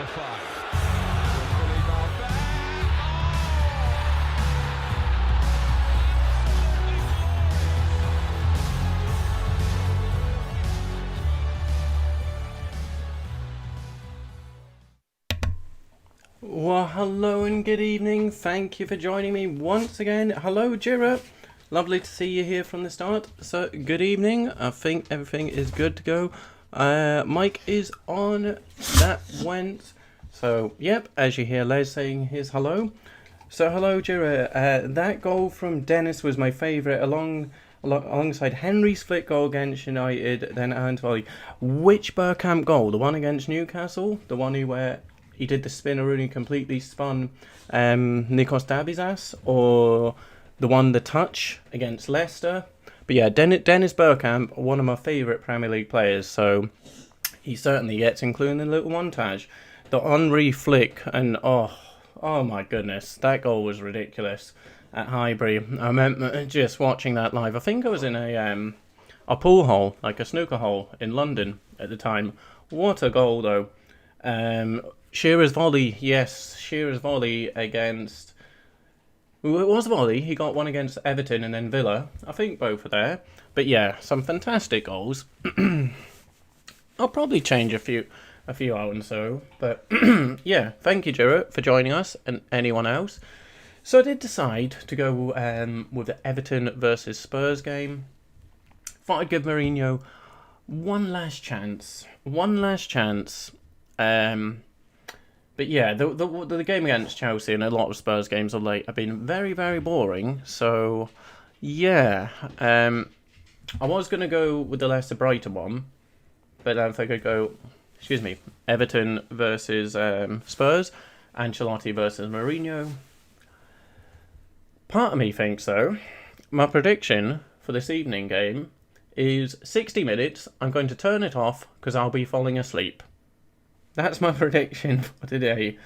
F.A. Well, hello and good evening. Thank you for joining me once again. Hello, Jira. Lovely to see you here from the start. So, good evening. I think everything is good to go. Mike is on. That went. So, yep, as you hear Les saying his hello. So, hello, Jira. That goal from Dennis was my favourite, alongside Henry's flick goal against United, then Aaron's volley. Which Bergkamp goal? The one against Newcastle? The one where he did the spinneroonie, completely spun Nikos Davies' ass, or the one, the touch against Leicester? But yeah, Dennis Bergkamp, one of my favourite Premier League players, so he certainly gets included in the little montage. The Henry flick, and oh my goodness, that goal was ridiculous at Highbury. I remember just watching that live. I think I was in a pool hole, like a snooker hole in London at the time. What a goal though. Shearer's volley, yes, Shearer's volley against... It was a volley, he got one against Everton and then Villa. I think both are there. But yeah, some fantastic goals. I'll probably change a few out and so. But yeah, thank you, Jarrett, for joining us and anyone else. So I did decide to go with the Everton versus Spurs game. Thought I'd give Mourinho one last chance. But yeah, the game against Chelsea and a lot of Spurs games of late have been very, very boring. So, yeah. I was going to go with the Leicester Brighton one. But I think I'd go, Everton versus Spurs. Ancelotti versus Mourinho. Part of me thinks, though, my prediction for this evening game is 60 minutes. I'm going to turn it off because I'll be falling asleep. That's my prediction for today.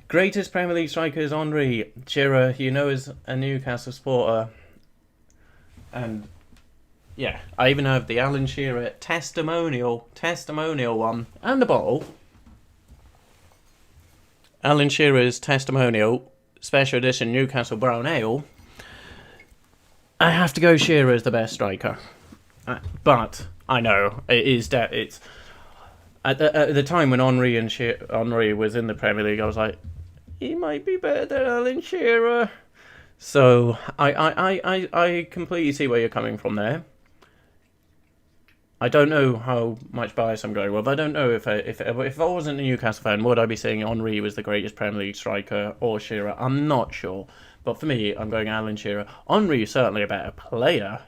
Greatest Premier League striker is Henry. Shearer, you know, is a Newcastle supporter. And yeah, I even have the Alan Shearer testimonial one. And the bottle. Alan Shearer's testimonial, special edition Newcastle Brown Ale. I have to go Shearer as the best striker. But I know, it's... At the time when Henry was in the Premier League, I was like, he might be better than Alan Shearer. So I completely see where you're coming from there. I don't know how much bias I'm going with. I don't know if I wasn't a Newcastle fan, would I be saying Henry was the greatest Premier League striker or Shearer? I'm not sure. But for me, I'm going Alan Shearer. Henry is certainly a better player.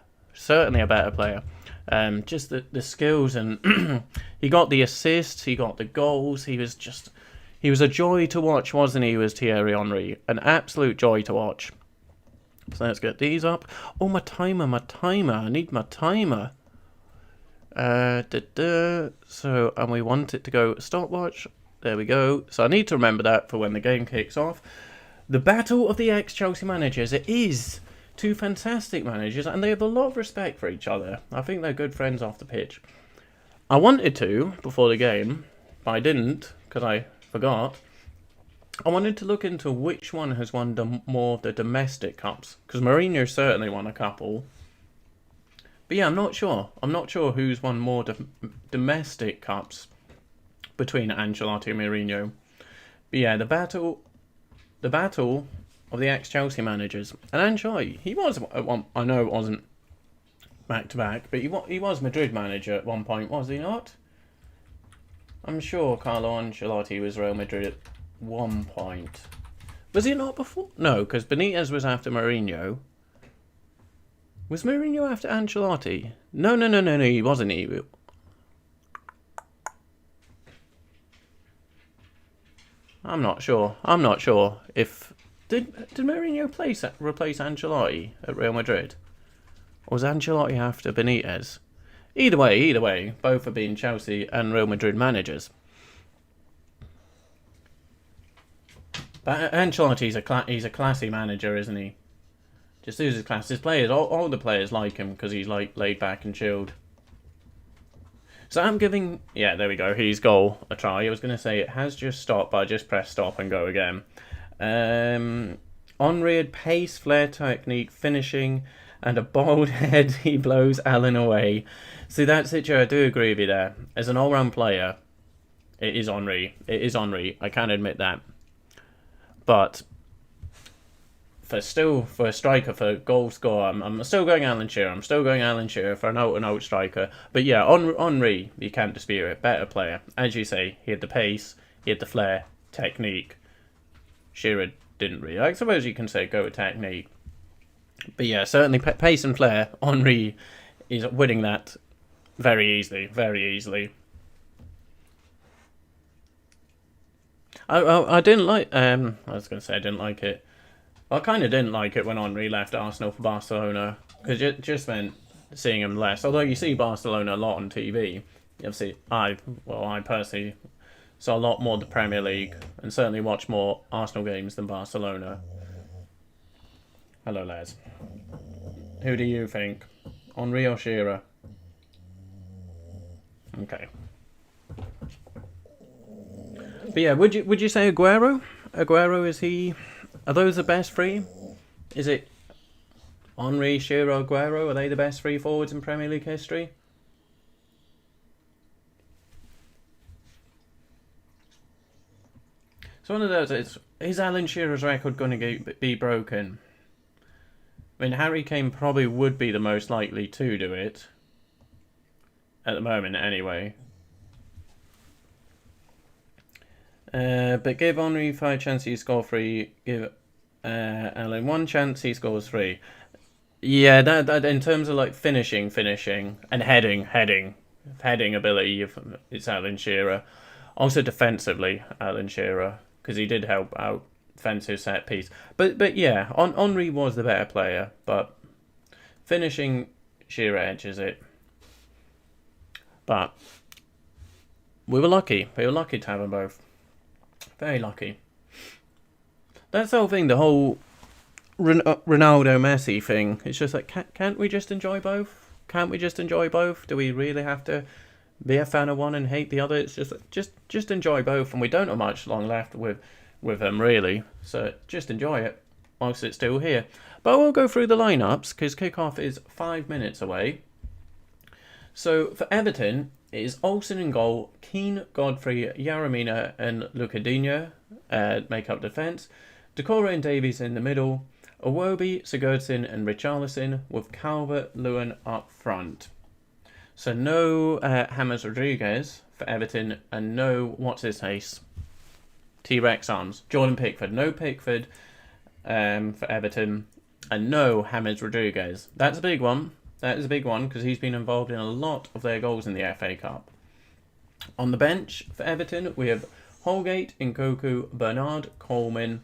Just the skills, and he got the assists, he got the goals, he was a joy to watch, wasn't he? He was Thierry Henry, an absolute joy to watch. So let's get these up. Oh, my timer, I need my timer. So, and we want it to go stopwatch, there we go. So I need to remember that for when the game kicks off. The battle of the ex-Chelsea managers, it is... Two fantastic managers, and they have a lot of respect for each other. I think they're good friends off the pitch. I wanted to, before the game, but I didn't, because I forgot. I wanted to look into which one has won more of the domestic cups, because Mourinho certainly won a couple. But yeah, I'm not sure. I'm not sure who's won more domestic cups between Ancelotti and Mourinho. But yeah, the battle of the ex-Chelsea managers. And Ancelotti, he was at one, I know it wasn't back-to-back, but he was Madrid manager at one point, was he not? I'm sure Carlo Ancelotti was Real Madrid at one point. Was he not before? No, because Benitez was after Mourinho. Was Mourinho after Ancelotti? No, he wasn't. I'm not sure if... Did Mourinho replace Ancelotti at Real Madrid? Or was Ancelotti after Benitez? Either way, both have been Chelsea and Real Madrid managers. But Ancelotti's he's a classy manager, isn't he? Just loses class. His players, all the players like him because he's like laid back and chilled. So I'm giving, yeah, there we go, his goal a try. I was going to say it has just stopped, but I just press stop and go again. Henry had pace, flair, technique, finishing, and a bold head. He blows Allen away. See, that's it, Joe. I do agree with you there. As an all-round player, it is Henry. It is Henry. I can admit that. But for a striker, for goal scorer, I'm still going Alan Shearer. I'm still going Alan Shearer for an out-and-out striker. But yeah, Henry, you can't dispute it. Better player. As you say, he had the pace, he had the flair, technique. Shearer didn't really. I suppose you can say go with technique. But yeah, certainly pace and flair. Henry is winning that very easily. Very easily. I didn't like. I was going to say I didn't like it. I kind of didn't like it when Henry left Arsenal for Barcelona, because it just meant seeing him less. Although you see Barcelona a lot on TV, obviously I personally saw a lot more of the Premier League and certainly watched more Arsenal games than Barcelona. Hello, Les. Who do you think, Henry or Shearer? Okay. But yeah, would you say Aguero? Aguero, is he? Are those the best three? Is it Henry, Shearer, Aguero? Are they the best three forwards in Premier League history? So one of those is Alan Shearer's record going to be broken? I mean, Harry Kane probably would be the most likely to do it. At the moment, anyway. But give Henry 5 chances, he scores 3. Give Alan 1 chance, he scores 3. Yeah, that in terms of like finishing, and heading ability, it's Alan Shearer. Also defensively, Alan Shearer, because he did help out defensive set piece. But yeah, Henry was the better player, but finishing, Shearer edges it. But we were lucky. We were lucky to have them both. Very lucky. That's the whole thing, the whole Ronaldo-Messi thing. It's just like, can't we just enjoy both? Can't we just enjoy both? Do we really have to be a fan of one and hate the other? It's just enjoy both, and we don't have much long left with them, really. So just enjoy it whilst it's still here. But we'll go through the lineups, because kickoff is 5 minutes away. So for Everton, it is Olsen in goal, Keane, Godfrey, Yaramina and Lucadinho make up defence. Decore and Davies in the middle. Iwobi, Sigurdsson and Richarlison with Calvert-Lewin up front. So no James Rodriguez for Everton, and no what's-his-face, T-Rex arms. Jordan Pickford. No Pickford for Everton, and no James Rodriguez. That's a big one. That is a big one, because he's been involved in a lot of their goals in the FA Cup. On the bench for Everton, we have Holgate, Nkoku, Bernard, Coleman.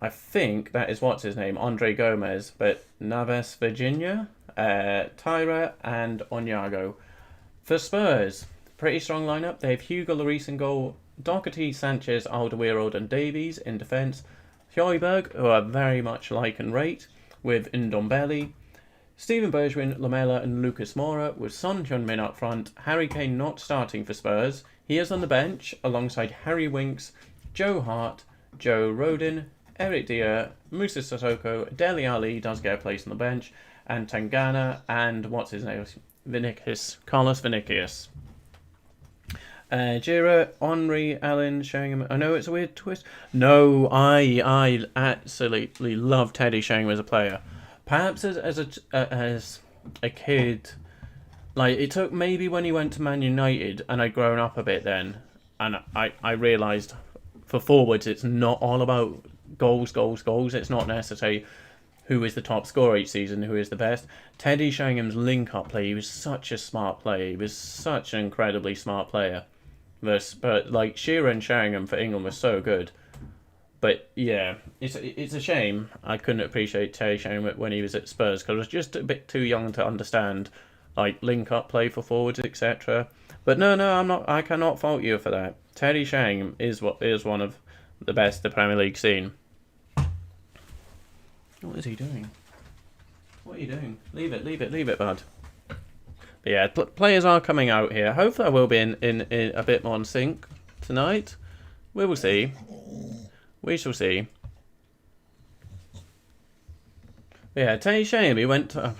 I think that is what's his name, Andre Gomez, but Naves Virginia, Tyra and Onyago. For Spurs, pretty strong lineup. They have Hugo Lloris in goal, Doherty, Sanchez, Alderweireld and Davies in defence. Højbjerg, who are very much like and rate, with Ndombele. Steven Bergwijn, Lamela and Lucas Moura, with Son Heung-Min up front. Harry Kane not starting for Spurs. He is on the bench alongside Harry Winks, Joe Hart, Joe Rodin, Eric Dier, Moussa Sissoko, Dele Alli does get a place on the bench, and Tangana and what's his name? Carlos Vinicius. Jira, Henry, Allen, Sheringham. I know it's a weird twist. No, I absolutely love Teddy Sheringham as a player. Perhaps as a kid, like it took maybe when he went to Man United and I'd grown up a bit then, and I realised for forwards it's not all about goals. It's not necessarily who is the top scorer each season, who is the best. Teddy Sheringham's link-up play, he was such a smart player. He was such an incredibly smart player. But like Shearer and Sheringham for England was so good. But yeah, it's a shame I couldn't appreciate Teddy Sheringham when he was at Spurs, because I was just a bit too young to understand like link-up play for forwards, etc. But no, I'm not. I cannot fault you for that. Teddy Sheringham is one of the best the Premier League's seen. What is he doing? What are you doing? Leave it, bud. But Yeah, players are coming out here. Hopefully I will be in a bit more in sync tonight. We will see. We shall see. Yeah, Teddy Shame, he went to...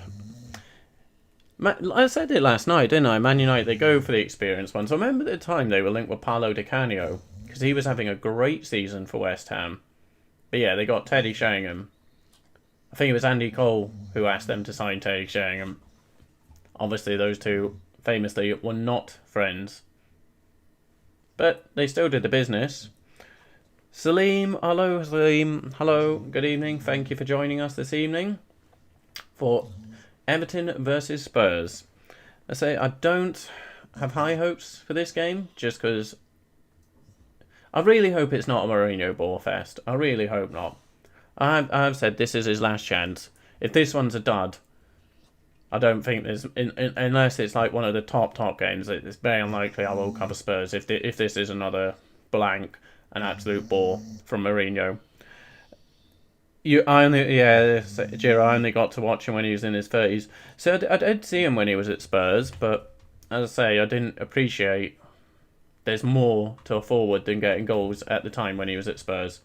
I said it last night, didn't I? Man United, they go for the experienced ones. I remember at the time they were linked with Paolo Di Canio, because he was having a great season for West Ham. But yeah, they got Teddy Sheringham. I think it was Andy Cole who asked them to sign Teddy Sheringham. Obviously, those two famously were not friends. But they still did the business. Salim, hello Salim. Hello, good evening. Thank you for joining us this evening for Everton versus Spurs. I say I don't have high hopes for this game, just because I really hope it's not a Mourinho ball fest. I really hope not. I've said this is his last chance. If this one's a dud, I don't think there's... unless it's like one of the top games, it's very unlikely I will cover Spurs if this is another blank, an absolute bore from Mourinho. I only got to watch him when he was in his 30s. So I did see him when he was at Spurs, but as I say, I didn't appreciate there's more to a forward than getting goals at the time when he was at Spurs.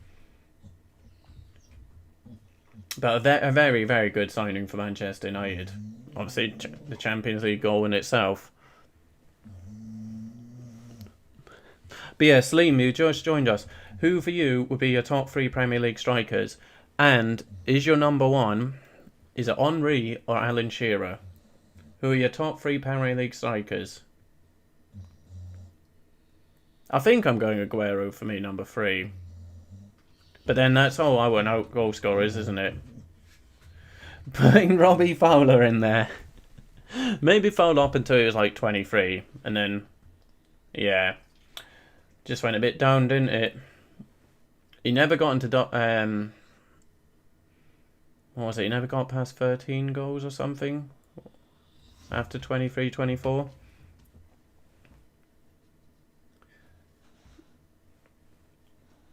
But a very, very good signing for Manchester United. Obviously, the Champions League goal in itself. But yeah, Slim, you just joined us. Who for you would be your top 3 Premier League strikers? And is your number 1, is it Henry or Alan Shearer? Who are your top 3 Premier League strikers? I think I'm going Aguero for me, number 3. But then that's all I want out goal scorers, isn't it? Putting Robbie Fowler in there. Maybe fouled up until he was like 23. And then, yeah, just went a bit down, didn't it? He never got into... what was it? He never got past 13 goals or something? After 23, 24?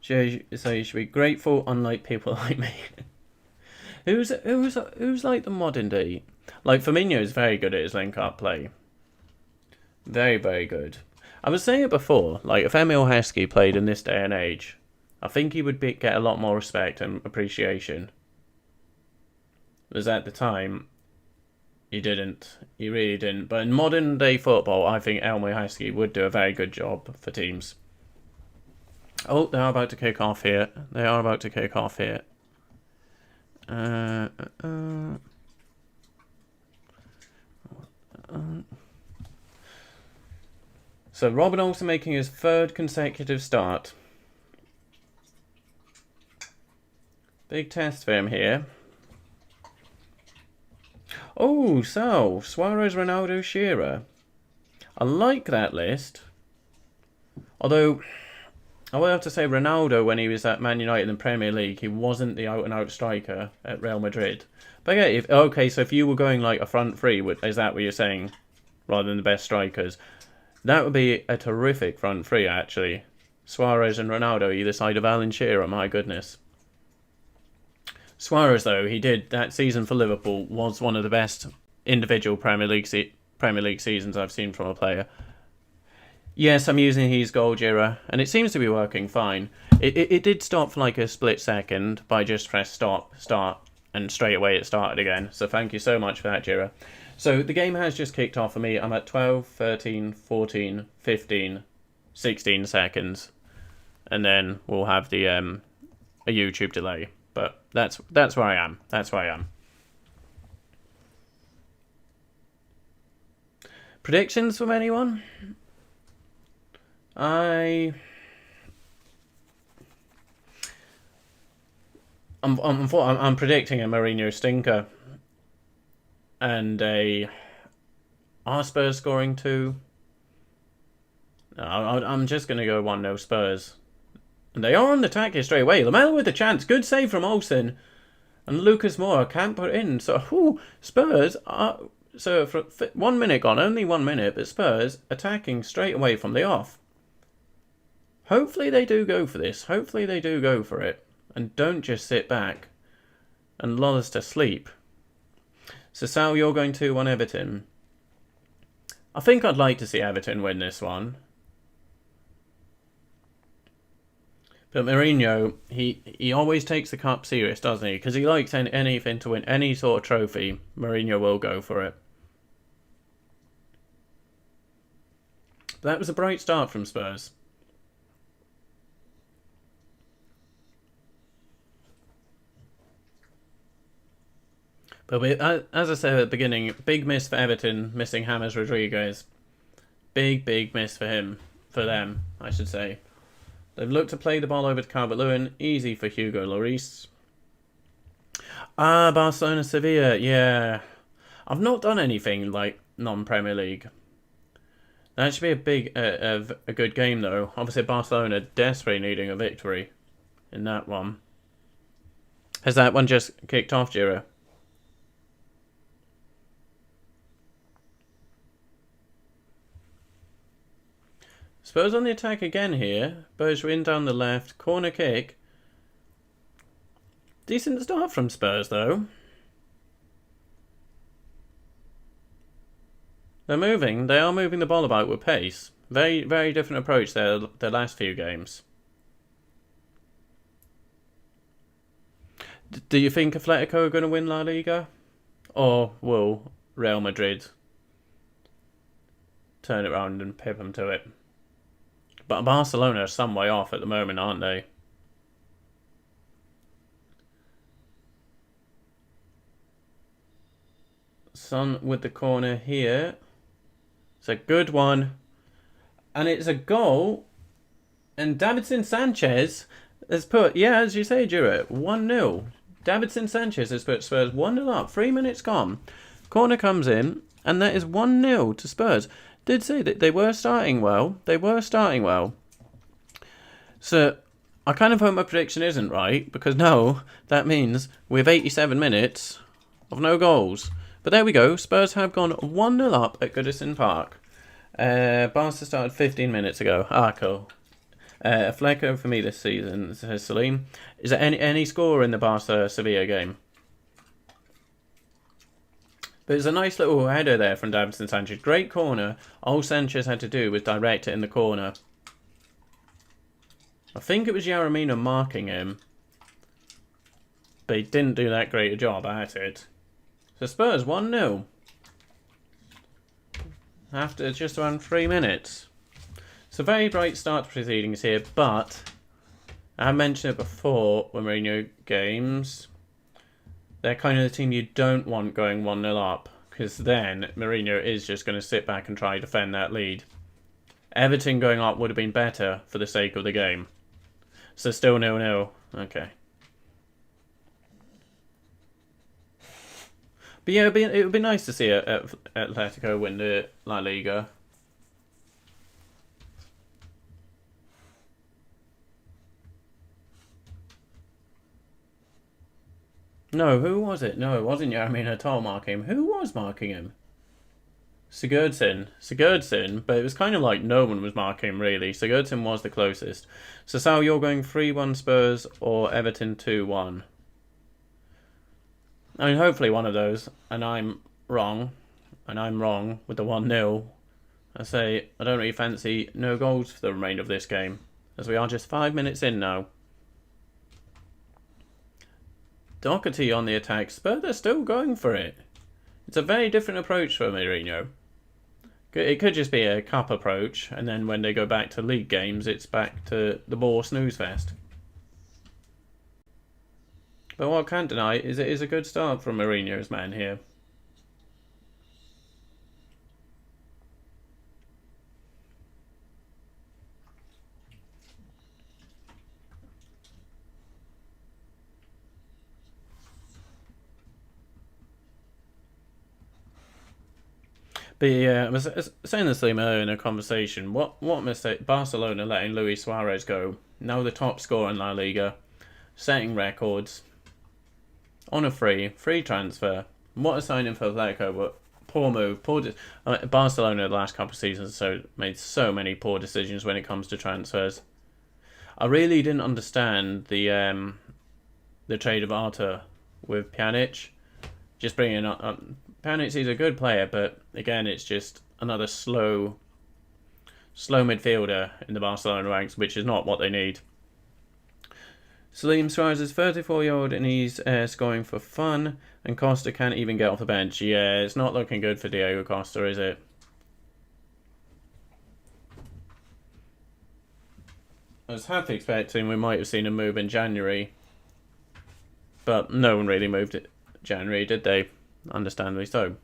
So you should be grateful, unlike people like me. Who's like the modern day? Like Firmino is very good at his link-up play. Very, very good. I was saying it before, like if Emil Heskey played in this day and age, I think he would get a lot more respect and appreciation. Because at the time, he didn't. He really didn't. But in modern day football, I think Emil Heskey would do a very good job for teams. Oh, they are about to kick off here. They are about to kick off here. So Robin Olsen making his 3rd consecutive start. Big test for him here. Oh, so Suarez, Ronaldo, Shearer. I like that list. Although I will have to say Ronaldo, when he was at Man United in the Premier League, he wasn't the out-and-out striker at Real Madrid. But yeah, so if you were going like a front 3, is that what you're saying? Rather than the best strikers? That would be a terrific front 3, actually. Suarez and Ronaldo either side of Alan Shearer, my goodness. Suarez, though, he did that season for Liverpool, was one of the best individual Premier League seasons I've seen from a player. Yes, I'm using his goal, Jira, and it seems to be working fine. It did stop for like a split second, but I just pressed start, and straight away it started again. So thank you so much for that, Jira. So the game has just kicked off for me. I'm at 12, 13, 14, 15, 16 seconds. And then we'll have the a YouTube delay. But that's where I am. That's where I am. Predictions from anyone? I'm predicting a Mourinho stinker and a Spurs scoring 2. I'm just going to go 1-0 Spurs. And they are on the attack here straight away. Lamella with the chance. Good save from Olsen. And Lucas Moura can't put it in. So, Spurs are... So, for 1 minute gone. Only 1 minute. But Spurs attacking straight away from the off. Hopefully they do go for this. Hopefully they do go for it. And don't just sit back and lull us to sleep. So, Sal, you're going 2-1 Everton. I think I'd like to see Everton win this one. But Mourinho, he always takes the cup serious, doesn't he? Because he likes anything to win any sort of trophy. Mourinho will go for it. But that was a bright start from Spurs. But as I said at the beginning, big miss for Everton, missing James Rodriguez. Big miss for them, I should say. They've looked to play the ball over to Calvert-Lewin. Easy for Hugo Lloris. Barcelona Sevilla, yeah. I've not done anything like non-Premier League. That should be a good game though. Obviously Barcelona desperately needing a victory in that one. Has that one just kicked off, Jira? Spurs on the attack again here. Bergwijn down the left. Corner kick. Decent start from Spurs though. They're moving. They are moving the ball about with pace. Very different approach their last few games. Do you think Atletico are going to win La Liga? Or will Real Madrid turn it around and pip them to it? But Barcelona are some way off at the moment, aren't they? Son with the corner here. It's a good one. And it's a goal. And Davinson Sanchez has put, yeah, as you say, Jura, 1-0. Davinson Sanchez has put Spurs 1-0 up. 3 minutes gone. Corner comes in. And that is 1-0 to Spurs. Did say that they were starting well. So I kind of hope my prediction isn't right, because no, that means we have 87 minutes of no goals. But there we go. Spurs have gone 1-0 up at Goodison Park. Barca started 15 minutes ago. Cool. A fleco for me this season, says Salim. Is there any score in the Barca-Sevilla game? But it's a nice little header there from Davinson Sanchez. Great corner. All Sanchez had to do was direct it in the corner. I think it was Yaramina marking him. But he didn't do that great a job at it. So Spurs 1-0. After just around 3 minutes. It's a very bright start to proceedings here, but I mentioned it before when Mourinho games. They're kind of the team you don't want going 1-0 up, because then Mourinho is just going to sit back and try to defend that lead. Everton going up would have been better for the sake of the game. So still 0-0. Okay. But yeah, it would be nice to see Atletico win the La Liga. No, who was it? No, it wasn't Yaramina at all marking him. Who was marking him? Sigurdsson, but it was kind of like no one was marking him, really. Sigurdsson was the closest. So, Sal, you're going 3-1 Spurs or Everton 2-1? I mean, hopefully one of those, and I'm wrong. And I'm wrong with the 1-0. I say, I don't really fancy no goals for the remainder of this game, as we are just 5 minutes in now. Doherty on the attack. Spurs are still going for it. It's a very different approach for Mourinho. It could just be a cup approach, and then when they go back to league games, it's back to the more snooze fest. But what I can't deny is it is a good start from Mourinho's man here. But yeah, I was saying this earlier in a conversation. What mistake? Barcelona letting Luis Suarez go. Now the top scorer in La Liga, setting records on a free transfer. What a signing for Atletico, but poor move. Barcelona the last couple of seasons made so many poor decisions when it comes to transfers. I really didn't understand the trade of Arthur with Pjanic. Just bringing up Pjanic, he's a good player, but again, it's just another slow midfielder in the Barcelona ranks, which is not what they need. Salim Suarez is 34-year-old and he's scoring for fun, and Costa can't even get off the bench. Yeah, it's not looking good for Diego Costa, is it? I was half expecting we might have seen a move in January, but no one really moved it January, did they? Understandably so.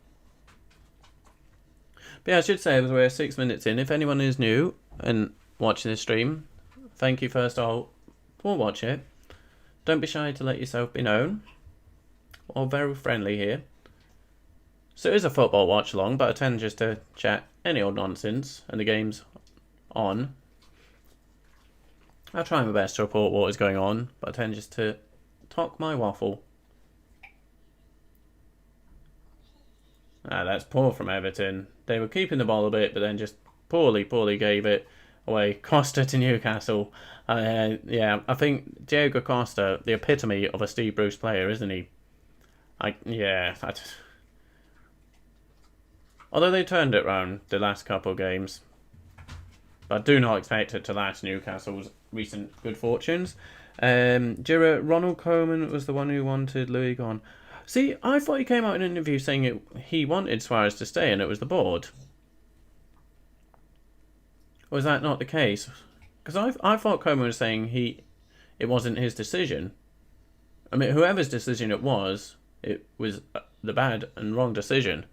But yeah, I should say, as we're 6 minutes in, if anyone is new and watching this stream, thank you first of all for watching it. Don't be shy to let yourself be known. We're very friendly here. So it is a football watch along, but I tend just to chat any old nonsense and the game's on. I try my best to report what is going on, but I tend just to talk my waffle. That's poor from Everton. They were keeping the ball a bit, but then just poorly gave it away. Costa to Newcastle. Yeah, I think Diego Costa, the epitome of a Steve Bruce player, isn't he? Although they turned it round the last couple of games, but I do not expect it to last Newcastle's recent good fortunes. Jira, Ronald Koeman was the one who wanted Louis gone. See, I thought he came out in an interview saying he wanted Suarez to stay and it was the board. Or is that not the case? Because I thought Koeman was saying it wasn't his decision. I mean, whoever's decision it was the bad and wrong decision.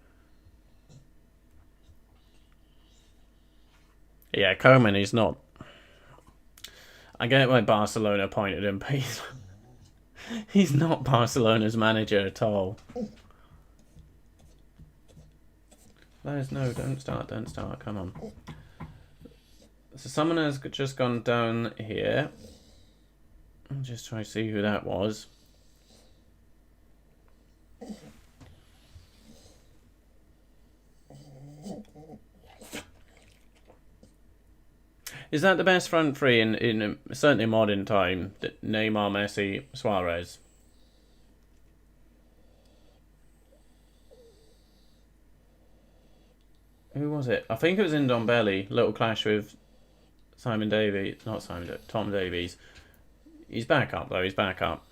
Yeah, Koeman is not... I get why Barcelona appointed him, but he's not Barcelona's manager at all. No, don't start, come on. So someone has just gone down here. I'll just try to see who that was. Is that the best front three in certainly modern time? Neymar, Messi, Suarez. Who was it? I think it was in Ndombele. Little clash with Tom Davies. He's back up though. He's back up.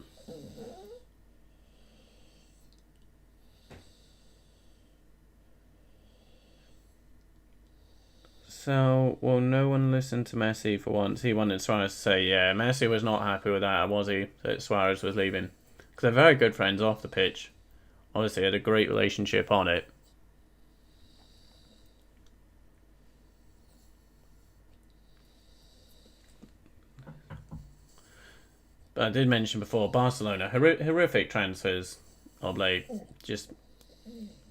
So, well, no one listened to Messi for once. He wanted Suarez to say, yeah, Messi was not happy with that, was he? That Suarez was leaving. Because they're very good friends off the pitch. Obviously, had a great relationship on it. But I did mention before, Barcelona, horrific transfers of late. Just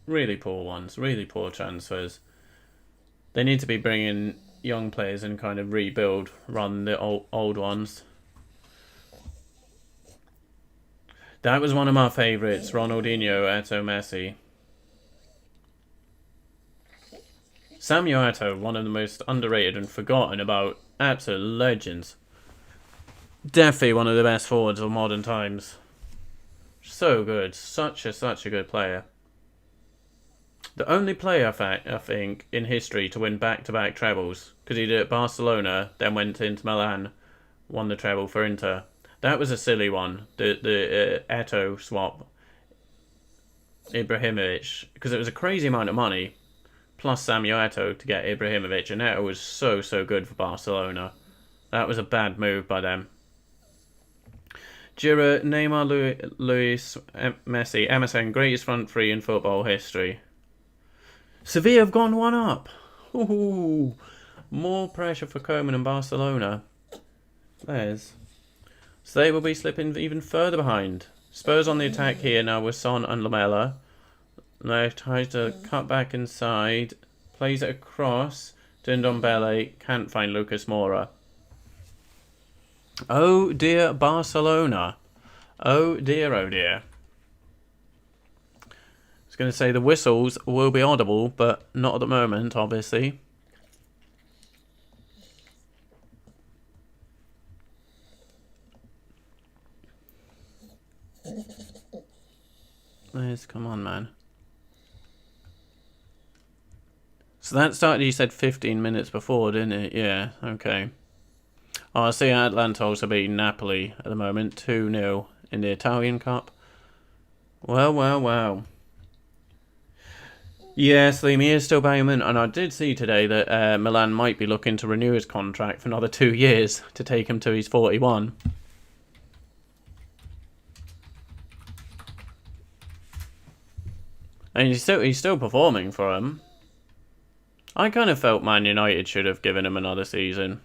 really poor ones, really poor transfers. They need to be bringing young players and kind of rebuild rather than the old ones. That was one of my favourites, Ronaldinho, Eto'o, Messi. Samuel Eto'o, one of the most underrated and forgotten about absolute legends. Definitely one of the best forwards of modern times. So good, such a good player. The only player, I think, in history to win back-to-back trebles, because he did it at Barcelona, then went into Milan, won the treble for Inter. That was a silly one, the Eto'o swap, Ibrahimovic, because it was a crazy amount of money, plus Samuel Eto'o to get Ibrahimovic, and Eto'o was so good for Barcelona. That was a bad move by them. Jira, Neymar, Luis, Messi, MSN, greatest front three in football history. Sevilla have gone one up. Ooh, more pressure for Koeman and Barcelona. So they will be slipping even further behind. Spurs on the attack here now with Son and Lamela. Now tries to cut back inside. Plays it across to Ndombele. Can't find Lucas Moura. Oh dear, Barcelona. Oh dear, oh dear. I was going to say the whistles will be audible, but not at the moment, obviously. Come on, man. So that started, you said 15 minutes before, didn't it? Yeah, okay. Oh, I see Atalanta also beating Napoli at the moment, 2-0 in the Italian Cup. Well, well, well. Yes, Liam, he is still Bayern, and I did see today that Milan might be looking to renew his contract for another 2 years to take him to his 41. And he's still performing for him. I kind of felt Man United should have given him another season.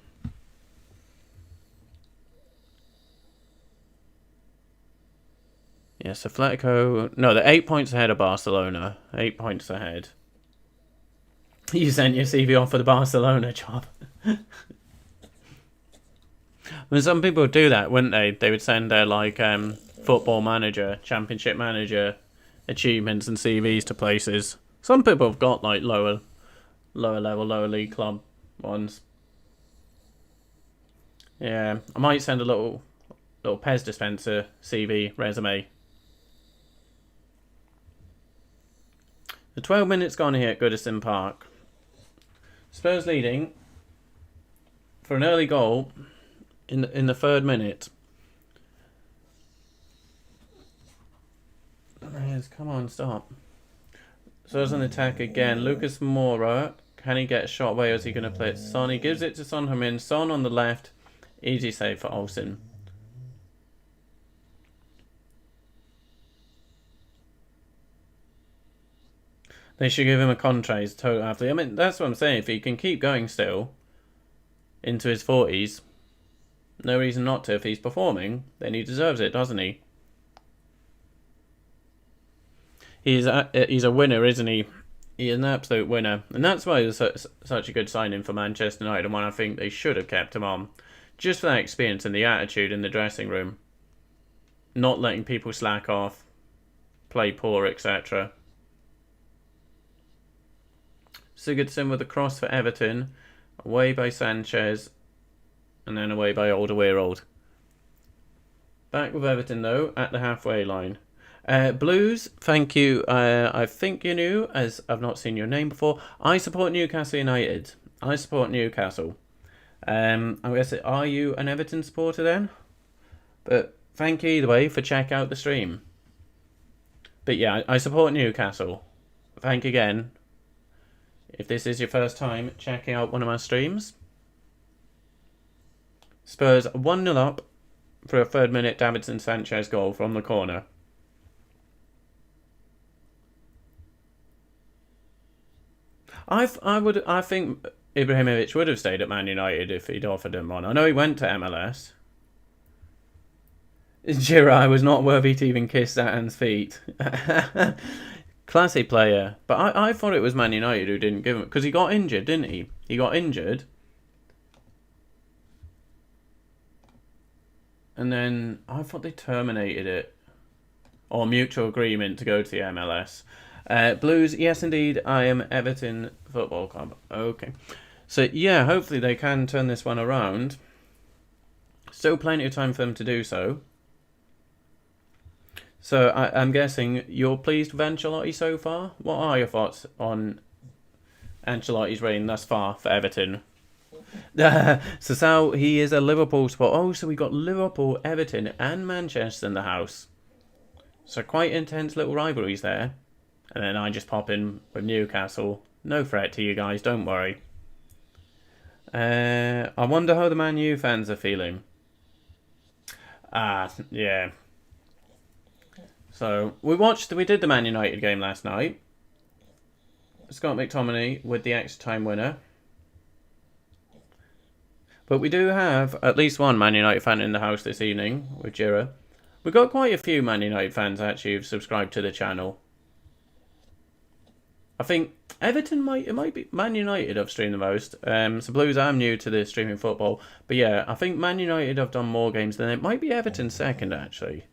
Yes, Atletico... No, they're 8 points ahead of Barcelona. 8 points ahead. You sent your CV off for the Barcelona job. Well, some people would do that, wouldn't they? They would send their, like, football manager, championship manager, achievements and CVs to places. Some people have got, like, lower level, lower league club ones. Yeah, I might send a little Pez dispenser CV resume. The 12 minutes gone here at Goodison Park. Spurs leading for an early goal in the 3rd minute. Yes, come on, stop. Spurs on the attack again. Lucas Moura. Can he get a shot away or is he going to play it? Son, he gives it to Son Heung-Min. Son on the left. Easy save for Olsen. They should give him a contract. He's a total athlete. I mean, that's what I'm saying. If he can keep going still into his 40s, no reason not to. If he's performing, then he deserves it, doesn't he? He's a winner, isn't he? He is an absolute winner. And that's why he was such a good signing for Manchester United, and one I think they should have kept him on. Just for that experience and the attitude in the dressing room. Not letting people slack off, play poor, etc. Sigurdsson with a cross for Everton. Away by Sanchez. And then away by Alderweireld. Back with Everton though, at the halfway line. Blues, thank you. I think you knew, as I've not seen your name before. I support Newcastle United. I support Newcastle. I guess, are you an Everton supporter then? But thank you either way for checking out the stream. But yeah, I support Newcastle. Thank you again. If this is your first time checking out one of my streams. Spurs 1-0 up for a 3rd minute Davinson Sanchez goal from the corner. I think Ibrahimovic would have stayed at Man United if he'd offered him one. I know he went to MLS. Giroud was not worthy to even kiss Satan's feet. Classy player. But I thought it was Man United who didn't give him... Because he got injured, didn't he? He got injured. And then I thought they terminated it. Or mutual agreement to go to the MLS. Blues, yes indeed, I am Everton Football Club. Okay. So yeah, hopefully they can turn this one around. Still plenty of time for them to do so. So I'm guessing you're pleased with Ancelotti so far? What are your thoughts on Ancelotti's reign thus far for Everton? So Sal, he is a Liverpool supporter. Oh, so we got Liverpool, Everton and Manchester in the house. So quite intense little rivalries there. And then I just pop in with Newcastle. No threat to you guys, don't worry. I wonder how the Man U fans are feeling. Yeah. So, we did the Man United game last night. Scott McTominay with the extra time winner. But we do have at least one Man United fan in the house this evening with Jira. We've got quite a few Man United fans actually who've subscribed to the channel. I think Everton might be Man United have streamed the most. So Blues, I'm new to the streaming football. But yeah, I think Man United have done more games than it might be Everton second actually.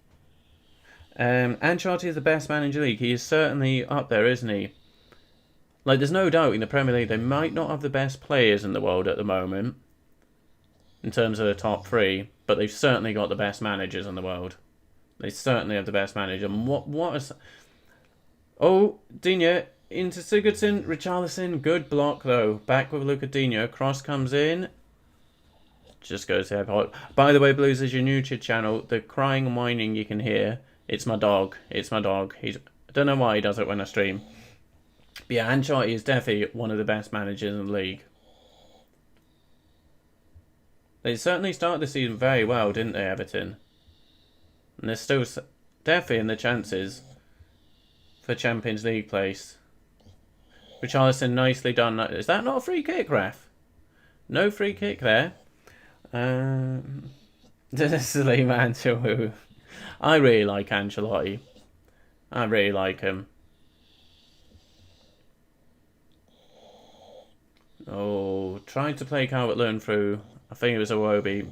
Ancelotti is the best man in the league. He is certainly up there, isn't he? Like, there's no doubt in the Premier League they might not have the best players in the world at the moment. In terms of the top 3. But they've certainly got the best managers in the world. They certainly have the best manager. And what is... Oh, Digne into Sigurdsson, Richarlison, good block though. Back with Lucadinho, cross comes in. Just goes to airport. By the way, Blues, as you're new to the channel, the crying and whining you can hear, it's my dog. It's my dog. I don't know why he does it when I stream. But yeah, Ancelotti is definitely one of the best managers in the league. They certainly started the season very well, didn't they, Everton? And they're still definitely in the chances for Champions League place. Richarlison, nicely done. Is that not a free kick, ref? No free kick there. This is Liam Ancelotti. I really like Ancelotti. I really like him. Oh, tried to play Calvert-Lewin through. I think it was Iwobi.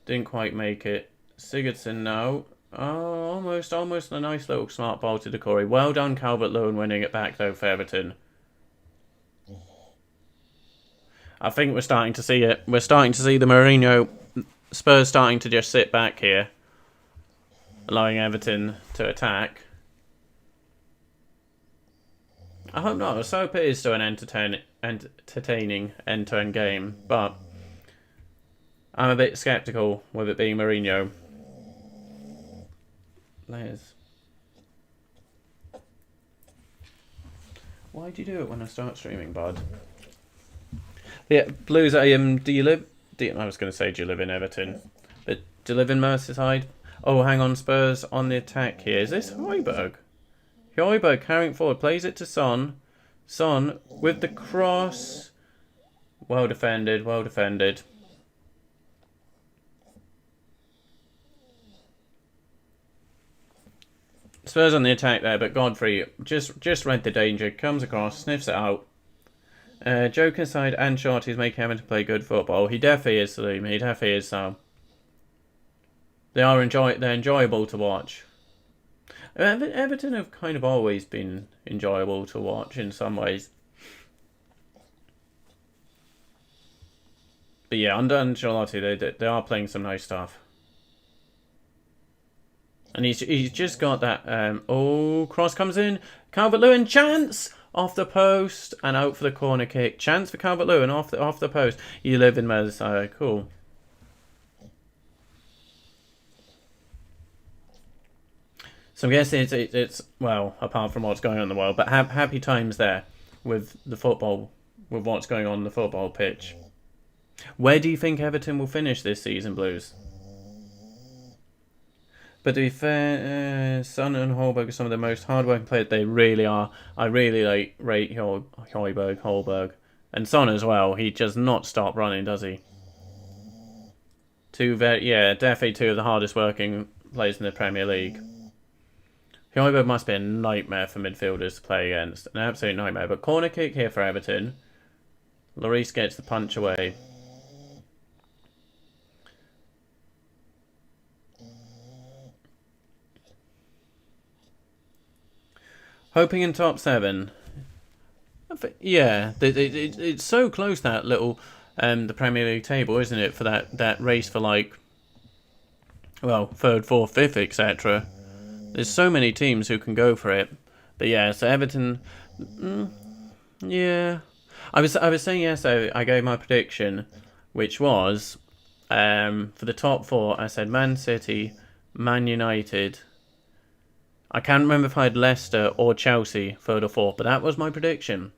Didn't quite make it. Sigurdsson now. Oh, almost a nice little smart ball to Decore. Well done, Calvert-Lewin, winning it back though for Everton. I think we're starting to see it. We're starting to see the Mourinho Spurs starting to just sit back here, allowing Everton to attack. I hope not. I hope it is still an entertaining end-to-end game, but I'm a bit sceptical with it being Mourinho. Layers. Why do you do it when I start streaming, bud? Yeah, Blues. I do you live? I was going to say, do you live in Everton? But do you live in Merseyside? Oh, hang on, Spurs on the attack here. Is this Højbjerg? Højbjerg carrying forward, plays it to Son. Son with the cross. Well defended, well defended. Spurs on the attack there, but Godfrey just read the danger, comes across, sniffs it out. Joke aside, Ancelotti is making Everton play good football. He definitely is, Salim. He definitely is. So they're enjoyable to watch. Everton have kind of always been enjoyable to watch in some ways. But yeah, under Ancelotti, they are playing some nice stuff. And he's just got that. Oh, cross comes in. Calvert-Lewin, chance off the post and out for the corner kick. Chance for Calvert-Lewin off the post. You live in Merseyside, cool. So I'm guessing it's well, apart from what's going on in the world, but happy times there with the football, with what's going on the football pitch. Where do you think Everton will finish this season, Blues? But to be fair, Son and Højbjerg are some of the most hard-working players. They really are. I really rate Højbjerg. And Son as well. He does not stop running, does he? Definitely two of the hardest working players in the Premier League. Højbjerg must be a nightmare for midfielders to play against. An absolute nightmare. But corner kick here for Everton. Lloris gets the punch away. Hoping in top 7. Yeah, it's so close, that little the Premier League table, isn't it? For that race for like, well, 3rd, 4th, 5th, etc. There's so many teams who can go for it. But yeah, so Everton, yeah. I was saying yesterday, I gave my prediction, which was for the top 4. I said Man City, Man United. I can't remember if I had Leicester or Chelsea 3rd or 4th, but that was my prediction.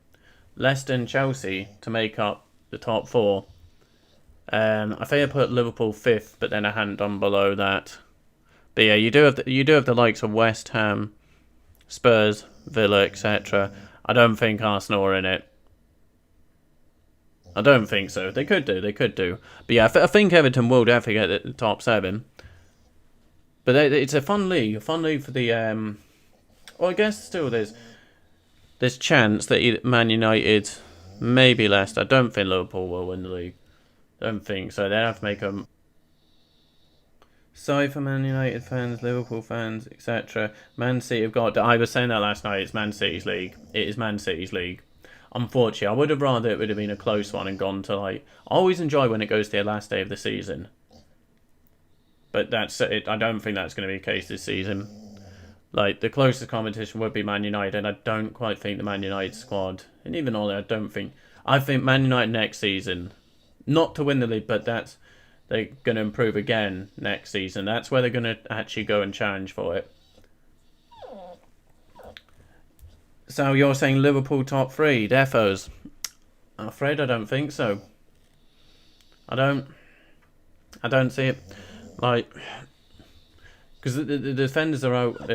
Leicester and Chelsea to make up the top 4. I think I put Liverpool 5th, but then I hadn't done below that. But yeah, you do have the likes of West Ham, Spurs, Villa, etc. I don't think Arsenal are in it. I don't think so. They could do. But yeah, I think Everton will definitely get the top 7. But it's a fun league for the. Well, I guess still there's chance that Man United, maybe Leicester. I don't think Liverpool will win the league. Don't think so. They have to make them. Sorry for Man United fans, Liverpool fans, etc. Man City have got. I was saying that last night. It's Man City's league. It is Man City's league. Unfortunately, I would have rather it would have been a close one and gone to like. I always enjoy when it goes to the last day of the season. But that's it. I don't think that's going to be the case this season. Like, the closest competition would be Man United, and I don't quite think the Man United squad, and even Ole, I think Man United next season, not to win the league, but they're going to improve again next season. That's where they're going to actually go and challenge for it. So you're saying Liverpool top 3, defos? I'm afraid I don't think so. I don't see it. Like, because the defenders are out.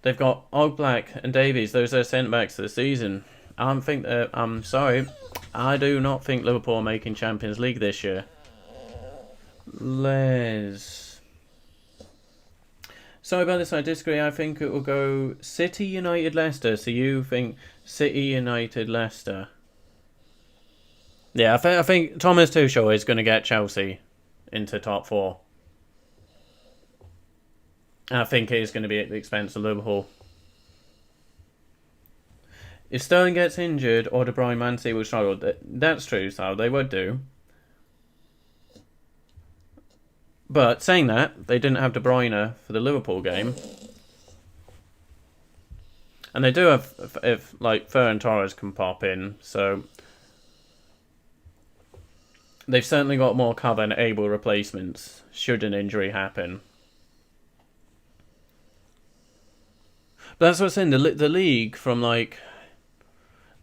They've got Oblak and Davies. Those are centre backs of the season. I'm sorry. I do not think Liverpool are making Champions League this year. Sorry about this, I disagree. I think it will go City, United, Leicester. So you think City, United, Leicester? Yeah, I think Thomas Tuchel is going to get Chelsea into top 4. I think it is going to be at the expense of Liverpool. If Sterling gets injured or De Bruyne, Man City will struggle. That's true, so they would do. But saying that, they didn't have De Bruyne for the Liverpool game. And they do have, if like Ferran Torres can pop in, so they've certainly got more cover and able replacements should an injury happen. But that's what I'm saying, the league from like,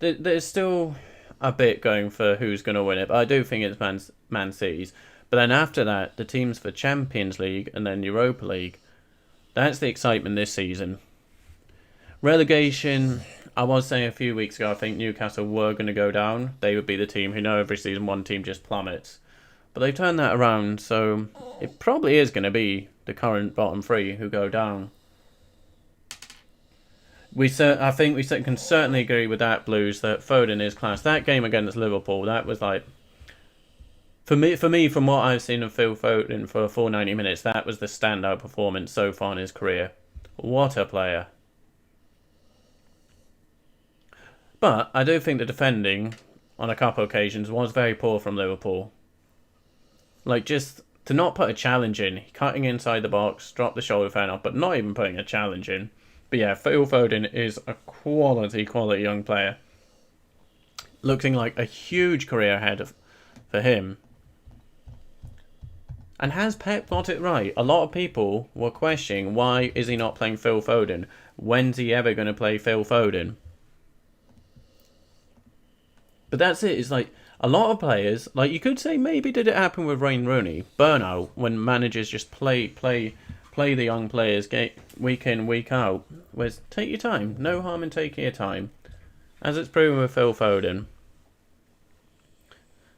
there's still a bit going for who's going to win it, but I do think it's Man City's. But then after that, the teams for Champions League and then Europa League, that's the excitement this season. Relegation, I was saying a few weeks ago, I think Newcastle were going to go down. They would be the team who know every season one team just plummets. But they've turned that around, so it probably is going to be the current bottom 3 who go down. I think we can certainly agree with that, Blues, that Foden is class. That game against Liverpool, that was like, for me, from what I've seen of Phil Foden for a full 90 minutes, that was the standout performance so far in his career. What a player. But I do think the defending, on a couple of occasions, was very poor from Liverpool. Like, just to not put a challenge in, cutting inside the box, drop the shoulder fan off, but not even putting a challenge in. But yeah, Phil Foden is a quality young player. Looking like a huge career ahead for him. And has Pep got it right? A lot of people were questioning, why is he not playing Phil Foden? When's he ever going to play Phil Foden? But that's it. It's like a lot of players, like you could say maybe did it happen with Wayne Rooney? Burnout, when managers just play the young players week in, week out. Whereas take your time. No harm in taking your time. As it's proven with Phil Foden.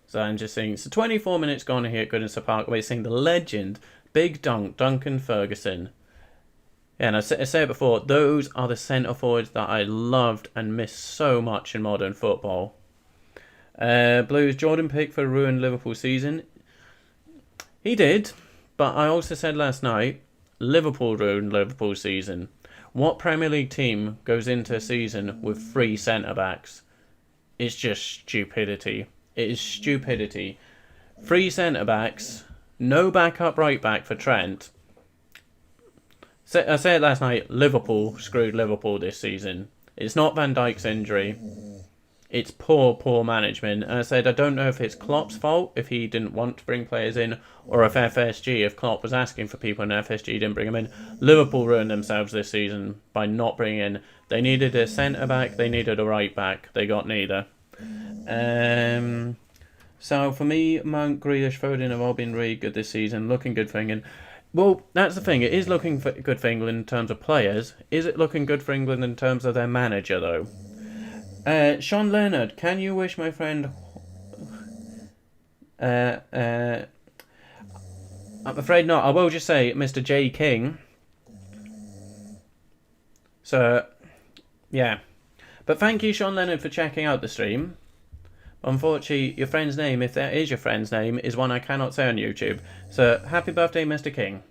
So I'm just saying, so 24 minutes gone here at Goodison Park. We're seeing the legend, Big Dunk, Duncan Ferguson. Yeah, and I said it before, those are the centre forwards that I loved and missed so much in modern football. Blues, Jordan Pickford ruined Liverpool season. He did, but I also said last night, Liverpool ruined Liverpool season. What Premier League team goes into a season with 3 centre-backs? It's just stupidity. It is stupidity. 3 centre-backs, no backup right back for Trent. I said it last night, Liverpool screwed Liverpool this season. It's not Van Dijk's injury. It's poor management. And I said, I don't know if it's Klopp's fault, if he didn't want to bring players in, or if FSG, if Klopp was asking for people and FSG didn't bring them in. Liverpool ruined themselves this season by not bringing in. They needed a centre-back, they needed a right-back. They got neither. So for me, Mount, Grealish, Foden have all been really good this season, looking good for England. Well, that's the thing. It is looking good for England in terms of players. Is it looking good for England in terms of their manager, though? Sean Leonard, can you wish my friend... I'm afraid not. I will just say, Mr. J. King. So, yeah. But thank you, Sean Leonard, for checking out the stream. Unfortunately, your friend's name, if that is your friend's name, is one I cannot say on YouTube. So, happy birthday, Mr. King.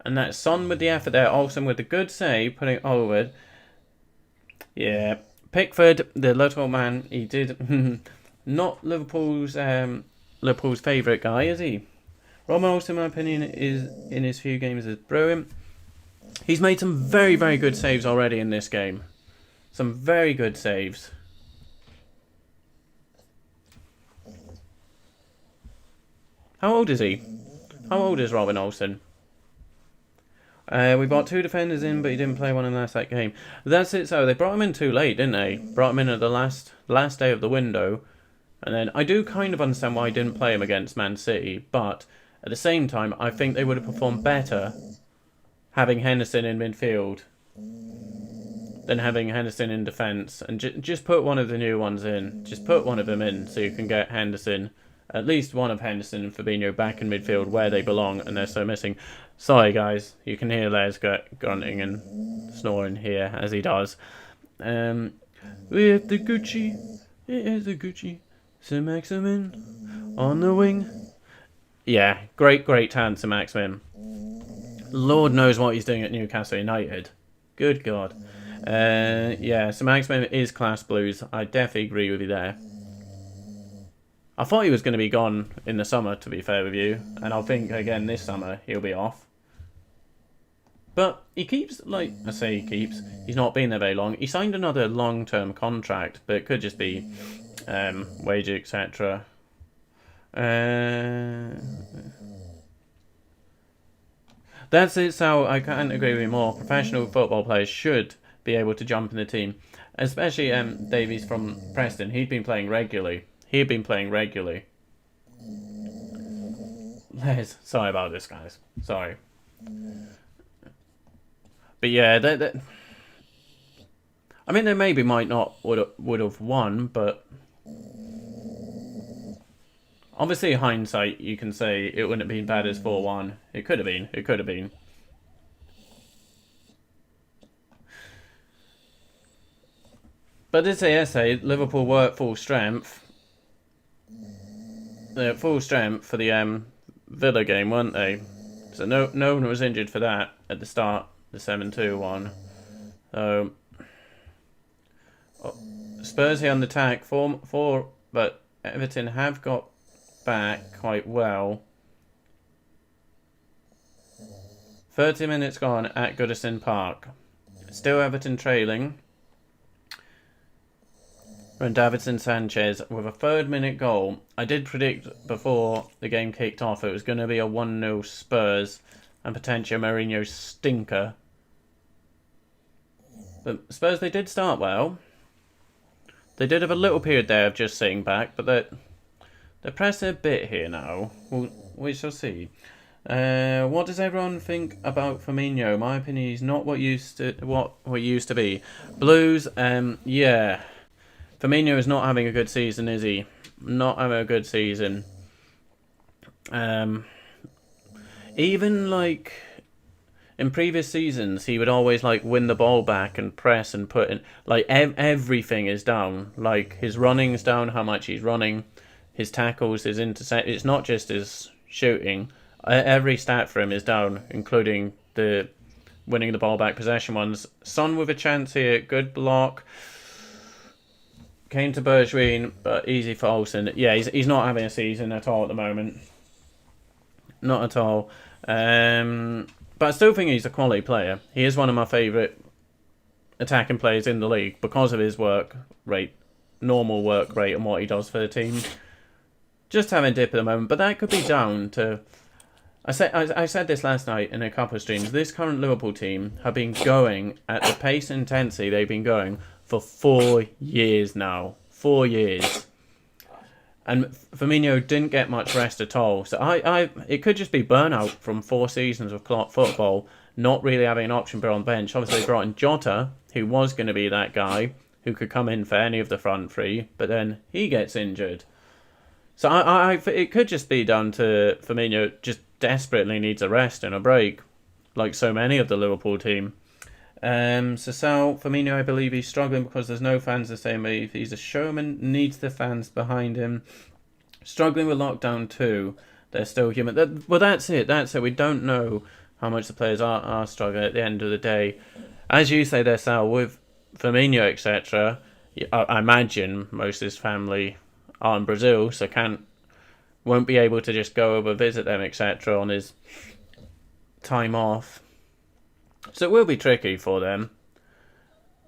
And that's Son with the F there, Olsen with the good save, putting it over. Yeah. Pickford, the little man, he did... not Liverpool's favourite guy, is he? Robin Olsen, in my opinion, is in his few games is brilliant. He's made some very, very good saves already in this game. Some very good saves. How old is he? How old is Robin Olsen? We brought 2 defenders in, but he didn't play one in that game. That's it. So they brought him in too late, didn't they? Brought him in at the last day of the window. And then I do kind of understand why I didn't play him against Man City, but at the same time, I think they would have performed better having Henderson in midfield than having Henderson in defence. And just put one of the new ones in. Just put one of them in so you can get Henderson, at least one of Henderson and Fabinho back in midfield where they belong, and they're so missing. Sorry, guys. You can hear Les grunting and snoring here as he does. We have the Gucci. It is the Gucci. Saint-Maximin on the wing. Yeah, great talent, Saint-Maximin. Lord knows what he's doing at Newcastle United. Good God. Yeah, Saint-Maximin is class blues. I definitely agree with you there. I thought he was going to be gone in the summer, to be fair with you. And I think, again, this summer, he'll be off. But he keeps, like I say he keeps, he's not been there very long. He signed another long-term contract, but it could just be wage, etc. That's it, so I can't agree with you more. Professional football players should be able to jump in the team. Especially Davies from Preston. He'd been playing regularly. Les, sorry about this, guys. Sorry. But yeah, I mean, they maybe might not would have won, but obviously, hindsight, you can say it wouldn't have been bad as 4-1. It could have been. But did say Liverpool were at full strength. They're at full strength for the Villa game, weren't they? So no one was injured for that at the start, the 7-2 one. So Spurs here on the attack, but Everton have got back quite well. 30 minutes gone at Goodison Park. Still Everton trailing. And Davinson Sanchez with a 3rd minute goal. I did predict before the game kicked off it was going to be a 1-0 Spurs and potentially a Mourinho stinker. But Spurs, they did start well. They did have a little period there of just sitting back, but they're pressing a bit here now. We shall see. What does everyone think about Firmino? My opinion, he's not what he used to be. Blues, yeah. Firmino is not having a good season, is he? Not having a good season. Even like in previous seasons, he would always like win the ball back and press and put in. Like everything is down. Like his running's down. How much he's running, his tackles, his intercept. It's not just his shooting. Every stat for him is down, including the winning the ball back possession ones. Son with a chance here. Good block. Came to Bergwijn, but easy for Olsen. Yeah, he's not having a season at all at the moment. Not at all. But I still think he's a quality player. He is one of my favourite attacking players in the league because of his work rate, normal work rate, and what he does for the team. Just having a dip at the moment, but that could be down to... I said this last night in a couple of streams. This current Liverpool team have been going at the pace and intensity they've been going for 4 years now. 4 years. And Firmino didn't get much rest at all. So it could just be burnout from 4 seasons of Klopp football, not really having an option on the bench. Obviously, they brought in Jota, who was going to be that guy, who could come in for any of the front three, but then he gets injured. So it could just be down to Firmino just desperately needs a rest and a break, like so many of the Liverpool team. So Firmino, I believe he's struggling because there's no fans the same way. He's a showman, needs the fans behind him. Struggling with lockdown too. They're still human. Well, that's it. We don't know how much the players are struggling at the end of the day. As you say there, Sal, with Firmino, etc., I imagine most of his family are in Brazil, so can't won't be able to just go over, visit them, etc. on his time off. So it will be tricky for them.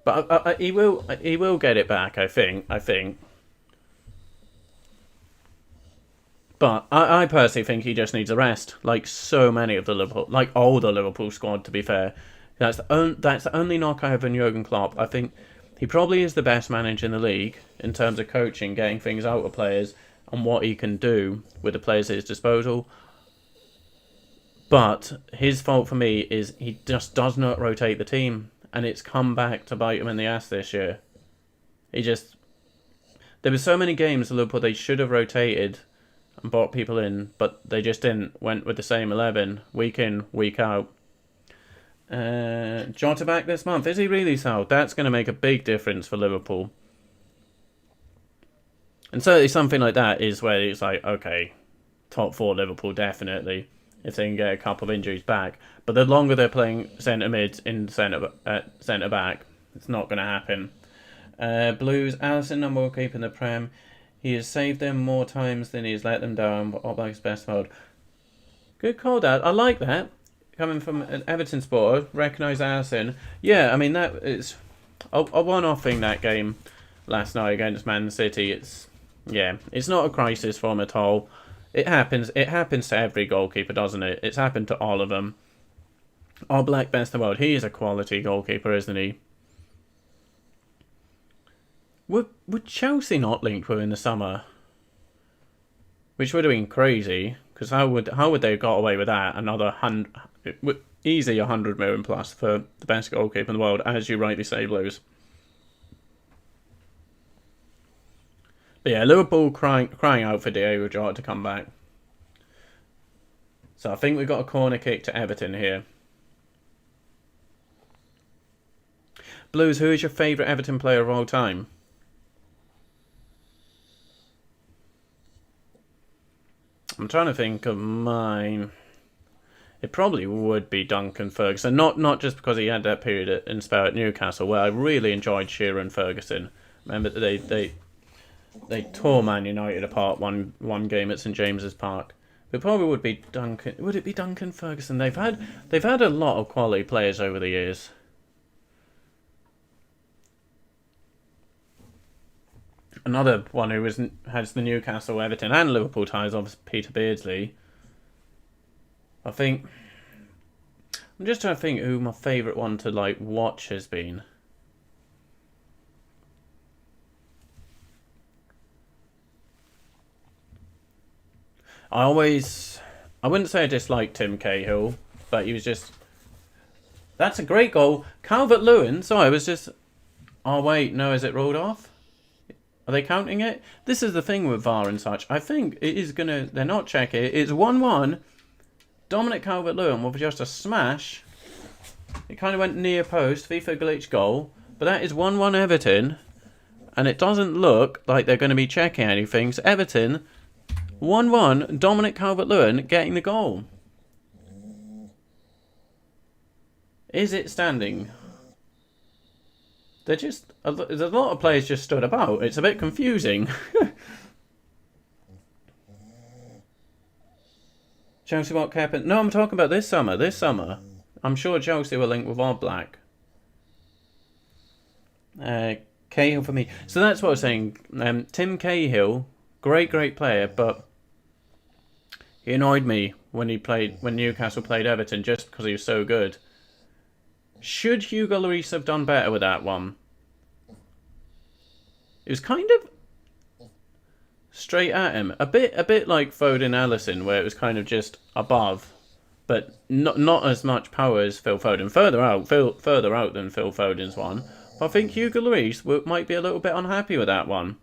But he will get it back, I think. But I personally think he just needs a rest, like so many of the Liverpool, like all the Liverpool squad. To be fair, that's the only knock I have on Jurgen Klopp. I think he probably is the best manager in the league in terms of coaching, getting things out of players, and what he can do with the players at his disposal. But his fault for me is he just does not rotate the team, and it's come back to bite him in the ass this year. There were so many games Liverpool they should have rotated and brought people in, but they just didn't. Went with the same 11 week in, week out. Jota back this month. Is he really, Sal? That's going to make a big difference for Liverpool. And certainly something like that is where it's like, okay, top 4 Liverpool definitely, if they can get a couple of injuries back. But the longer they're playing centre mids in centre back, it's not going to happen. Blues, Alisson, number 1 keeper in the Prem. He has saved them more times than he has let them down, but Oblak's best mode. Good call, Dad. I like that. Coming from an Everton supporter, recognise Alisson. Yeah, I mean, that is a one-off thing, that game last night against Man City. It's not a crisis for him at all. It happens to every goalkeeper, doesn't it? It's happened to all of them. Oblak, best in the world. He is a quality goalkeeper, isn't he? Would Chelsea not link with in the summer? Which would have been crazy, because how would they have got away with that? Another easy 100 million plus for the best goalkeeper in the world, as you rightly say, Blues. But yeah, Liverpool crying out for Diego Jota to come back. So I think we've got a corner kick to Everton here. Blues, who is your favourite Everton player of all time? I'm trying to think of mine. It probably would be Duncan Ferguson. Not just because he had that period in spell at Newcastle where I really enjoyed Shearer and Ferguson. Remember they tore Man United apart one game at St James's Park. It probably would be Duncan. Would it be Duncan Ferguson? They've had a lot of quality players over the years. Another one who has the Newcastle, Everton and Liverpool ties, obviously Peter Beardsley. I'm just trying to think who my favourite one to watch has been. I wouldn't say I disliked Tim Cahill, but he was just... That's a great goal. Calvert-Lewin, sorry, I was just... Oh wait, no, is it rolled off? Are they counting it? This is the thing with VAR and such. I think it is going to... They're not checking it. It's 1-1. Dominic Calvert-Lewin with just a smash. It kind of went near post. FIFA glitch goal. But that is 1-1 Everton. And it doesn't look like they're going to be checking anything. So Everton, 1-1. Dominic Calvert-Lewin getting the goal. Is it standing? There's a lot of players just stood about. It's a bit confusing. Chelsea what happened? No, I'm talking about this summer. I'm sure Chelsea will link with Oblak. Cahill for me. So that's what I was saying. Tim Cahill, great player, but he annoyed me when Newcastle played Everton just because he was so good. Should Hugo Lloris have done better with that one? It was kind of straight at him. A bit like Foden Alisson, where it was kind of just above, but not as much power as Phil Foden. Further out than Phil Foden's one. But I think Hugo Lloris might be a little bit unhappy with that one.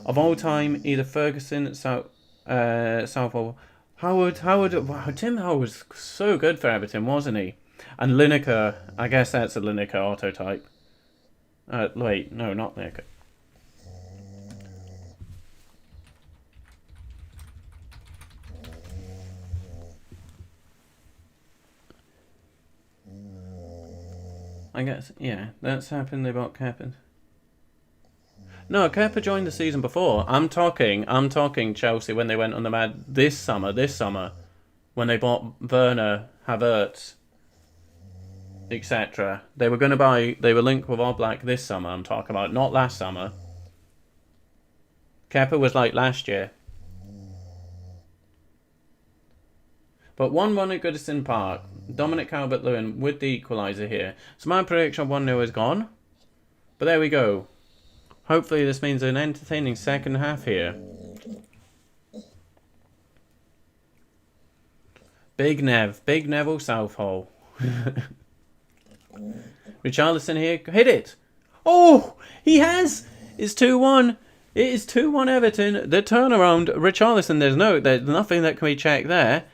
Of all time, either Ferguson, Southall, Howard. Wow, Tim Howard was so good for Everton, wasn't he? And Lineker, I guess that's a Lineker autotype. Wait, no, not Lineker. I guess, yeah, that's happened, the block happened. No, Kepa joined the season before. I'm talking Chelsea when they went on the mad this summer, when they bought Werner, Havertz, etc. They were linked with Oblak this summer, I'm talking about, not last summer. Kepa was like last year. But 1-1 at Goodison Park. Dominic Calvert-Lewin with the equaliser here. So my prediction 1-0 is gone. But there we go. Hopefully this means an entertaining second half here. Big Neville Southall. Richarlison here, hit it. Oh, he has. It's 2-1. It is 2-1 Everton. The turnaround, Richarlison. There's nothing that can be checked there.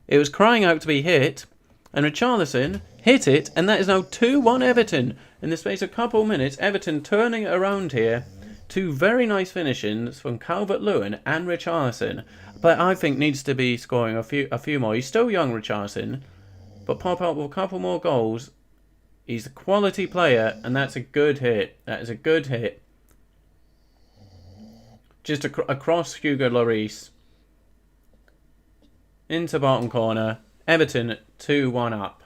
It was crying out to be hit, and Richarlison hit it, and that is now 2-1 Everton. In the space of a couple of minutes, Everton turning it around here. Two very nice finishes from Calvert-Lewin and Richarlison. But I think needs to be scoring a few more. He's still young, Richarlison, but pop up with a couple more goals. He's a quality player, and that's a good hit. That is a good hit. Just across Hugo Lloris. Into bottom corner. Everton 2-1 up.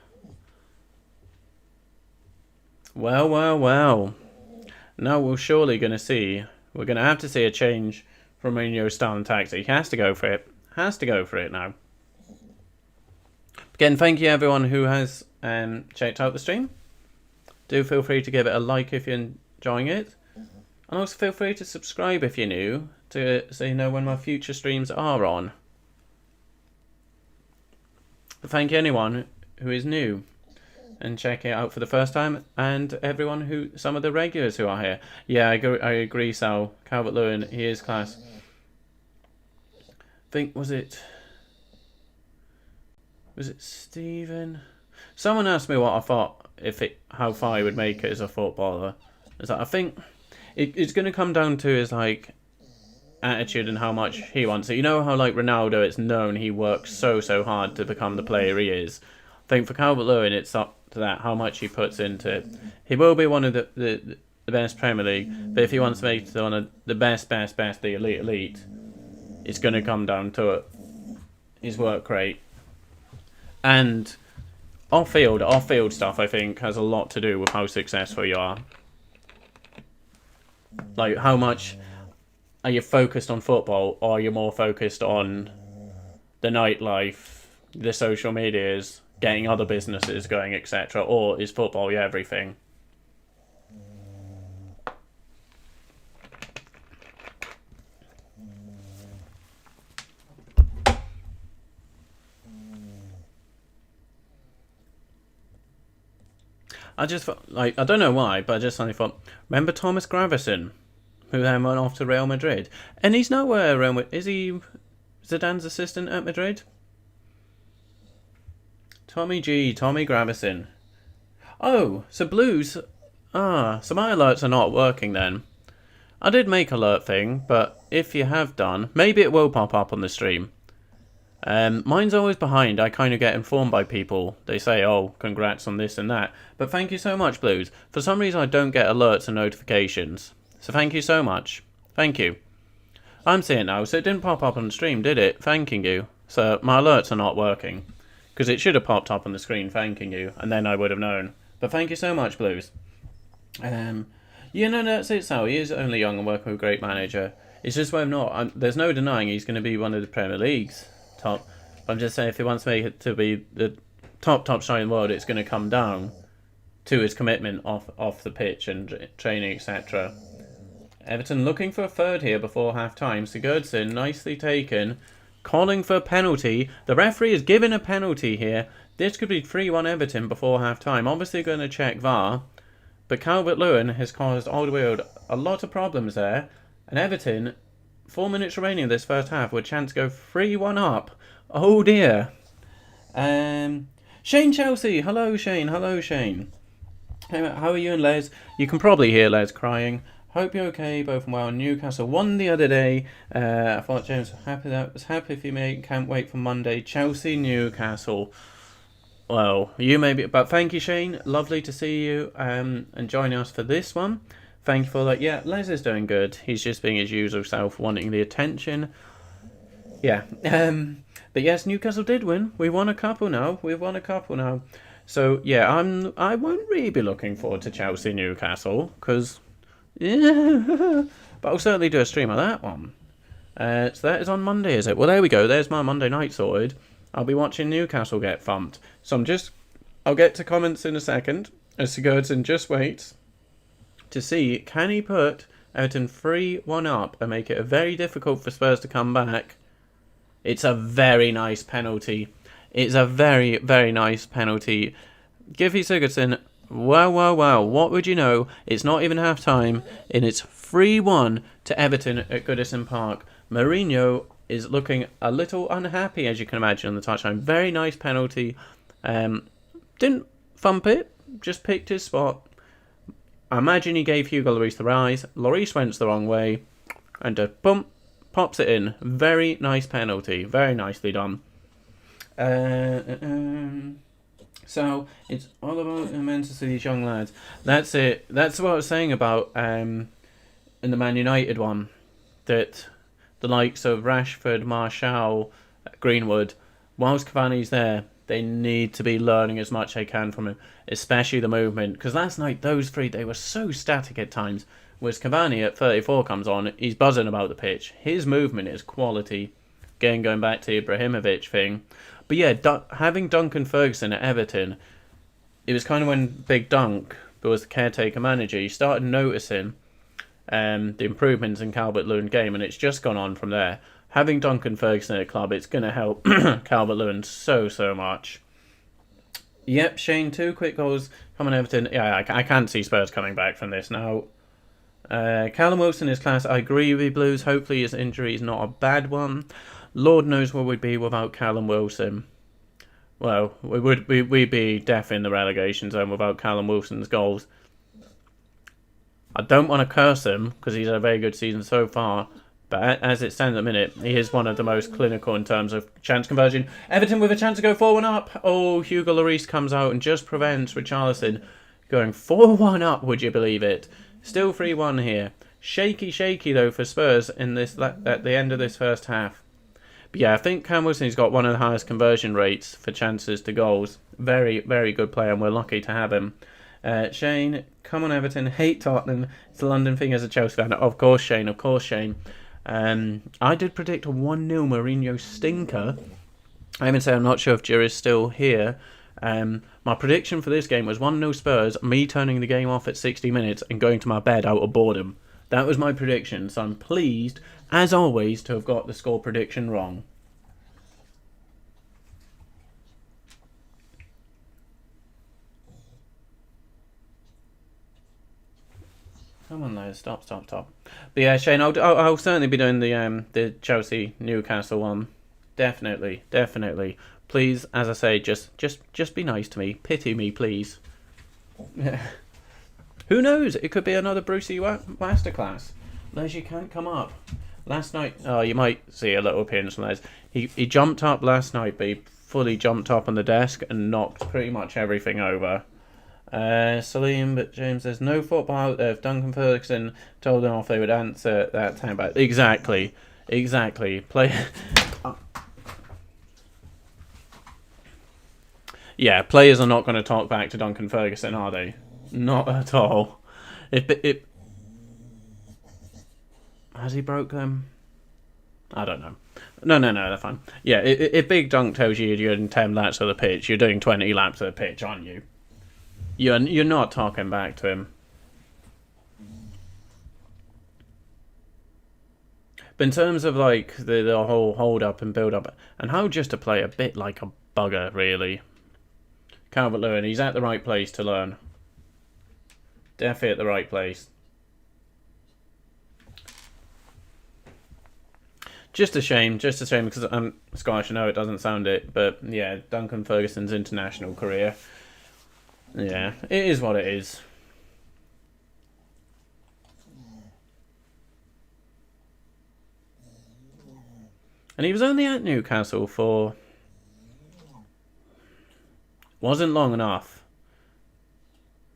Well. Now we're surely going to see. We're going to have to see a change from Mourinho's style and tactic. He has to go for it. Has to go for it now. Again, thank you everyone who has checked out the stream. Do feel free to give it a like if you're enjoying it. And also feel free to subscribe if you're new, so you know when my future streams are on. But thank you anyone who is new and check it out for the first time, and some of the regulars who are here. Yeah, I agree, Sal. Calvert-Lewin, he is class. Was it Stephen? Someone asked me what I thought how far he would make it as a footballer. I think it's going to come down to his attitude and how much he wants it. You know how Ronaldo, it's known he works so hard to become the player he is. I think for Calvert-Lewin, it's up to that, how much he puts into it. He will be one of the best Premier League, but if he wants to make it one of the best, the elite, it's going to come down to it. His work rate. And off-field stuff, I think, has a lot to do with how successful you are. How much are you focused on football, or are you more focused on the nightlife, the social medias, getting other businesses going, etc., or is football everything? I just I don't know why, but I just suddenly thought, remember Thomas Gravesen, who then went off to Real Madrid, and he's nowhere Real Madrid. Is he Zidane's assistant at Madrid? Tommy Gravesen. Oh, so Blues. So my alerts are not working then. I did make alert thing, but if you have done, maybe it will pop up on the stream. Mine's always behind. I kind of get informed by people. They say, oh, congrats on this and that. But thank you so much, Blues. For some reason, I don't get alerts and notifications. So thank you so much. Thank you. I'm seeing it now. So it didn't pop up on the stream, did it? Thanking you. So my alerts are not working. Because it should have popped up on the screen thanking you. And then I would have known. But thank you so much, Blues. That's it, Sal. He is only young and working with a great manager. It's just whether or not. There's no denying he's going to be one of the Premier League's top. I'm just saying, if he wants to make it to be the top star in the world, it's going to come down to his commitment off the pitch and training, etc. Everton looking for a third here before half-time. Sigurdsson, nicely taken. Calling for a penalty. The referee is giving a penalty here. This could be 3-1 Everton before half-time. Obviously going to check VAR. But Calvert-Lewin has caused Alderweireld a lot of problems there. And Everton, 4 minutes remaining in this first half, with a chance to go 3-1 up. Oh dear. Shane Chelsea. Hello, Shane. Hey, how are you and Les? You can probably hear Les crying. Hope you're okay, both and well. Newcastle won the other day. I thought James was happy if you made. Can't wait for Monday. Chelsea, Newcastle. Well, you may be, but thank you, Shane. Lovely to see you and joining us for this one. Thank you for that. Yeah, Les is doing good. He's just being his usual self, wanting the attention. Yeah. But yes, Newcastle did win. We won a couple now. We've won a couple now. So yeah, I won't really be looking forward to Chelsea Newcastle because yeah, but I'll certainly do a stream of that one. So that is on Monday, is it? Well, there we go. There's my Monday night sorted. I'll be watching Newcastle get thumped. So I'll get to comments in a second. As to Goodison just waits to see, can he put Everton 3-1 up and make it very difficult for Spurs to come back? It's a very nice penalty. It's a very, very nice penalty. Gylfi Sigurdsson, wow. What would you know? It's not even half time, and it's 3-1 to Everton at Goodison Park. Mourinho is looking a little unhappy, as you can imagine, on the touchline. Very nice penalty. Didn't thump it, just picked his spot. I imagine he gave Hugo Lloris the rise. Lloris went the wrong way, and boom, pops it in. Very nice penalty. Very nicely done. So it's all about immense to these young lads. That's it. That's what I was saying about in the Man United one, that the likes of Rashford, Martial, Greenwood, whilst Cavani's there, they need to be learning as much as they can from him, especially the movement. Because last night, those three, they were so static at times. Whereas Cavani at 34 comes on, he's buzzing about the pitch. His movement is quality. Again, going back to the Ibrahimovic thing. But yeah, having Duncan Ferguson at Everton, it was kind of when Big Dunk was the caretaker manager, you started noticing the improvements in calvert-lewin game, and it's just gone on from there. Having Duncan Ferguson at a club, it's going to help calvert-lewin so much. Yep, Shane, 2 quick goals coming Everton. Yeah, I can't see Spurs coming back from this now. Callum Wilson is class. I agree with you, Blues. Hopefully his injury is not a bad one. Lord knows where we'd be without Callum Wilson. Well, we'd be deaf in the relegation zone without Callum Wilson's goals. I don't want to curse him because he's had a very good season so far. But as it stands at the minute, he is one of the most clinical in terms of chance conversion. Everton with a chance to go 4-1 up. Oh, Hugo Lloris comes out and just prevents Richarlison going 4-1 up, would you believe it? Still 3-1 here. Shaky though for Spurs in this at the end of this first half. But yeah, I think Cam Wilson's got one of the highest conversion rates for chances to goals. Very, very good player, and we're lucky to have him. Shane, come on Everton, hate Tottenham. It's a London thing as a Chelsea fan. Of course, Shane. I did predict a 1-0 Mourinho stinker. I even say I'm not sure if Jira's still here. My prediction for this game was 1-0 Spurs, me turning the game off at 60 minutes and going to my bed out of boredom. That was my prediction, so I'm pleased, as always, to have got the score prediction wrong. Come on, though. Stop. But yeah, Shane, I'll certainly be doing the Chelsea Newcastle one. Definitely. Please, as I say, just be nice to me. Pity me, please. Who knows? It could be another Brucey masterclass. Les, you can't come up. Last night, you might see a little appearance from Les. He jumped up last night, but he fully jumped up on the desk and knocked pretty much everything over. Salim, but James says no football out there. If Duncan Ferguson told them off, they would answer that time back. Exactly. Yeah, players are not going to talk back to Duncan Ferguson, are they? Not at all. Has he broke them? I don't know. No, they're fine. Yeah, if Big Dunk tells you you're doing 10 laps of the pitch, you're doing 20 laps of the pitch, aren't you? You're not talking back to him. But in terms of like the whole hold up and build up, and how just to play a bit like a bugger, really. Calvert-Lewin, he's at the right place to learn. Definitely at the right place. Just a shame because I'm Scottish. I know it doesn't sound it, but yeah, Duncan Ferguson's international career. Yeah, it is what it is. And he was only at Newcastle for... wasn't long enough.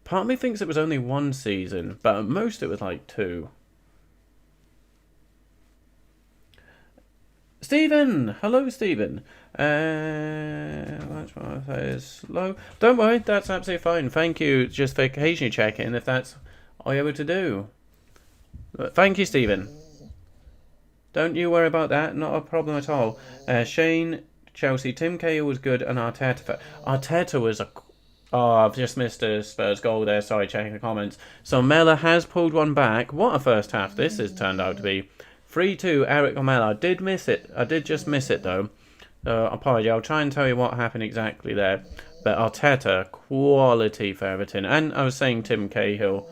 Part of me thinks it was only 1 season, but at most it was like 2. Stephen! Hello, Stephen. That's what I say is slow. Don't worry, that's absolutely fine. Thank you just for occasionally checking if that's all you're able to do. But thank you, Stephen. Don't you worry about that. Not a problem at all. Shane, Chelsea, Tim Cahill was good, and Arteta. Arteta was a... Oh, I've just missed a Spurs goal there. Sorry, checking the comments. So Mella has pulled one back. What a first half this has turned out to be. 3-2, Eric Lamela. I did miss it. I did just miss it, though. Apology. I'll try and tell you what happened exactly there. But Arteta, quality for Everton. And I was saying Tim Cahill.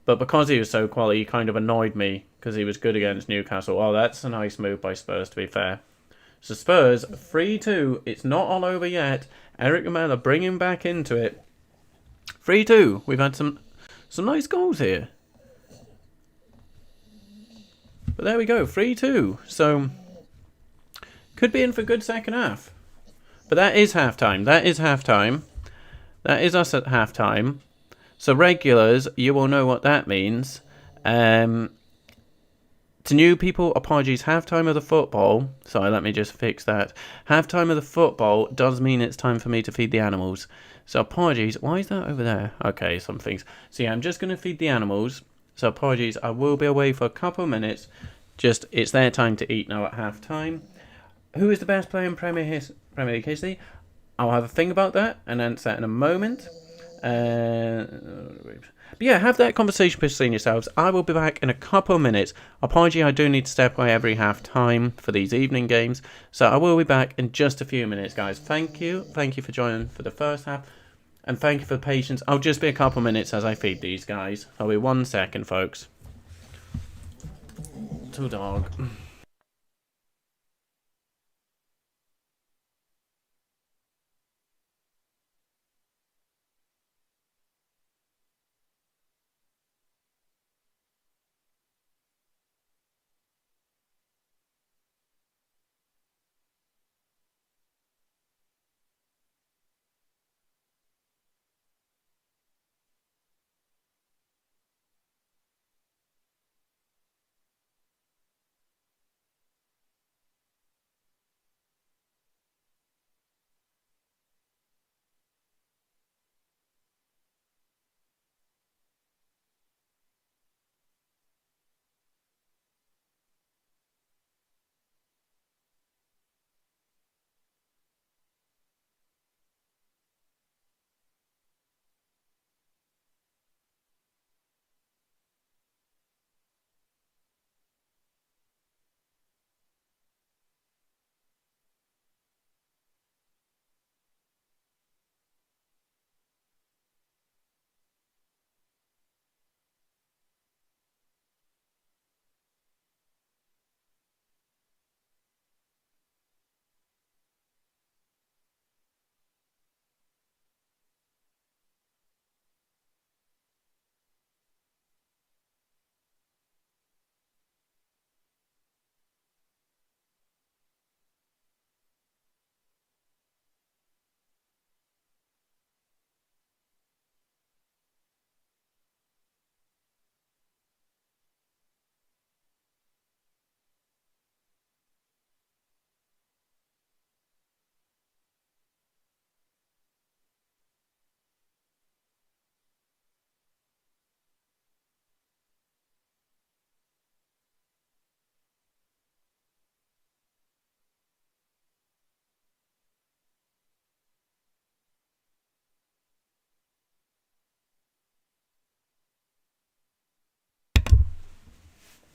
But because he was so quality, he kind of annoyed me. Because he was good against Newcastle. Oh, that's a nice move by Spurs, to be fair. So Spurs, 3-2. It's not all over yet. Eric Lamela bringing back into it. 3-2. We've had some nice goals here. But there we go, 3-2. So, could be in for a good second half. But that is half-time. That is half-time. That is us at half-time. So, regulars, you will know what that means. To new people, apologies, half-time of the football. Sorry, let me just fix that. Half-time of the football does mean it's time for me to feed the animals. So, apologies. Why is that over there? Okay, some things. So, yeah, I'm just going to feed the animals. So apologies, I will be away for a couple of minutes. Just, it's their time to eat now at half time. Who is the best player in Premier League history? I'll have a think about that and answer that in a moment. But yeah, have that conversation between yourselves. I will be back in a couple of minutes. Apology, I do need to step away every half time for these evening games. So I will be back in just a few minutes, guys. Thank you. Thank you for joining for the first half. And thank you for the patience. I'll just be a couple minutes as I feed these guys. I'll be 1 second, folks. To dog.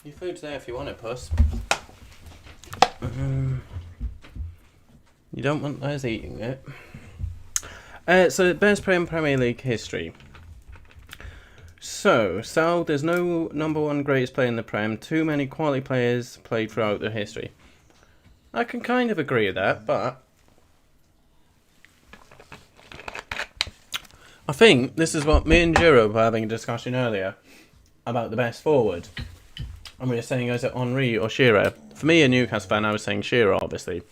Your food's there if you want it, puss. You don't want us eating it. So, best player in Premier League history. So, Sal, there's no number one greatest player in the Prem. Too many quality players played throughout the history. I can kind of agree with that, but I think this is what me and Jiro were having a discussion earlier about the best forward. And we were saying, is it Henry or Shearer? For me, a Newcastle fan, I was saying Shearer, obviously.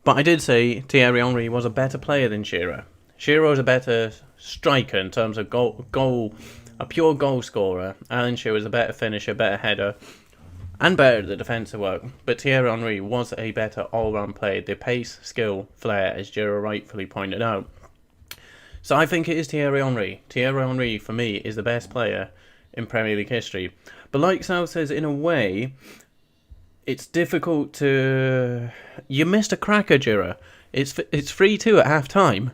But I did say Thierry Henry was a better player than Shearer. Giroud's a better striker in terms of a pure goal scorer. Alan Shearer's a better finisher, better header, and better at the defensive work. But Thierry Henry was a better all-round player. The pace, skill, flair, as Giroud rightfully pointed out. So I think it is Thierry Henry. Thierry Henry, for me, is the best player in Premier League history. But like Sal says, in a way, it's difficult to... You missed a cracker, Giroud. It's 3-2 at half-time.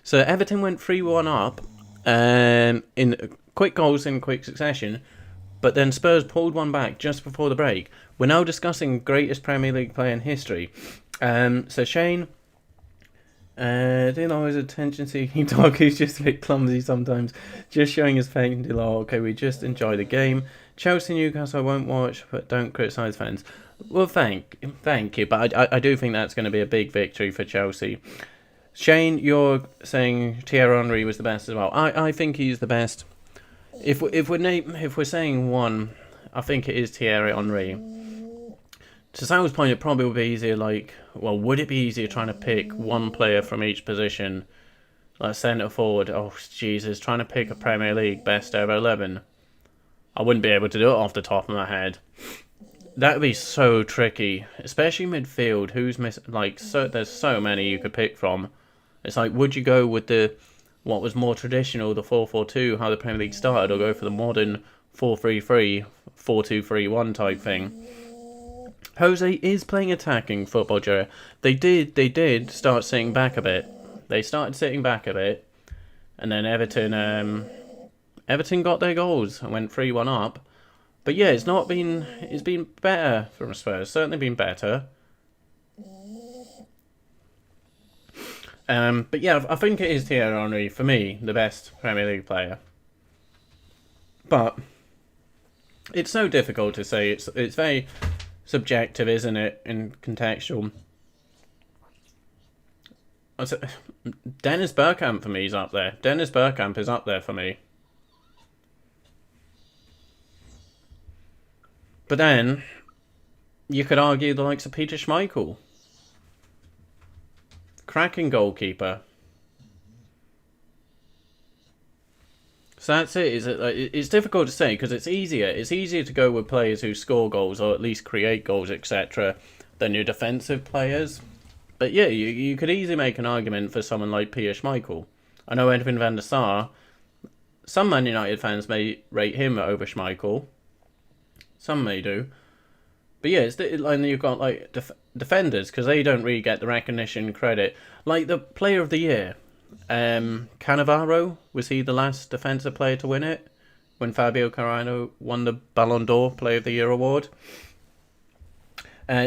So Everton went 3-1 up in quick goals in quick succession. But then Spurs pulled one back just before the break. We're now discussing greatest Premier League player in history. So Shane... didn't always attention-seeking dog. He's just a bit clumsy sometimes. Just showing his faint law. Okay, we just enjoy the game. Chelsea, Newcastle, I won't watch, but don't criticise fans. Well, thank you, but I do think that's going to be a big victory for Chelsea. Shane, you're saying Thierry Henry was the best as well. I think he's the best. If we're saying one, I think it is Thierry Henry. To Sal's point, it probably would be easier, would it be easier trying to pick one player from each position? Like centre forward, Jesus, trying to pick a Premier League best ever 11. I wouldn't be able to do it off the top of my head. That would be so tricky, especially midfield. Who's missing? There's so many you could pick from. It's like, would you go with what was more traditional, the 4-4-2, how the Premier League started, or go for the modern 4-3-3, 4-2-3-1 type thing? Jose is playing attacking football, Joe. They did start sitting back a bit. They started sitting back a bit, and then Everton got their goals and went 3-1 up. But yeah, it's been better from Spurs. Certainly been better. But yeah, I think it is Thierry Henry, for me, the best Premier League player. But it's so difficult to say. It's very subjective, isn't it, and contextual. Dennis Bergkamp for me is up there. Dennis Bergkamp is up there for me. But then, you could argue the likes of Peter Schmeichel. Cracking goalkeeper. So that's it. It's difficult to say because it's easier. It's easier to go with players who score goals or at least create goals, etc., than your defensive players. But yeah, you could easily make an argument for someone like Peter Schmeichel. I know Edwin van der Sar. Some Man United fans may rate him over Schmeichel. Some may do. But yeah, you've got defenders because they don't really get the recognition credit. Like the Player of the Year. Cannavaro, was he the last defensive player to win it when Fabio Carano won the Ballon d'Or Player of the Year award?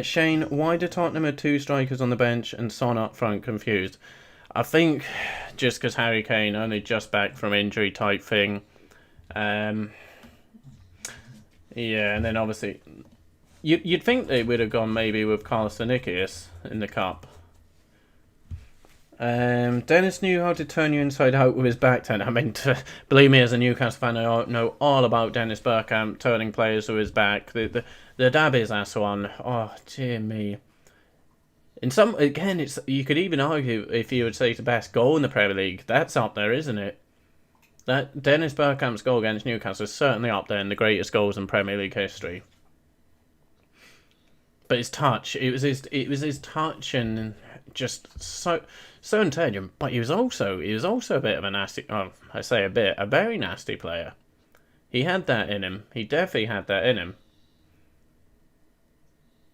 Shane, why do Tottenham have two strikers on the bench and Son up front? Confused. I think just because Harry Kane only just back from injury type thing. Yeah, and then obviously you'd think they would have gone maybe with Carlos Vinicius in the cup. Dennis knew how to turn you inside out with his back turn. I mean, believe me, as a Newcastle fan, I know all about Dennis Bergkamp turning players with his back. The dab is that one. Oh, dear me. You could even argue if you would say the best goal in the Premier League, that's up there, isn't it? That Dennis Bergkamp's goal against Newcastle is certainly up there in the greatest goals in Premier League history. But his touch, it was his touch and just so intelligent. But he was also a bit of a nasty. Oh, I say a very nasty player. He had that in him. He definitely had that in him.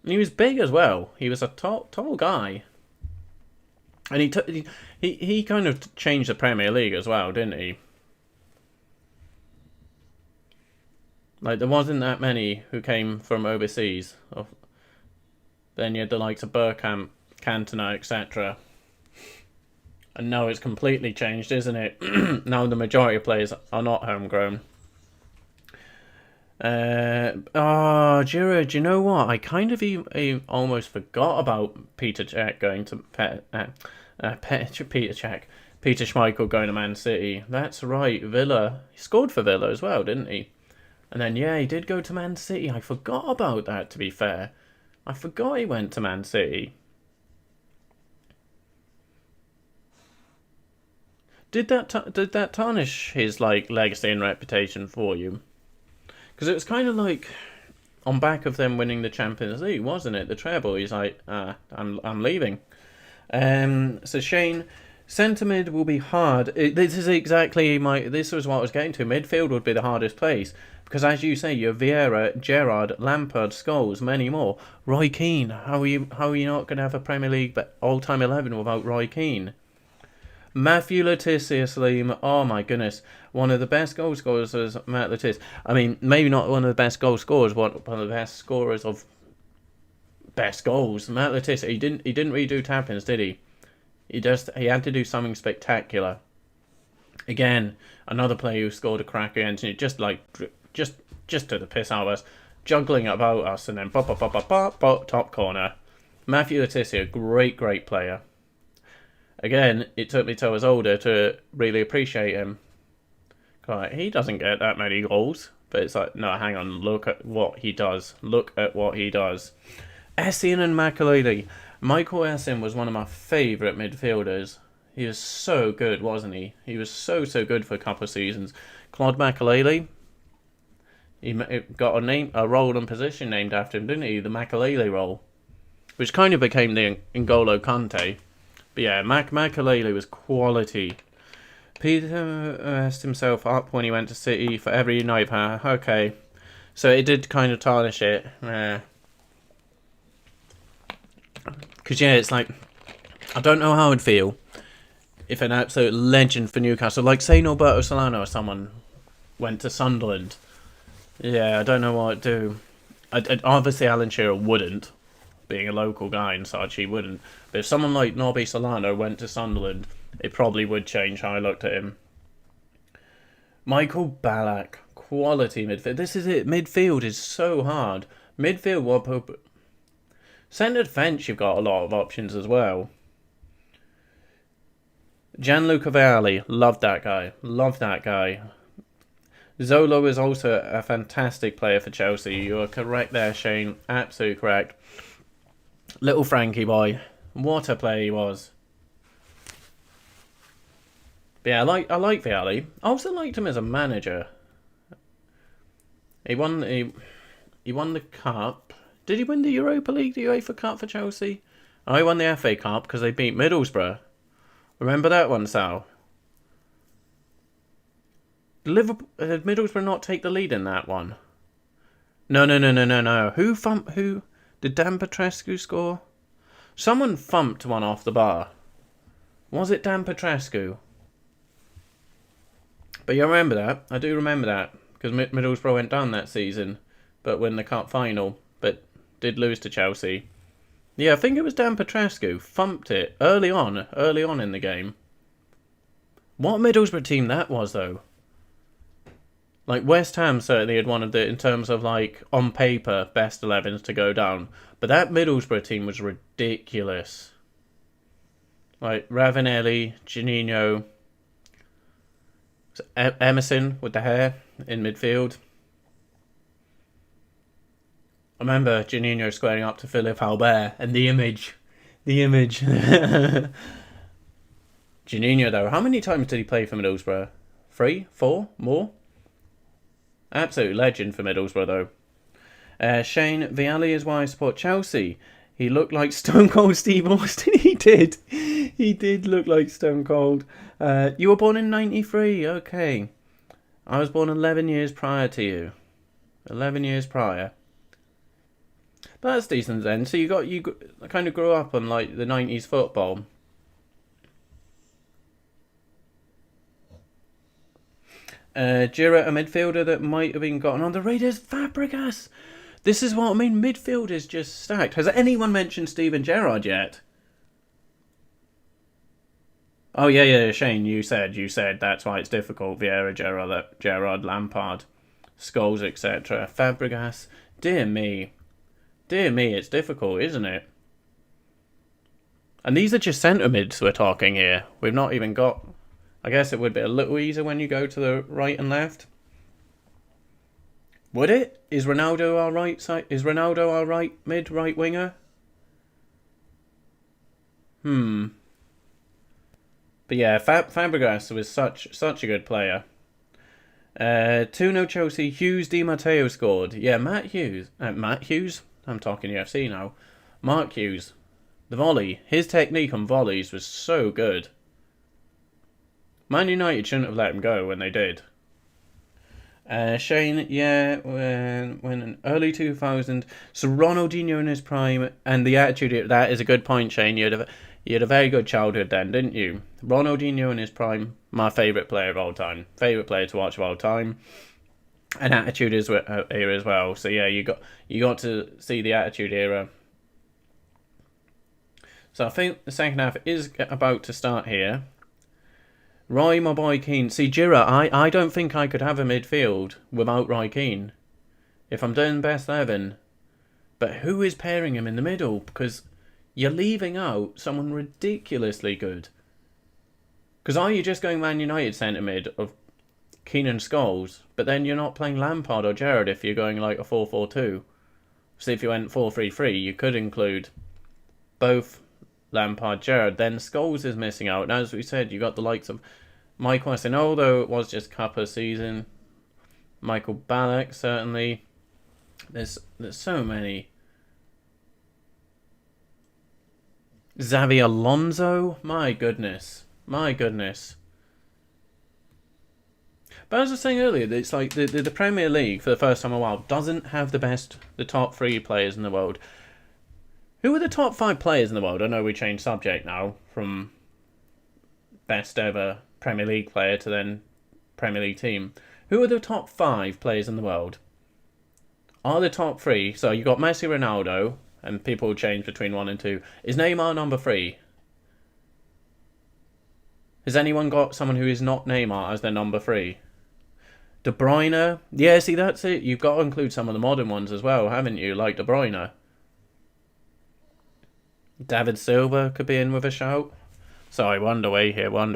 And he was big as well. He was a tall guy. And he kind of changed the Premier League as well, didn't he? Like, there wasn't that many who came from overseas. Then you had the likes of Bergkamp, Cantona, etc. And now it's completely changed, isn't it? Now the majority of players are not homegrown. Giroud, do you know what? I kind of almost forgot about Peter Cech going to Peter Schmeichel going to Man City. That's right, Villa. He scored for Villa as well, didn't he? And then, yeah, he did go to Man City. I forgot about that, to be fair. I forgot he went to Man City. did that tarnish his like legacy and reputation for you? Because it was kind of like on back of them winning the Champions League, wasn't it? The treble. He's like, I'm leaving. So Shane, centre mid will be hard. This was what I was getting to. Midfield would be the hardest place because, as you say, you have Vieira, Gerrard, Lampard, Scholes, many more. Roy Keane. How are you not going to have a Premier League all-time 11 without Roy Keane? Matthew Letizia Salim, oh my goodness, one of the best goal scorers was Matt Letizia. I mean, maybe not one of the best goal scorers, one of the best scorers of best goals. Matt Letizia, he didn't redo tap-ins, did he? He had to do something spectacular. Again, another player who scored a cracker against you, just to the piss out of us, juggling about us, and then top corner. Matthew Letizia, great player. Again, it took me till I was older to really appreciate him. God, he doesn't get that many goals, but it's like, no, hang on, look at what he does. Essien and Makaleli. Michael Essien was one of my favourite midfielders. He was so good, wasn't he? He was so good for a couple of seasons. Claude Makaleli, he got a role and position named after him, didn't he? The Makaleli role, which kind of became the N'Golo Kante. But yeah, Makaleli was quality. Peter messed himself up when he went to City for every United player. Okay, so it did kind of tarnish it. Because yeah, it's like, I don't know how I'd feel if an absolute legend for Newcastle, like say Norberto Solano or someone, went to Sunderland. Yeah, I don't know what I'd do. Obviously Alan Shearer wouldn't. Being a local guy and such, he wouldn't. But if someone like Norby Solano went to Sunderland, it probably would change how I looked at him. Michael Ballack, quality midfield. This is it. Midfield is so hard. Midfield, centre defence, you've got a lot of options as well. Gianluca Vialli, love that guy. Zola is also a fantastic player for Chelsea. You are correct there, Shane. Absolutely correct. Little Frankie boy, what a player he was. But yeah, I like Vialli. I also liked him as a manager. He won the cup. Did he win the Europa League, the UEFA Cup for Chelsea? Oh, he won the FA Cup because they beat Middlesbrough. Remember that one, Sal? Did Middlesbrough not take the lead in that one? No. Who did Dan Petrescu score? Someone thumped one off the bar. Was it Dan Petrescu? But you remember that. I do remember that. Because Middlesbrough went down that season. But win the cup final. But did lose to Chelsea. Yeah, I think it was Dan Petrescu. Thumped it early on in the game. What Middlesbrough team that was, though. Like, West Ham certainly had one of the, in terms of, like, on paper, best 11s to go down. But that Middlesbrough team was ridiculous. Like, Ravanelli, Juninho, Emerson with the hair in midfield. I remember Juninho squaring up to Philip Albert, and the image. Juninho, though, how many times did he play for Middlesbrough? 3? 4? More? Absolute legend for Middlesbrough, though. Shane, Vialli is why I support Chelsea. He looked like Stone Cold Steve Austin. He did. He did look like Stone Cold. You were born in 93. Okay. I was born 11 years prior to you. 11 years prior. But that's decent then. So you kind of grew up on like the 90s football. Jira, a midfielder that might have been gotten on the Raiders, Fabregas. This is what I mean, midfield is just stacked. Has anyone mentioned Steven Gerrard yet? Oh yeah, Shane, you said that's why it's difficult. Vieira, Gerrard, Lampard, Scholes, etc. Fabregas, dear me, it's difficult, isn't it? And these are just centre mids we're talking here. We've not even got... I guess it would be a little easier when you go to the right and left. Would it? Is Ronaldo our right side? Is Ronaldo our right winger? But yeah, Fabregas was such a good player. 2-0 Chelsea. Hughes Di Matteo scored. Yeah, Matt Hughes. Matt Hughes? I'm talking UFC now. Mark Hughes. The volley. His technique on volleys was so good. Man United shouldn't have let him go when they did. Shane, yeah, when in early 2000, so Ronaldinho in his prime, and the attitude, that is a good point, Shane. You had a very good childhood then, didn't you? Ronaldinho in his prime, my favourite player of all time. Favourite player to watch of all time. And Attitude era as well. So yeah, you got to see the Attitude era. So I think the second half is about to start here. Roy, my boy Keane. See, Jira, I don't think I could have a midfield without Roy Keane. If I'm doing best 11. But who is pairing him in the middle? Because you're leaving out someone ridiculously good. Because are you just going Man United centre mid of Keane and Scholes, but then you're not playing Lampard or Gerrard if you're going like a 4-4-2. So if you went 4-3-3, you could include both Lampard, Gerrard. Then Scholes is missing out. And as we said, you got the likes of Mike Weston, although it was just Cuppa season. Michael Ballack, certainly. There's so many. Xavi Alonso? My goodness. My goodness. But as I was saying earlier, it's like the Premier League, for the first time in a while, doesn't have the top 3 players in the world. Who are the top 5 players in the world? I know we changed subject now from best ever Premier League player to then Premier League team. Who are the top 5 players in the world? Are the top 3? So you got Messi, Ronaldo, and people will change between 1 and 2. Is Neymar number 3? Has anyone got someone who is not Neymar as their number 3? De Bruyne? Yeah, see, that's it. You've got to include some of the modern ones as well, haven't you? Like De Bruyne. David Silva could be in with a shout. Sorry, one away here. Let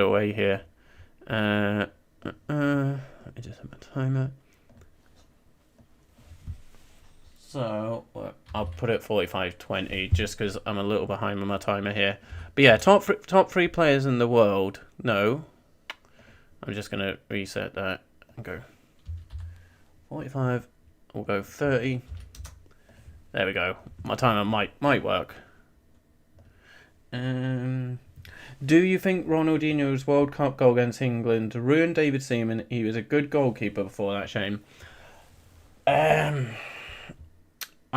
me just have my timer. So, I'll put it 45-20 just because I'm a little behind with my timer here. But yeah, top 3 players in the world. No. I'm just going to reset that and go 45. We'll go 30. There we go. My timer might work. Do you think Ronaldinho's World Cup goal against England ruined David Seaman? He was a good goalkeeper before that, Shane. I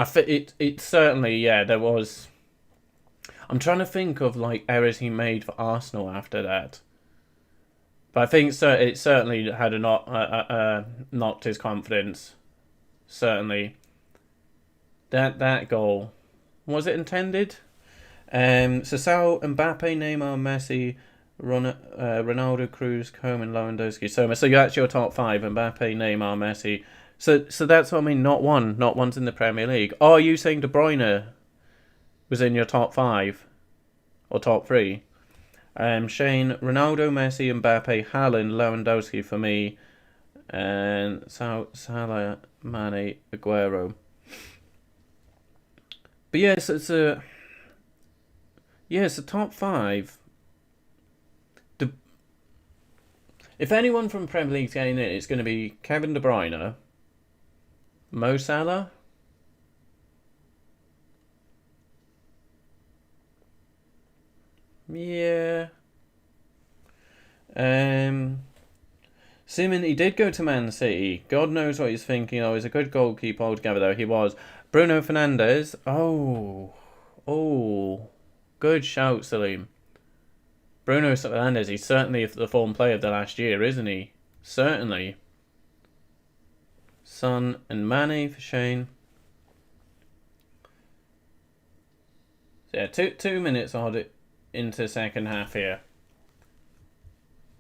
think it certainly, yeah, there was. I'm trying to think of like errors he made for Arsenal after that. But I think it certainly had knocked his confidence. Certainly. That goal, was it intended? So Sal, Mbappe, Neymar, Messi, Ronaldo, Cruz, Koeman, Lewandowski, So that's your top 5: Mbappe, Neymar, Messi. So that's what I mean. Not one's in the Premier League. Oh, are you saying De Bruyne was in your top 5 or top 3? Shane, Ronaldo, Messi, Mbappe, Haaland, Lewandowski for me, and Salah, Mane, Aguero. But yes, it's a top 5. If anyone from Premier League's getting in, it's going to be Kevin De Bruyne, Mo Salah. Yeah. Simon, he did go to Man City. God knows what he's thinking. Oh, he's a good goalkeeper altogether, though. He was. Bruno Fernandes. Oh. Good shout, Salim. Bruno Fernandes, he's certainly the form player of the last year, isn't he? Certainly. Son and Mane for Shane. So yeah, 2 minutes odd into second half here.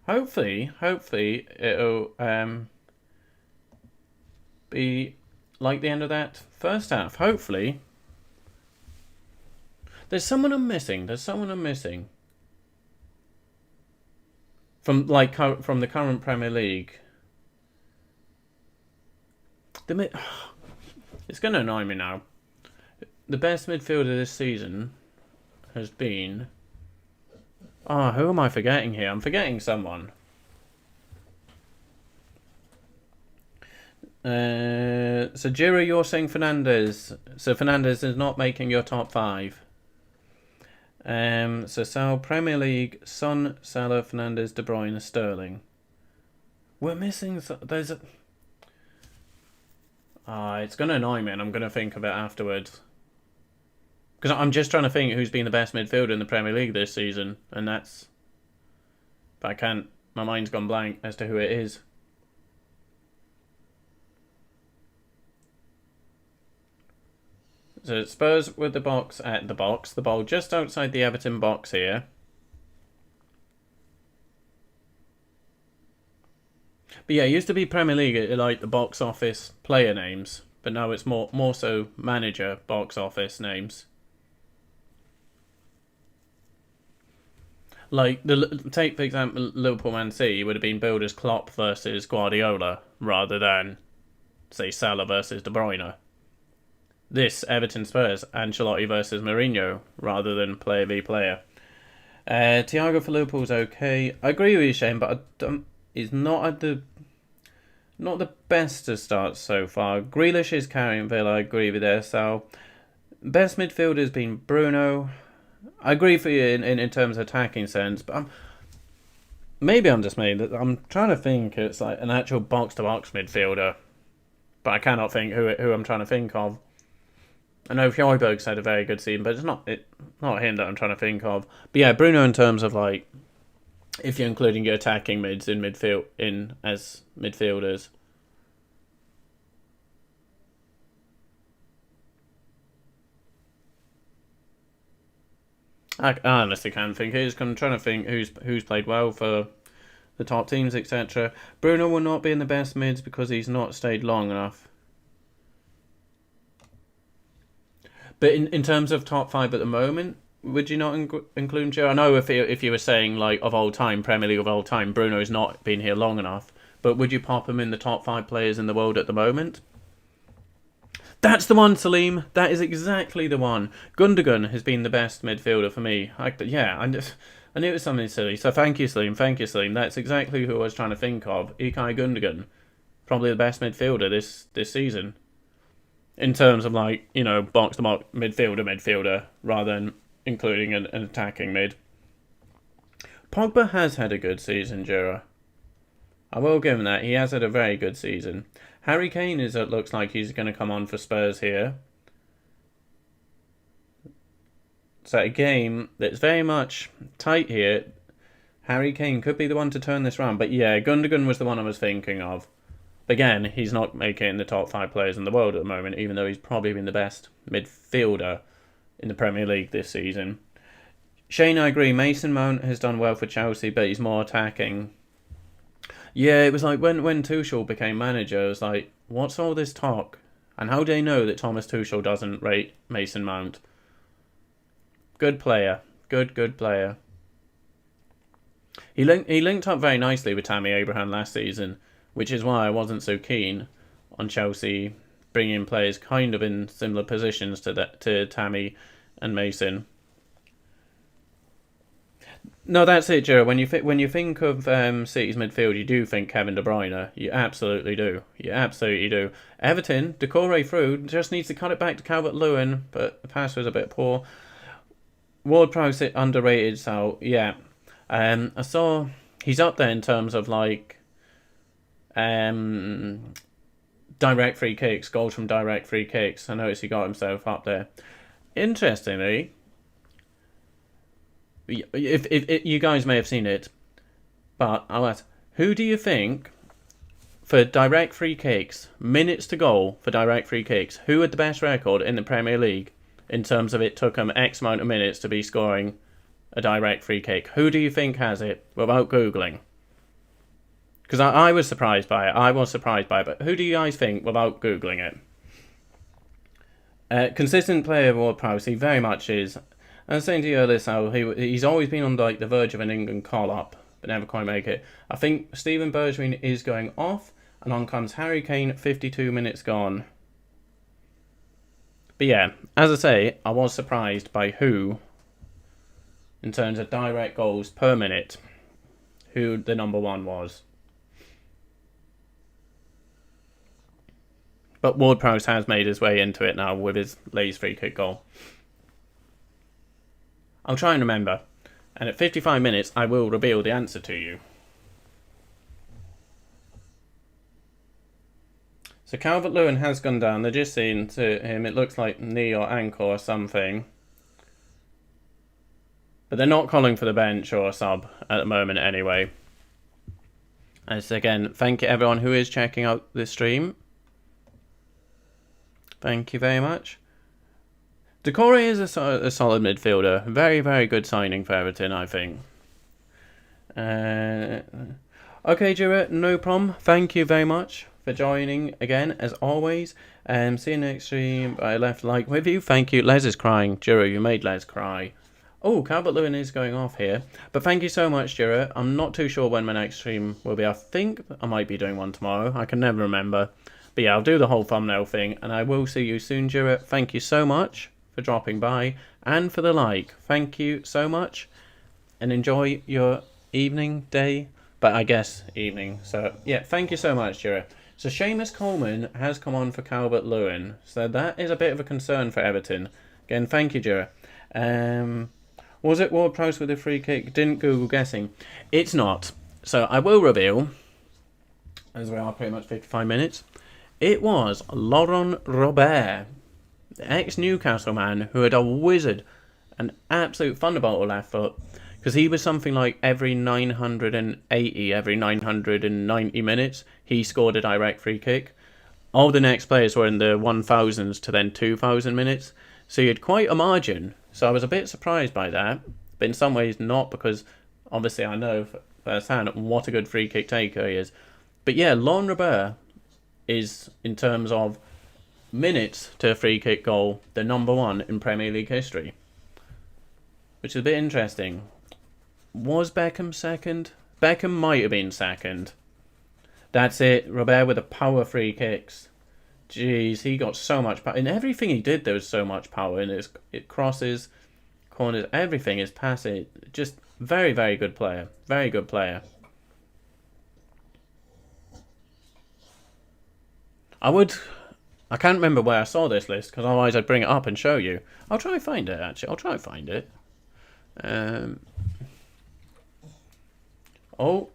Hopefully it'll be like the end of that first half. Hopefully. There's someone I'm missing. From the current Premier League. It's going to annoy me now. The best midfielder this season has been Oh, who am I forgetting here? I'm forgetting someone. So Jiro, you're saying Fernandes. So Fernandes is not making your top 5. So Sal, Premier League, Son, Salah, Fernandes, De Bruyne, Sterling. We're missing. There's a. It's gonna annoy me, and I'm gonna think of it afterwards. Because I'm just trying to think who's been the best midfielder in the Premier League this season, and that's. But I can't. My mind's gone blank as to who it is. So Spurs with the box at the box. The ball just outside the Everton box here. But yeah, it used to be Premier League like the box office player names, but now it's more so manager box office names. Like take for example Liverpool Man City would have been billed as Klopp versus Guardiola rather than say Salah versus De Bruyne. This Everton Spurs Ancelotti versus Mourinho rather than player v player. Thiago for Liverpool's okay. I agree with you, Shane, but he's not at the best of starts so far. Grealish is carrying Villa. I agree with there. So best midfielder has been Bruno. I agree for you in terms of attacking sense, but maybe I'm just made. I'm trying to think. It's like an actual box to box midfielder, but I cannot think who I'm trying to think of. I know Fjordberg's had a very good season, but it's not him that I'm trying to think of. But yeah, Bruno in terms of like, if you're including your attacking mids in midfield as midfielders. I honestly can't think. I'm trying to think who's played well for the top teams, etc. Bruno will not be in the best mids because he's not stayed long enough. But in terms of top 5 at the moment, would you not include Joe? I know if you were saying like of all time, Premier League of all time, Bruno's not been here long enough. But would you pop him in the top 5 players in the world at the moment? That's the one, Salim. That is exactly the one. Gundogan has been the best midfielder for me. I knew it was something silly. So thank you, Salim. Thank you, Salim. That's exactly who I was trying to think of. Ilkay Gundogan, probably the best midfielder this season. In terms of like, box to box midfielder, rather than including an attacking mid. Pogba has had a good season, Jura. I will give him that. He has had a very good season. Harry Kane looks like he's going to come on for Spurs here. So a game that's very much tight here. Harry Kane could be the one to turn this round. But yeah, Gundogan was the one I was thinking of. Again, he's not making it in the top 5 players in the world at the moment, even though he's probably been the best midfielder in the Premier League this season. Shane, I agree. Mason Mount has done well for Chelsea, but he's more attacking. Yeah, it was like when Tuchel became manager, it was like, what's all this talk? And how do they know that Thomas Tuchel doesn't rate Mason Mount? Good player. Good player. He linked up very nicely with Tammy Abraham last season, which is why I wasn't so keen on Chelsea bringing players kind of in similar positions to Tammy and Mason. No, that's it, Joe. When you think of City's midfield, you do think Kevin De Bruyne. You absolutely do. Everton, Decore through, just needs to cut it back to Calvert-Lewin, but the pass was a bit poor. Ward-Prowse underrated, so yeah. I saw he's up there in terms of like direct free kicks, goals from direct free kicks. I noticed he got himself up there. Interestingly, if you guys may have seen it, but I'll ask, who do you think for direct free kicks, minutes to goal for direct free kicks, who had the best record in the Premier League in terms of it took them X amount of minutes to be scoring a direct free kick? Who do you think has it without Googling? Because I was surprised by it. But who do you guys think without Googling it? Consistent player of Ward-Prowse, he very much is. I was saying to you earlier, Sal, he's always been on like the verge of an England call-up, but never quite make it. I think Steven Bergwijn is going off, and on comes Harry Kane, 52 minutes gone. But yeah, as I say, I was surprised by who in terms of direct goals per minute, who the number one was. But Ward-Prowse has made his way into it now with his Lee's free kick goal. I'll try and remember. And at 55 minutes, I will reveal the answer to you. So Calvert-Lewin has gone down. They're just seeing to him. It looks like knee or ankle or something. But they're not calling for the bench or a sub at the moment anyway. As again, thank you everyone who is checking out this stream. Thank you very much. Decore is a solid midfielder. Very, very good signing for Everton, I think. Okay, Jira, no problem. Thank you very much for joining again, as always. See you next stream. I left like with you. Thank you. Les is crying. Jira, you made Les cry. Oh, Calvert-Lewin is going off here. But thank you so much, Jira. I'm not too sure when my next stream will be. I think I might be doing one tomorrow. I can never remember. But yeah, I'll do the whole thumbnail thing. And I will see you soon, Jira. Thank you so much for dropping by. And for the like. Thank you so much. And enjoy your evening, day. But I guess evening. So yeah, thank you so much, Jira. So Seamus Coleman has come on for Calvert-Lewin. So that is a bit of a concern for Everton. Again, thank you, Jira. Was it Ward-Prowse with a free kick? Didn't Google guessing. It's not. So I will reveal, as we are pretty much 55 minutes, it was Laurent Robert, the ex-Newcastle man, who had a wizard, an absolute thunderbolt left foot, because he was something like every 990 minutes, he scored a direct free kick. All the next players were in the 1000s to then 2000 minutes, so he had quite a margin. So I was a bit surprised by that, but in some ways not, because obviously I know firsthand what a good free kick taker he is. But yeah, Laurent Robert is, in terms of minutes to a free kick goal, the number one in Premier League history, which is a bit interesting. Was Beckham second? Beckham might have been second. That's it. Robert with the power free kicks. Jeez, he got so much power. In everything he did, there was so much power. In his crosses, corners, everything, his passing. Just very, very good player. Very good player. I can't remember where I saw this list, because otherwise I'd bring it up and show you. I'll try and find it, actually. I'll try and find it. Oh.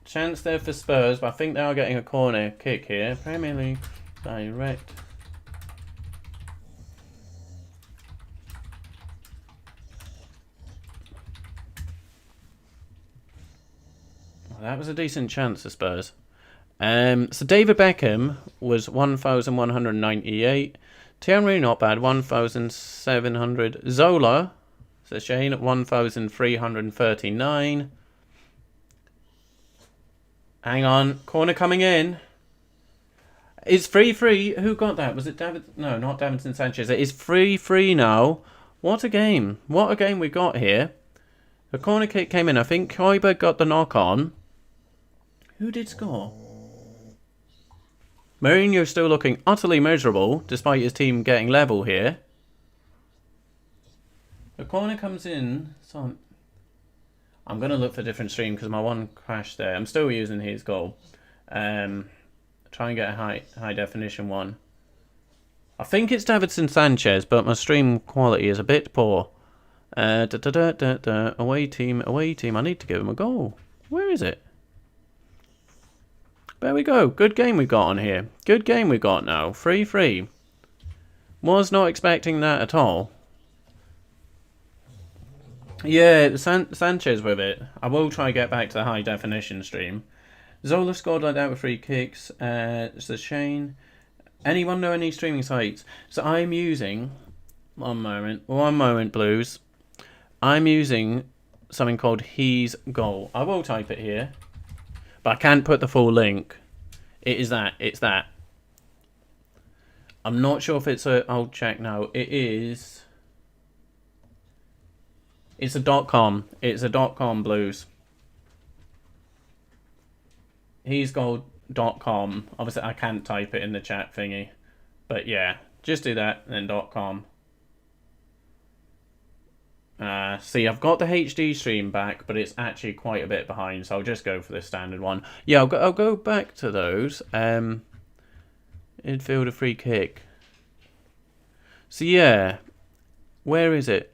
Chance there for Spurs, but I think they are getting a corner kick here. Premier League direct. Well, that was a decent chance for Spurs. So David Beckham was 1,198. Thierry not bad, 1,700. Zola, so Shane, 1,339. Hang on, corner coming in. It's 3-3. Who got that? Was it David? No, not Davinson Sanchez. It is 3-3 now. What a game. What a game we got here. The corner kick came in. I think Kuiper got the knock on. Who did score? Mourinho still looking utterly miserable, despite his team getting level here. The corner comes in. So I'm going to look for a different stream because my one crashed there. I'm still using his goal. Try and get a high definition one. I think it's Davinson Sanchez, but my stream quality is a bit poor. Away team. I need to give him a goal. Where is it? There we go. Good game we got on here. Good game we got now. 3-3. Was not expecting that at all. Yeah, Sanchez with it. I will try and get back to the high definition stream. Zola scored like that with free kicks. It's a Shane. Anyone know any streaming sites? So I'm using... One moment, Blues. I'm using something called He's Goal. I will type it here. But I can't put the full link. It is that. It's that. I'm not sure if it's a... I'll check now. It is... It's a .com. It's a .com, Blues. He'sgoal.com. Obviously, I can't type it in the chat thingy. But yeah, just do that and then .com. See, I've got the HD stream back, but it's actually quite a bit behind, so I'll just go for the standard one. Yeah, I'll go back to those. Infield a free kick. So yeah, where is it?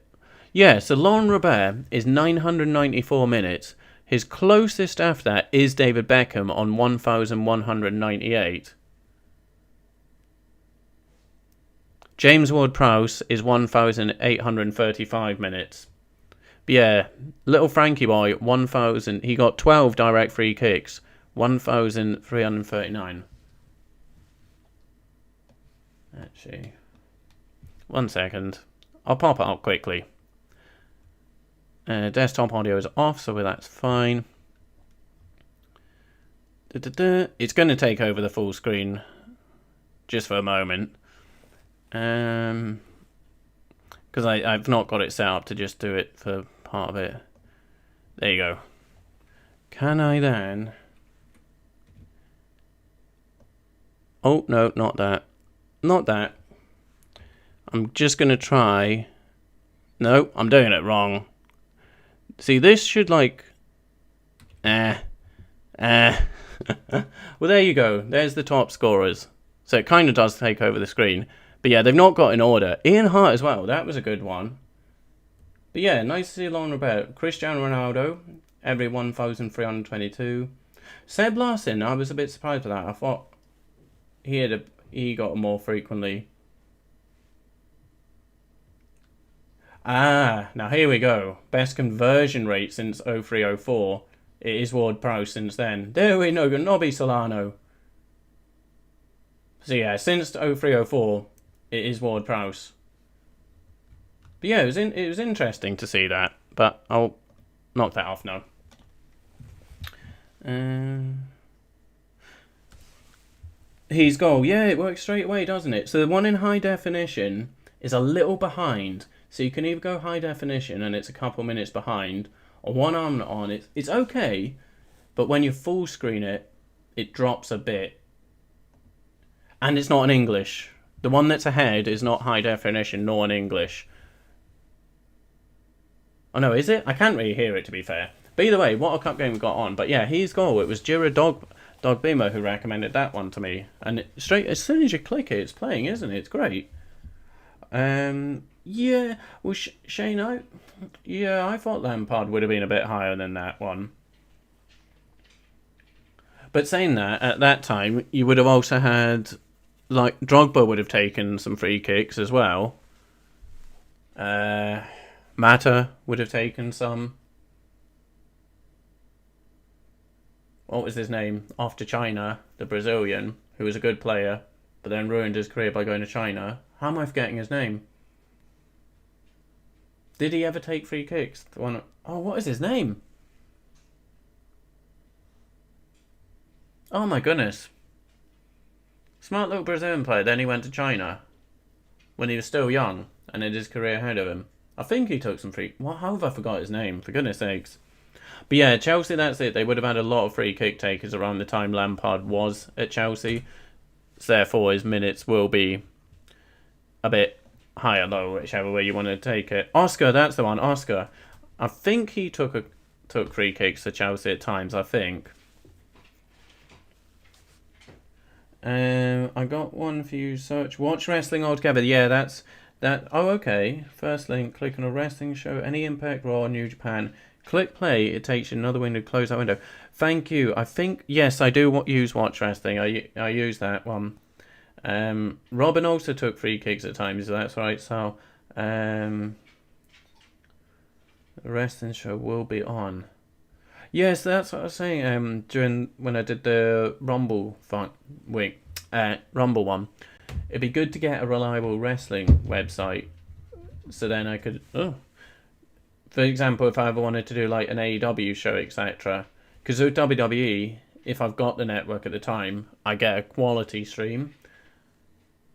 Yeah, so Laurent Robert is 994 minutes. His closest after that is David Beckham on 1,198. James Ward-Prowse is 1,835 minutes. But yeah, little Frankie boy, 1,000. He got 12 direct free kicks, 1,339. Actually, 1 second. I'll pop it up quickly. Desktop audio is off, so that's fine. It's going to take over the full screen just for a moment. Because I've not got it set up to just do it for part of it. There you go. Can I then... Oh, no, not that. Not that. I'm just going to try... No, I'm doing it wrong. See, this should like... Well, there you go. There's the top scorers. So it kind of does take over the screen. But yeah, they've not got in order. Ian Hart as well. That was a good one. But yeah, nice to see Laurent Robert. Cristiano Ronaldo, every 1,322. Seb Larson, I was a bit surprised with that. I thought he got more frequently. Now here we go. Best conversion rate since 03-04. It is Ward-Prowse since then. There we go. Nobby Solano. So yeah, since 03-04. It is Ward-Prowse. But yeah, it was interesting to see that. But I'll knock that off now. His goal. Yeah, it works straight away, doesn't it? So the one in high definition is a little behind. So you can either go high definition and it's a couple minutes behind. Or one arm on it. It's okay. But when you full screen it, it drops a bit. And it's not in English. The one that's ahead is not high definition, nor in English. Oh no, is it? I can't really hear it, to be fair. But either way, what a cup game we got on. But yeah, his goal, it was Jira Dogbeamer who recommended that one to me. And straight, as soon as you click it, it's playing, isn't it? It's great. Yeah, well, Shane, I thought Lampard would have been a bit higher than that one. But saying that, at that time, you would have also had... Like, Drogba would have taken some free kicks as well. Mata would have taken some. What was his name? Off to China, the Brazilian, who was a good player, but then ruined his career by going to China. How am I forgetting his name? Did he ever take free kicks? The one... Oh, what is his name? Oh my goodness. Smart little Brazilian player, then he went to China when he was still young and had his career ahead of him. I think he took some free... How have I forgot his name? For goodness sakes. But yeah, Chelsea, that's it. They would have had a lot of free kick takers around the time Lampard was at Chelsea. So therefore, his minutes will be a bit higher, low, whichever way you want to take it. Oscar, that's the one. Oscar. I think he took free kicks to Chelsea at times, I think. I got one for you. Search Watch Wrestling Altogether. Yeah, that's that. Oh, okay. First link. Click on a wrestling show. Any Impact, Raw, New Japan. Click play. It takes you another window. Close that window. Thank you. I think yes, I do use Watch Wrestling. I use that one. Robin also took free kicks at times. So that's right. So the wrestling show will be on. Yes, that's what I was saying. During when I did the Rumble Rumble one, it'd be good to get a reliable wrestling website, so then I could. Oh, for example, if I ever wanted to do like an AEW show, etc. Because with WWE, if I've got the network at the time, I get a quality stream.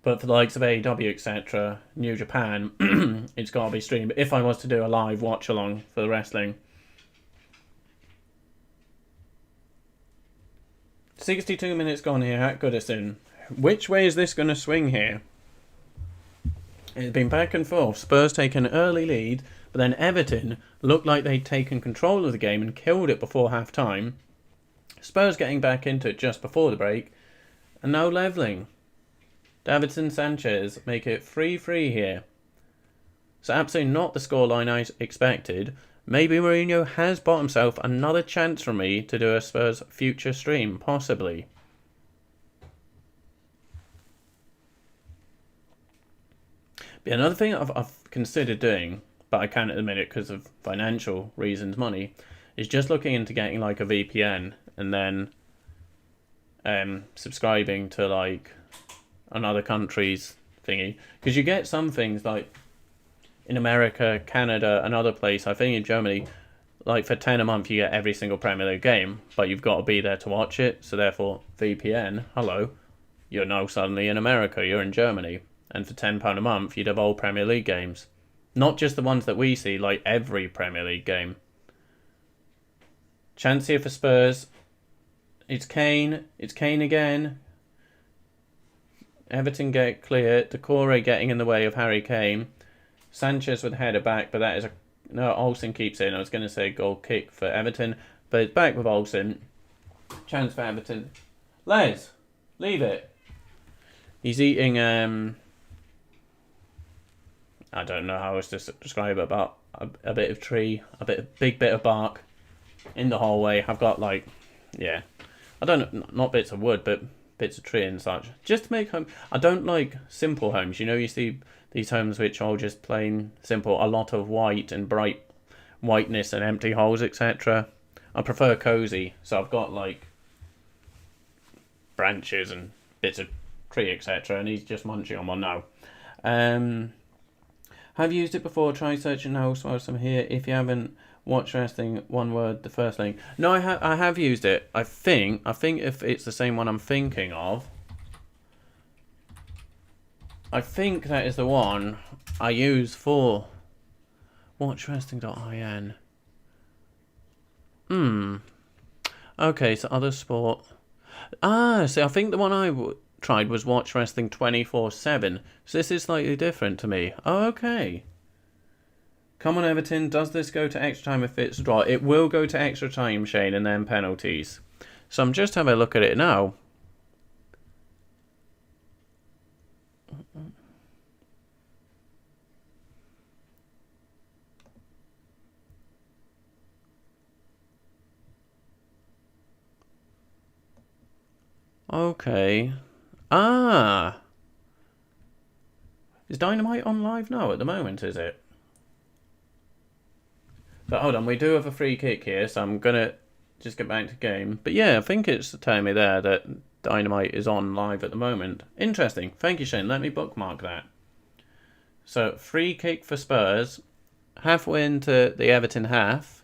But for the likes of AEW, etc., New Japan, it's got to be streamed. But if I was to do a live watch along for the wrestling. 62 minutes gone here at Goodison. Which way is this going to swing here? It's been back and forth. Spurs take an early lead, But then Everton looked like they'd taken control of the game and killed it before half-time. Spurs getting back into it just before the break. And now levelling. Davinson Sanchez make it 3-3 here. So absolutely not the scoreline I expected. Maybe Mourinho has bought himself another chance from me to do a Spurs future stream, possibly. But another thing I've considered doing, but I can't at the minute because of financial reasons, money, is just looking into getting like a VPN and then subscribing to like another country's thingy. Because you get some things like in America, Canada, another place, I think in Germany, like for 10 a month you get every single Premier League game, but you've got to be there to watch it. So therefore, VPN, hello, you're now suddenly in America, you're in Germany. And for £10 a month, you'd have all Premier League games. Not just the ones that we see, like every Premier League game. Chance here for Spurs. It's Kane. It's Kane again. Everton get clear. Decore getting in the way of Harry Kane. Sanchez with header back, but that is a... No, Olsen keeps in. I was going to say goal kick for Everton, but it's back with Olsen. Chance for Everton. Les, leave it. He's eating... I don't know how else to describe it, but a bit of tree, big bit of bark in the hallway. I've got like, yeah, I don't know, not bits of wood, but bits of tree and such. Just to make home. I don't like simple homes. You know, you see these homes which are just plain simple, a lot of white and bright whiteness and empty holes, etc. I prefer cozy, so I've got like branches and bits of tree, etc. And he's just munching on one now. Have used it before. Try searching now whilst I'm here. If you haven't watched wrestling, one word, the first link. No, I have used it. I think if it's the same one I'm thinking of, I think that is the one I use for watchwrestling.in. Okay, so other sport. See, I think the one I tried was Watch Wrestling 24/7. So this is slightly different to me. Oh, okay. Come on, Everton. Does this go to extra time if it's a draw? It will go to extra time, Shane, and then penalties. So I'm just having a look at it now. Okay. Is Dynamite on live now at the moment, is it? But hold on, we do have a free kick here, so I'm going to just get back to game. But yeah, I think it's telling me there that Dynamite is on live at the moment. Interesting. Thank you, Shane. Let me bookmark that. So, free kick for Spurs. Halfway into the Everton half.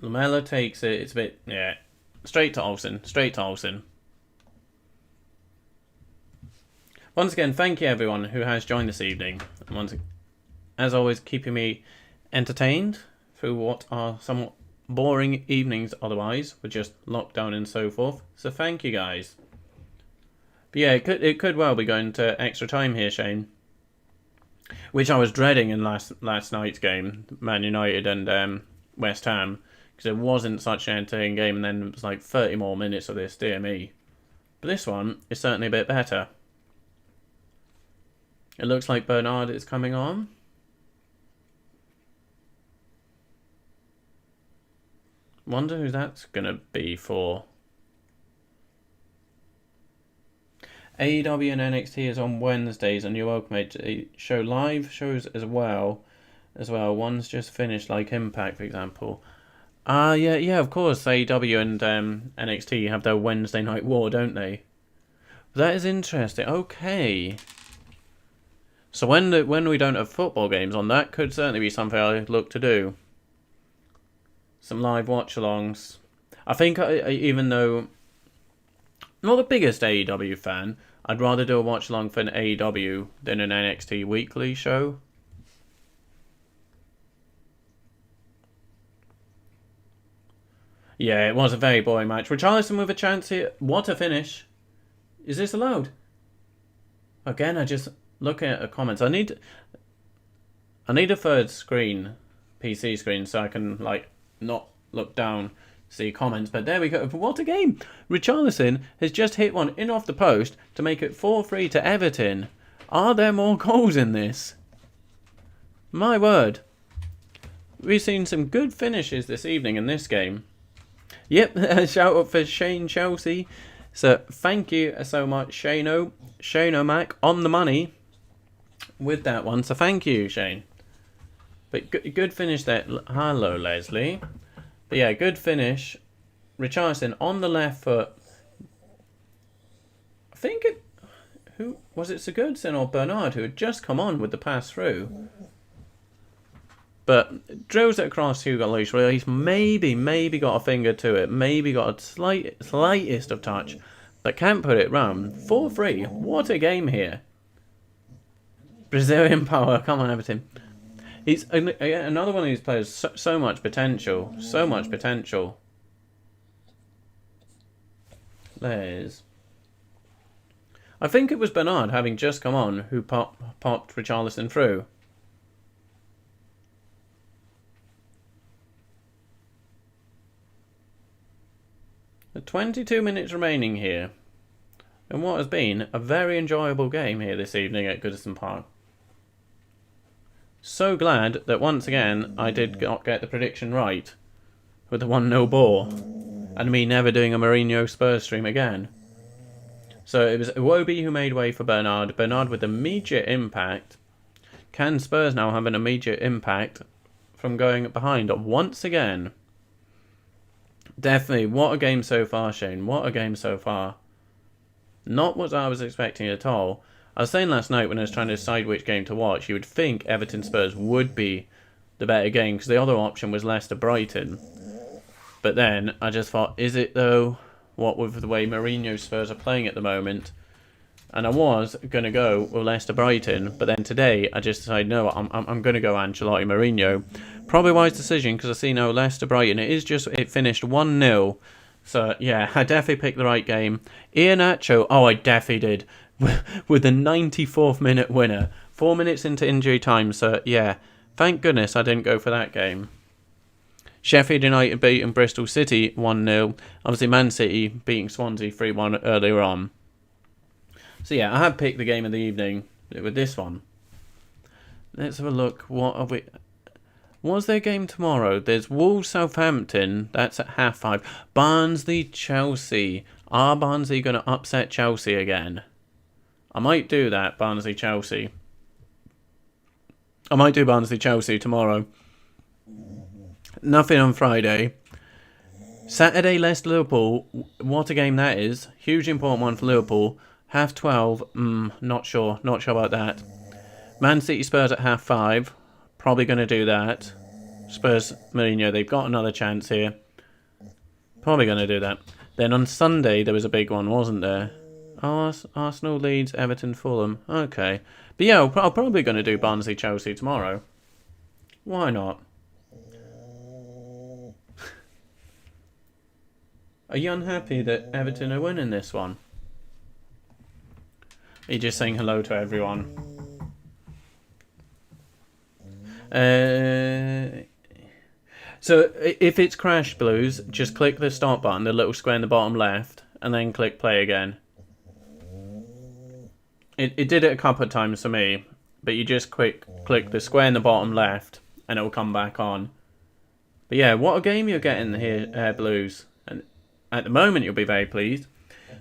Lamella takes it. It's a bit, yeah. Straight to Olsen. Straight to Olsen. Once again, thank you everyone who has joined this evening. And as always, keeping me entertained through what are somewhat boring evenings otherwise, with just lockdown and so forth. So thank you guys. But yeah, it could well be going to extra time here, Shane. Which I was dreading in last night's game, Man United and West Ham. Because it wasn't such an entertaining game, and then it was like 30 more minutes of this, dear me. But this one is certainly a bit better. It looks like Bernard is coming on. Wonder who that's going to be for. AEW and NXT is on Wednesdays, and you're welcome to show live shows as well. One's just finished, like Impact, for example. Yeah, of course. AEW and NXT have their Wednesday Night War, don't they? That is interesting. Okay. So when we don't have football games on, that could certainly be something I'd look to do. Some live watch-alongs. I think even though I'm not the biggest AEW fan, I'd rather do a watch-along for an AEW than an NXT weekly show. Yeah, it was a very boring match. Richarlison with a chance here. What a finish. Is this allowed? Again, I just look at the comments. I need a third screen, PC screen, so I can like not look down, see comments. But there we go. What a game! Richarlison has just hit one in off the post to make it 4-3 to Everton. Are there more goals in this? My word. We've seen some good finishes this evening in this game. Yep, shout out for Shane Chelsea. So thank you so much, Shane Mac, on the money with that one. So thank you, Shane. But good finish there. Hello, Leslie. But yeah, good finish. Richarlison on the left foot. I think it... Who was it? Sigurdsson or Bernard who had just come on with the pass through. But drills it across Hugo Lloris. Well, he's maybe got a finger to it. Maybe got a slightest of touch. But can't put it round. 4-3. What a game here. Brazilian power. Come on, Everton. He's another one of these players. So much potential. So much potential. Les. I think it was Bernard, having just come on, who popped Richarlison through. The 22 minutes remaining here. And what has been a very enjoyable game here this evening at Goodison Park. So glad that once again I did not get the prediction right with the 1-0 ball. And me never doing a Mourinho Spurs stream again. So it was Iwobi who made way for Bernard. Bernard with immediate impact. Can Spurs now have an immediate impact from going behind once again? Definitely. What a game so far, Shane. What a game so far. Not what I was expecting at all. I was saying last night when I was trying to decide which game to watch, you would think Everton Spurs would be the better game because the other option was Leicester Brighton. But then I just thought, is it though? What with the way Mourinho Spurs are playing at the moment? And I was going to go with Leicester Brighton, but then today I just decided, no, I'm going to go Ancelotti Mourinho. Probably wise decision because I see now Leicester Brighton. It finished 1-0. So yeah, I definitely picked the right game. Iheanacho, oh I definitely did. With the 94th minute winner. 4 minutes into injury time, so yeah. Thank goodness I didn't go for that game. Sheffield United beating Bristol City 1-0. Obviously Man City beating Swansea 3-1 earlier on. So yeah, I had picked the game of the evening with this one. Let's have a look. What are we... What's their game tomorrow? There's Wolves Southampton. That's at 5:30. Barnsley Chelsea. Are Barnsley going to upset Chelsea again? I might do that, Barnsley Chelsea. I might do Barnsley Chelsea tomorrow. Nothing on Friday. Saturday, Leicester Liverpool. What a game that is. Huge important one for Liverpool. 12:30. Not sure. Not sure about that. Man City Spurs at 5:30. Probably going to do that. Spurs, Mourinho, they've got another chance here. Probably going to do that. Then on Sunday, there was a big one, wasn't there? Arsenal, Leeds, Everton, Fulham. Okay. But yeah, I'm probably going to do Barnsley, Chelsea tomorrow. Why not? Are you unhappy that Everton are winning this one? Are you just saying hello to everyone? So if it's Crash Blues, just click the start button, the little square in the bottom left, and then click play again. It did it a couple of times for me, but you just click the square in the bottom left, and it will come back on. But yeah, what a game you're getting here, Blues. And at the moment, you'll be very pleased.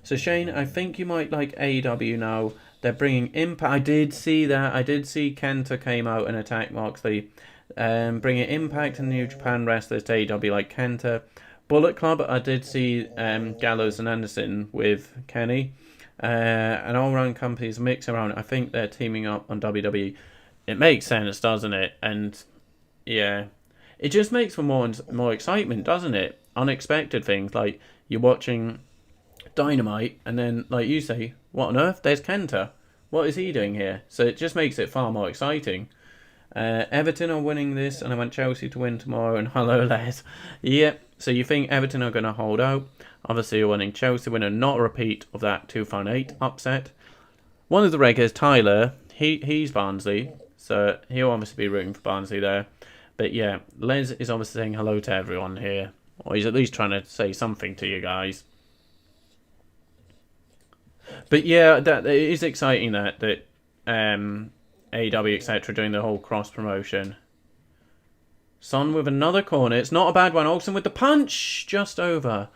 So Shane, I think you might like AEW now. They're bringing Impact. I did see that. I did see Kenta came out and attacked Moxley. Bringing Impact and New Japan wrestlers to AEW like Kenta. Bullet Club, I did see Gallows and Anderson with Kenny. And all-round companies mix around. I think they're teaming up on WWE. It makes sense, doesn't it? And yeah, it just makes for more excitement, doesn't it? Unexpected things like you're watching Dynamite, and then, like you say, what on earth? There's Kenta. What is he doing here? So it just makes it far more exciting. Everton are winning this, and I want Chelsea to win tomorrow. And hello, Les. Yep. So you think Everton are going to hold out? Obviously, you're winning Chelsea winner, not a repeat of that 2008 upset. One of the regulars, Tyler, he's Barnsley, so he'll obviously be rooting for Barnsley there. But yeah, Les is obviously saying hello to everyone here, or he's at least trying to say something to you guys. But yeah, that it is exciting that AEW etc. doing the whole cross promotion. Son with another corner. It's not a bad one. Olsen with the punch, just over.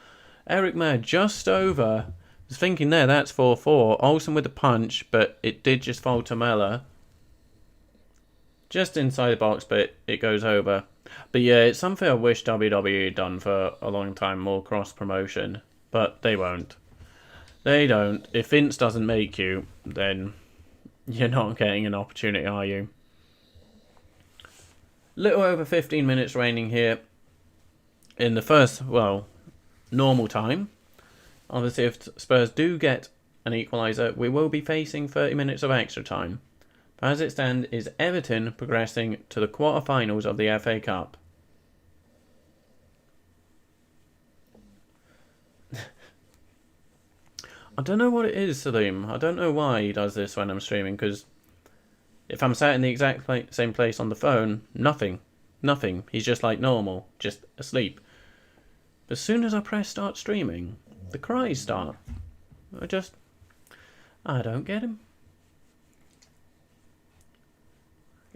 Eric Mayer just over. I was thinking there, that's 4-4. Olsen with the punch, but it did just fall to Mellor. Just inside the box, but it goes over. But yeah, it's something I wish WWE had done for a long time, more cross-promotion. But they won't. They don't. If Vince doesn't make you, then you're not getting an opportunity, are you? Little over 15 minutes reigning here in the first, well, normal time. Obviously, if Spurs do get an equaliser, we will be facing 30 minutes of extra time. But as it stands, is Everton progressing to the quarterfinals of the FA Cup. I don't know what it is, Salim. I don't know why he does this when I'm streaming, because if I'm sat in the exact same place on the phone, nothing. Nothing. He's just like normal, just asleep. As soon as I press start streaming, the cries start. I don't get him.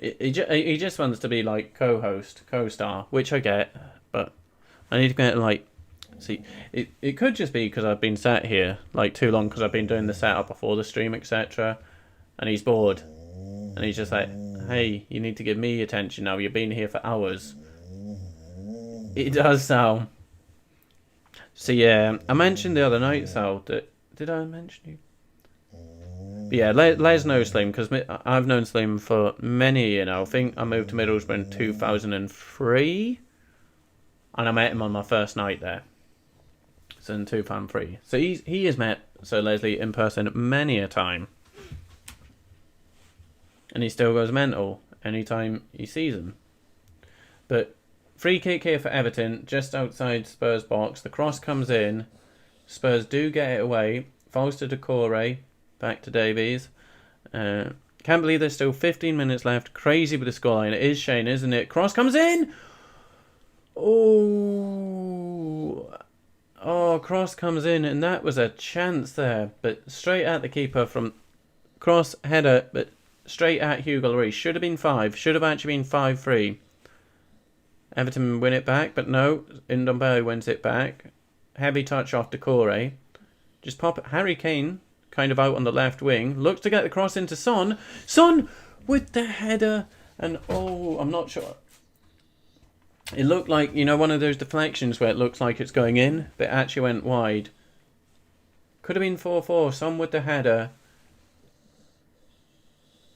He just wants to be like co-host, co-star, which I get, but I need to get like, see, it could just be because I've been sat here like too long because I've been doing the setup before the stream, etc. And he's bored, and he's just like, hey, you need to give me attention now. You've been here for hours. It does sound. So yeah, I mentioned the other night, Sal, that did I mention you? But yeah, Les knows Slim because I've known Slim for many years now. I think I moved to Middlesbrough in 2003, and I met him on my first night there. So in 2003. So he has met Sir Leslie in person many a time, and he still goes mental anytime he sees him. But free kick here for Everton, just outside Spurs box. The cross comes in. Spurs do get it away. Falls to Decore. Back to Davies. Can't believe there's still 15 minutes left. Crazy with the scoreline. It is Shane, isn't it? Cross comes in. Oh, cross comes in, and that was a chance there. But straight at the keeper from cross header, but straight at Hugo Lloris. Should have been 5. Should have actually been 5-3. Everton win it back, but no. Ndombele wins it back. Heavy touch off Decore. Just pop it. Harry Kane kind of out on the left wing. Looks to get the cross into Son. Son with the header. And I'm not sure. It looked like, one of those deflections where it looks like it's going in, but it actually went wide. Could have been 4-4. Son with the header.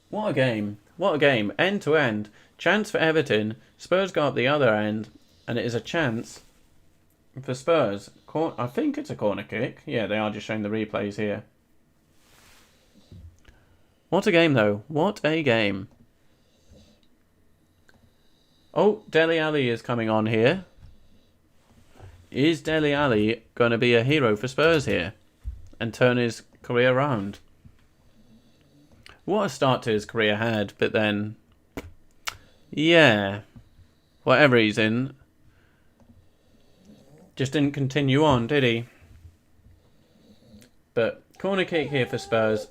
What a game. What a game. End to end. Chance for Everton. Spurs go up the other end. And it is a chance for Spurs. I think it's a corner kick. Yeah, they are just showing the replays here. What a game, though. What a game. Oh, Dele Alli is coming on here. Is Dele Alli going to be a hero for Spurs here and turn his career around? What a start to his career had, but then, yeah, whatever he's in, just didn't continue on, did he? But corner kick here for Spurs.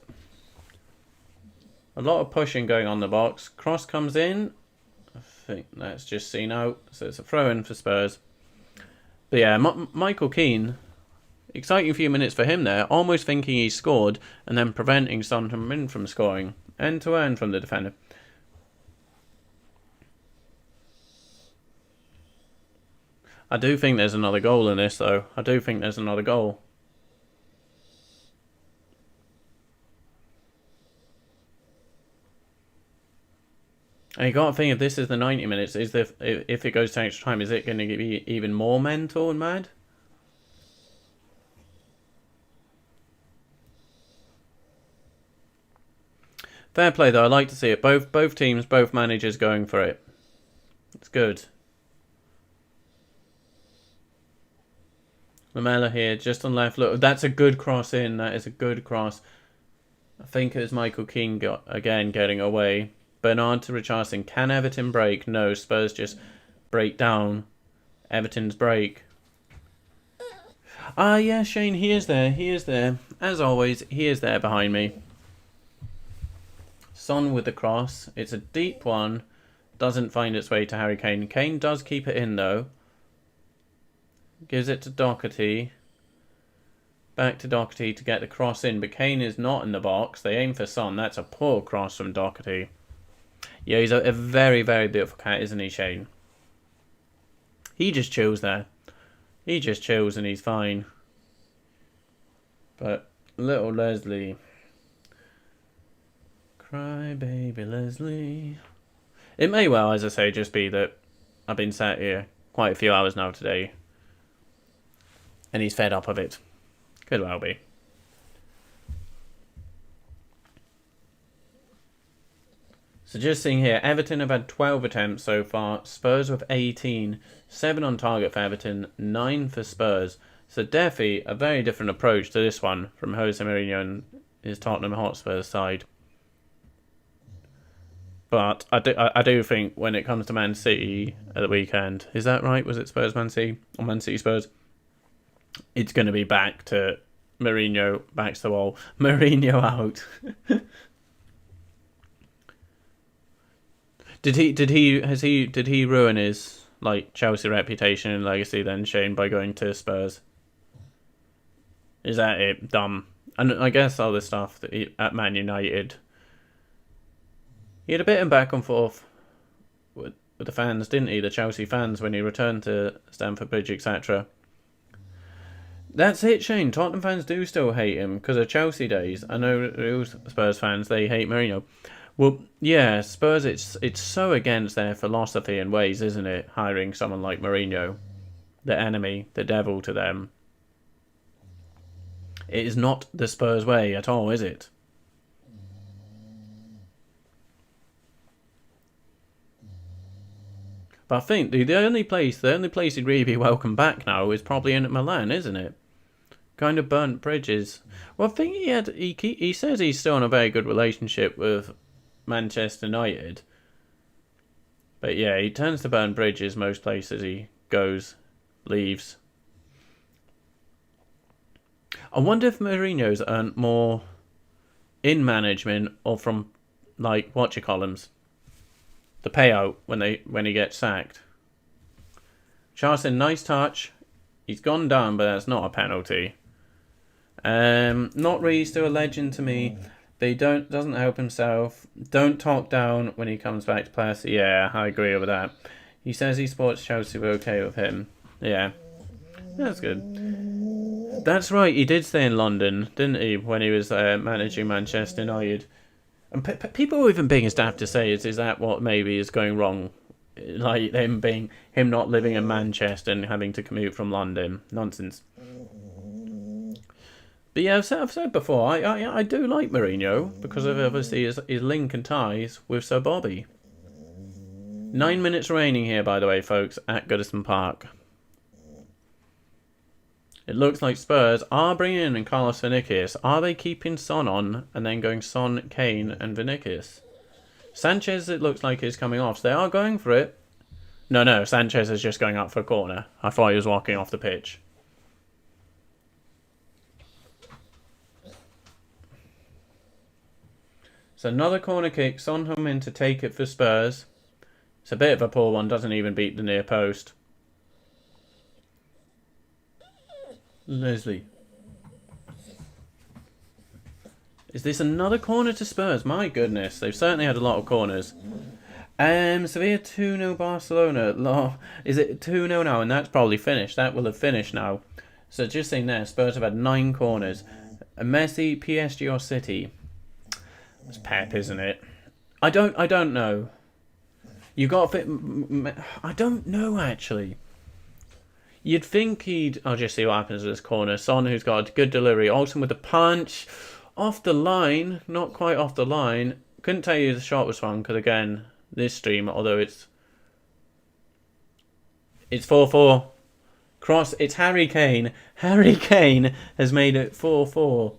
A lot of pushing going on the box. Cross comes in. I think that's just seen out. So it's a throw-in for Spurs. But yeah, Michael Keane. Exciting few minutes for him there. Almost thinking he scored and then preventing Son Heung-Min from scoring. End to end from the defender. I do think there's another goal in this, though. I do think there's another goal. And you got to think, if this is the 90 minutes, if it goes to extra time, is it going to be even more mental and mad? Fair play though. I like to see it. Both teams, both managers going for it. It's good. Lamella here, just on left. Look, that's a good cross in. That is a good cross. I think it was Michael Keane getting away. Bernard to Richarlison. Can Everton break? No, Spurs just break down. Everton's break. Ah, yeah, Shane, he is there. He is there. As always, he is there behind me. Son with the cross. It's a deep one. Doesn't find its way to Harry Kane. Kane does keep it in, though. Gives it to Doherty. Back to Doherty to get the cross in. But Kane is not in the box. They aim for Son. That's a poor cross from Doherty. Yeah, he's a very, very beautiful cat, isn't he, Shane? He just chills there. He just chills and he's fine. But little Leslie. Cry baby Leslie. It may well, as I say, just be that I've been sat here quite a few hours now today. And he's fed up of it. Could well be. So just seeing here, Everton have had 12 attempts so far. Spurs with 18. 7 on target for Everton. 9 for Spurs. So definitely a very different approach to this one from Jose Mourinho and his Tottenham Hotspurs side. But I do think when it comes to Man City at the weekend, is that right? Was it Spurs Man City or Man City Spurs? It's going to be back to Mourinho, back to the wall. Mourinho out. Did he ruin his Chelsea reputation and legacy then, Shane, by going to Spurs? Is that it? Dumb. And I guess all the stuff that at Man United, he had a bit of back and forth with the fans, didn't he? The Chelsea fans when he returned to Stamford Bridge, etc. That's it, Shane. Tottenham fans do still hate him because of Chelsea days. I know Spurs fans, they hate Mourinho. Well, yeah, Spurs, it's so against their philosophy and ways, isn't it? Hiring someone like Mourinho, the enemy, the devil to them. It is not the Spurs way at all, is it? But I think the only place he'd really be welcome back now is probably in Milan, isn't it? Kind of burnt bridges. Well, I think he says he's still in a very good relationship with Manchester United. But yeah, he tends to burn bridges most places he goes, leaves. I wonder if Mourinho's earned more in management or from whatchamacallums. The payout when he gets sacked. Charleston, nice touch. He's gone down, but that's not a penalty. Not really still a legend to me. But he doesn't help himself. Don't talk down when he comes back to play. Yeah, I agree with that. He says he supports Chelsea. We're okay with him. Yeah, that's good. That's right. He did stay in London, didn't he, when he was managing Manchester United? And people are even being as daft to say is that what maybe is going wrong? Like him not living in Manchester and having to commute from London. Nonsense. But yeah, I've said before, I do like Mourinho because of obviously his link and ties with Sir Bobby. 9 minutes remaining here, by the way, folks, at Goodison Park. It looks like Spurs are bringing in Carlos Vinicius. Are they keeping Son on and then going Son, Kane and Vinicius? Sanchez, it looks like, is coming off. So they are going for it. No, Sanchez is just going up for a corner. I thought he was walking off the pitch. So another corner kick. Son Heung-Min to take it for Spurs. It's a bit of a poor one. Doesn't even beat the near post. Leslie. Is this another corner to Spurs? My goodness. They've certainly had a lot of corners. Sevilla 2-0 Barcelona. Is it 2-0 now? And that's probably finished. That will have finished now. So just saying there, Spurs have had 9 corners. Messi, PSG or City? It's Pep, isn't it? I don't know. You got to fit. I don't know actually. You'd think I'll just see what happens with this corner. Son, who's got a good delivery. Olsen with the punch. Off the line. Not quite off the line. couldn't tell you the shot was from, because again, this stream, although it's 4-4. Cross, it's Harry Kane. Harry Kane has made it 4-4.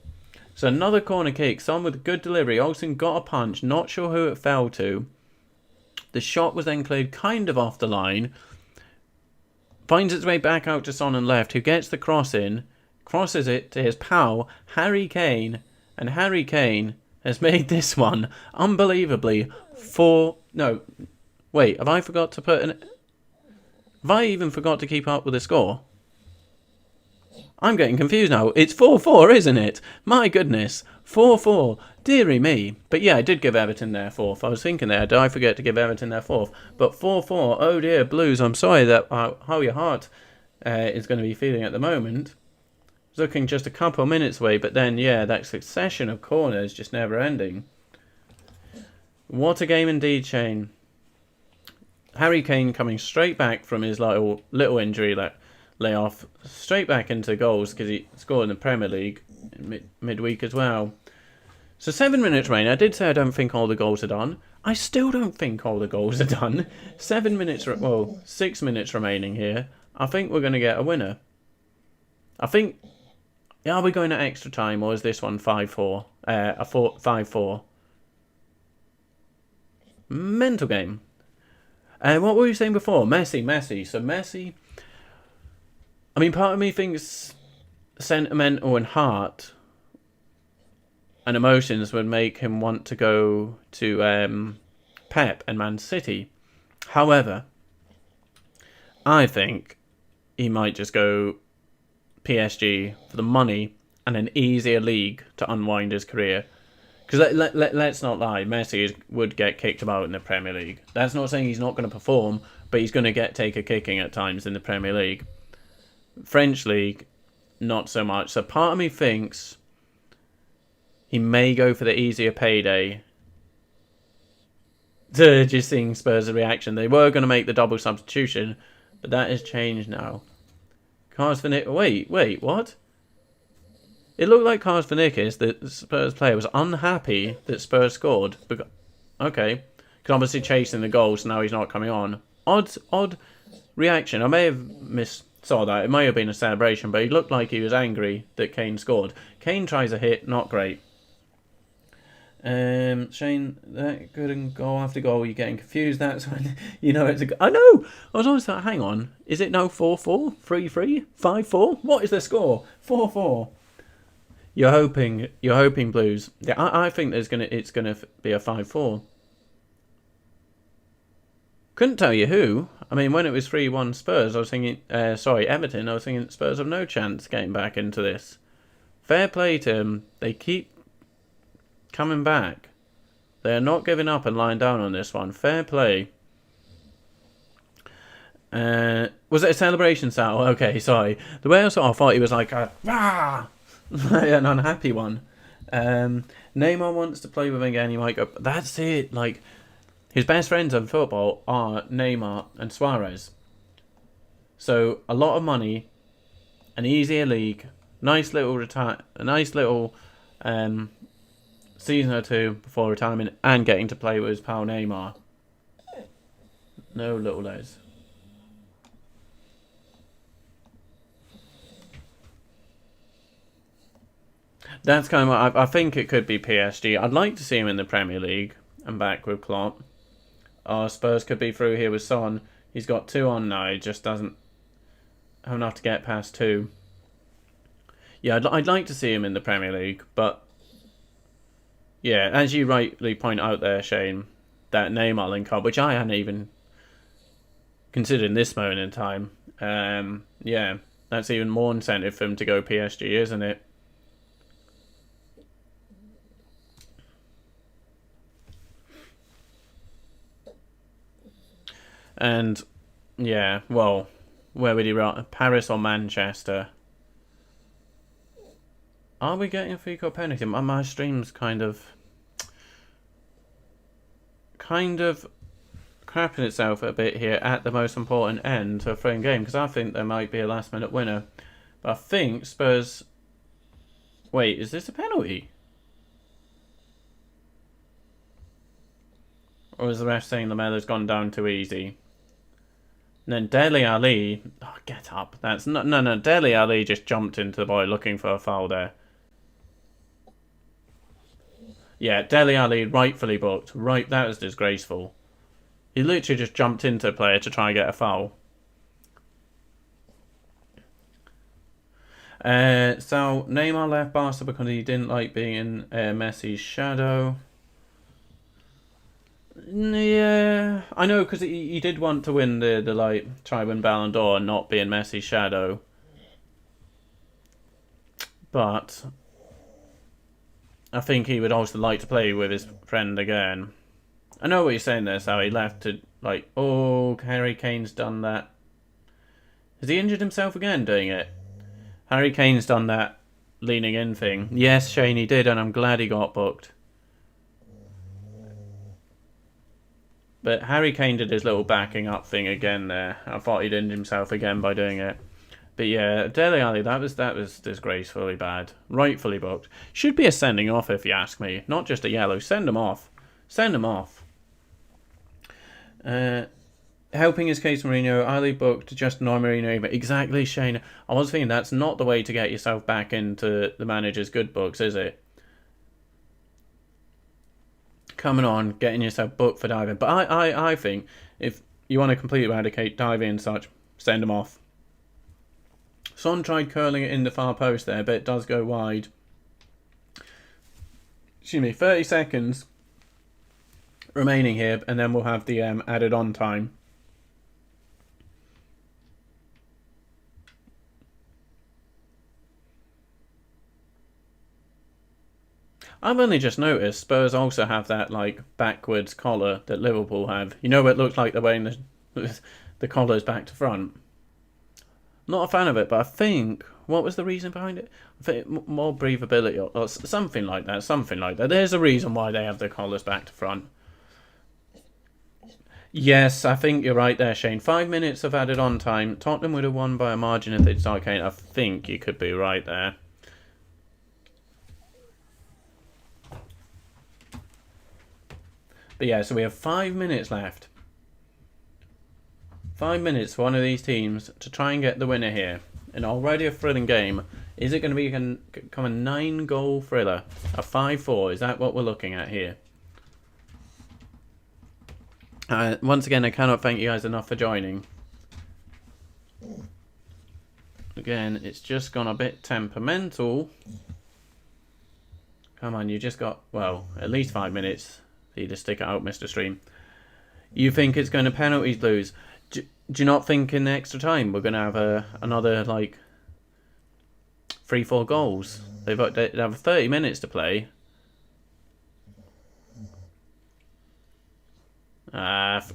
So another corner kick, some with good delivery. Olsen got a punch, not sure who it fell to. The shot was then cleared kind of off the line. Finds its way back out to Son and left, who gets the cross in. Crosses it to his pal, Harry Kane. And Harry Kane has made this one, unbelievably, 4... No, wait, have I forgot to put an... Have I even forgot to keep up with the score? I'm getting confused now. It's 4-4, isn't it? My goodness. 4-4. Dearie me. But yeah, I did give Everton their fourth. I was thinking there, did I forget to give Everton their fourth? But 4-4. Oh dear, Blues. I'm sorry that how your heart is going to be feeling at the moment. It's looking just a couple of minutes away, but then, yeah, that succession of corners just never ending. What a game indeed, Shane. Harry Kane coming straight back from his little injury layoff, straight back into goals because he scored in the Premier League midweek as well. So 7 minutes remaining. I did say I don't think all the goals are done. I still don't think all the goals are done. 6 minutes remaining here. I think we're going to get a winner. I think... Are we going to extra time or is this one 5-4? 5-4. Mental game. What were you saying before? Messi. So Messi... I mean, part of me thinks sentimental and heart and emotions would make him want to go to Pep and Man City. However, I think he might just go PSG for the money and an easier league to unwind his career. Because let's not lie, Messi would get kicked about in the Premier League. That's not saying he's not going to perform, but he's going to take a kicking at times in the Premier League. French League, not so much. So part of me thinks he may go for the easier payday. Just seeing Spurs' reaction. They were going to make the double substitution, but that has changed now. Cars for Nick. Wait, what? It looked like Cars for Nickis, the Spurs player, was unhappy that Spurs scored. Okay. Because obviously chasing the goal, so now he's not coming on. Odd reaction. I may have saw that. It may have been a celebration, but he looked like he was angry that Kane scored. Kane tries a hit, not great. Shane, that couldn't go after goal. You're getting confused. That's when you know it's a. I know. I was always like, hang on. Is it now 4-4, 3-3, 5-4? What is the score? 4-4. You're hoping Blues. Yeah, I think it's gonna be a 5-4. Couldn't tell you who. I mean, when it was 3-1 Spurs, I was thinking, Everton, I was thinking Spurs have no chance getting back into this. Fair play to them. They keep coming back. They're not giving up and lying down on this one. Fair play. Was it a celebration sound? Oh, okay, sorry. The way I thought he was like a rah! An unhappy one. Neymar wants to play with him again. He might go, that's it. Like, his best friends in football are Neymar and Suarez. So a lot of money, an easier league, a nice little season or two before retirement, and getting to play with his pal Neymar. No little Les. That's kind of what I think it could be PSG. I'd like to see him in the Premier League and back with Klopp. Spurs could be through here with Son. He's got 2 on now. He just doesn't have enough to get past 2. Yeah, I'd like to see him in the Premier League, but yeah, as you rightly point out there, Shane, that Neymar link up, which I hadn't even considered in this moment in time. Yeah, that's even more incentive for him to go PSG, isn't it? And yeah, well, where would he run? Paris or Manchester? Are we getting a free kick penalty? My stream's kind of crapping itself a bit here at the most important end to a throwing game, because I think there might be a last minute winner. But I think Spurs... Wait, is this a penalty? Or is the ref saying Lamella's gone down too easy? And then Dele Alli... Oh, get up. That's not... No. Dele Alli just jumped into the boy looking for a foul there. Yeah, Dele Alli rightfully booked. Right, that was disgraceful. He literally just jumped into a player to try and get a foul. So Neymar left Barca because he didn't like being in Messi's shadow. Yeah, I know, because he did want to win the like try win Ballon d'Or and not be in Messi's shadow. But I think he would also like to play with his friend again. I know what you're saying there, Sal. He left to like, oh, Harry Kane's done that. Has he injured himself again doing it? Harry Kane's done that leaning in thing. Yes, Shane, he did, and I'm glad he got booked. But Harry Kane did his little backing up thing again there. I thought he'd injured himself again by doing it. But yeah, Dele Alli, that was disgracefully bad. Rightfully booked. Should be a sending off if you ask me. Not just a yellow. Send him off. Send him off. Helping his case, Mourinho. Ali booked just no Mourinho. But exactly, Shane. I was thinking that's not the way to get yourself back into the manager's good books, is it? Coming on, getting yourself booked for diving. But I think if you want to completely eradicate diving and such, send him off. Son tried curling it in the far post there, but it does go wide. Excuse me, 30 seconds remaining here, and then we'll have the added on time. I've only just noticed Spurs also have that like backwards collar that Liverpool have. You know what it looks like they're wearing the collars back to front. Not a fan of it, but I think what was the reason behind it? I think more breathability or something like that. Something like that. There's a reason why they have their collars back to front. Yes, I think you're right there, Shane. 5 minutes of added on time. Tottenham would have won by a margin if they'd started Kane. I think you could be right there. But yeah, so we have 5 minutes left. 5 minutes for one of these teams to try and get the winner here. And already a thrilling game. Is it going to become a 9-goal thriller? A 5-4? Is that what we're looking at here? Once again, I cannot thank you guys enough for joining. Again, it's just gone a bit temperamental. Come on, you just got, well, at least 5 minutes. So you just stick it out, Mr. Stream. You think it's going to penalties lose? Do you not think in the extra time we're going to have another, like, 3-4 goals? They have 30 minutes to play.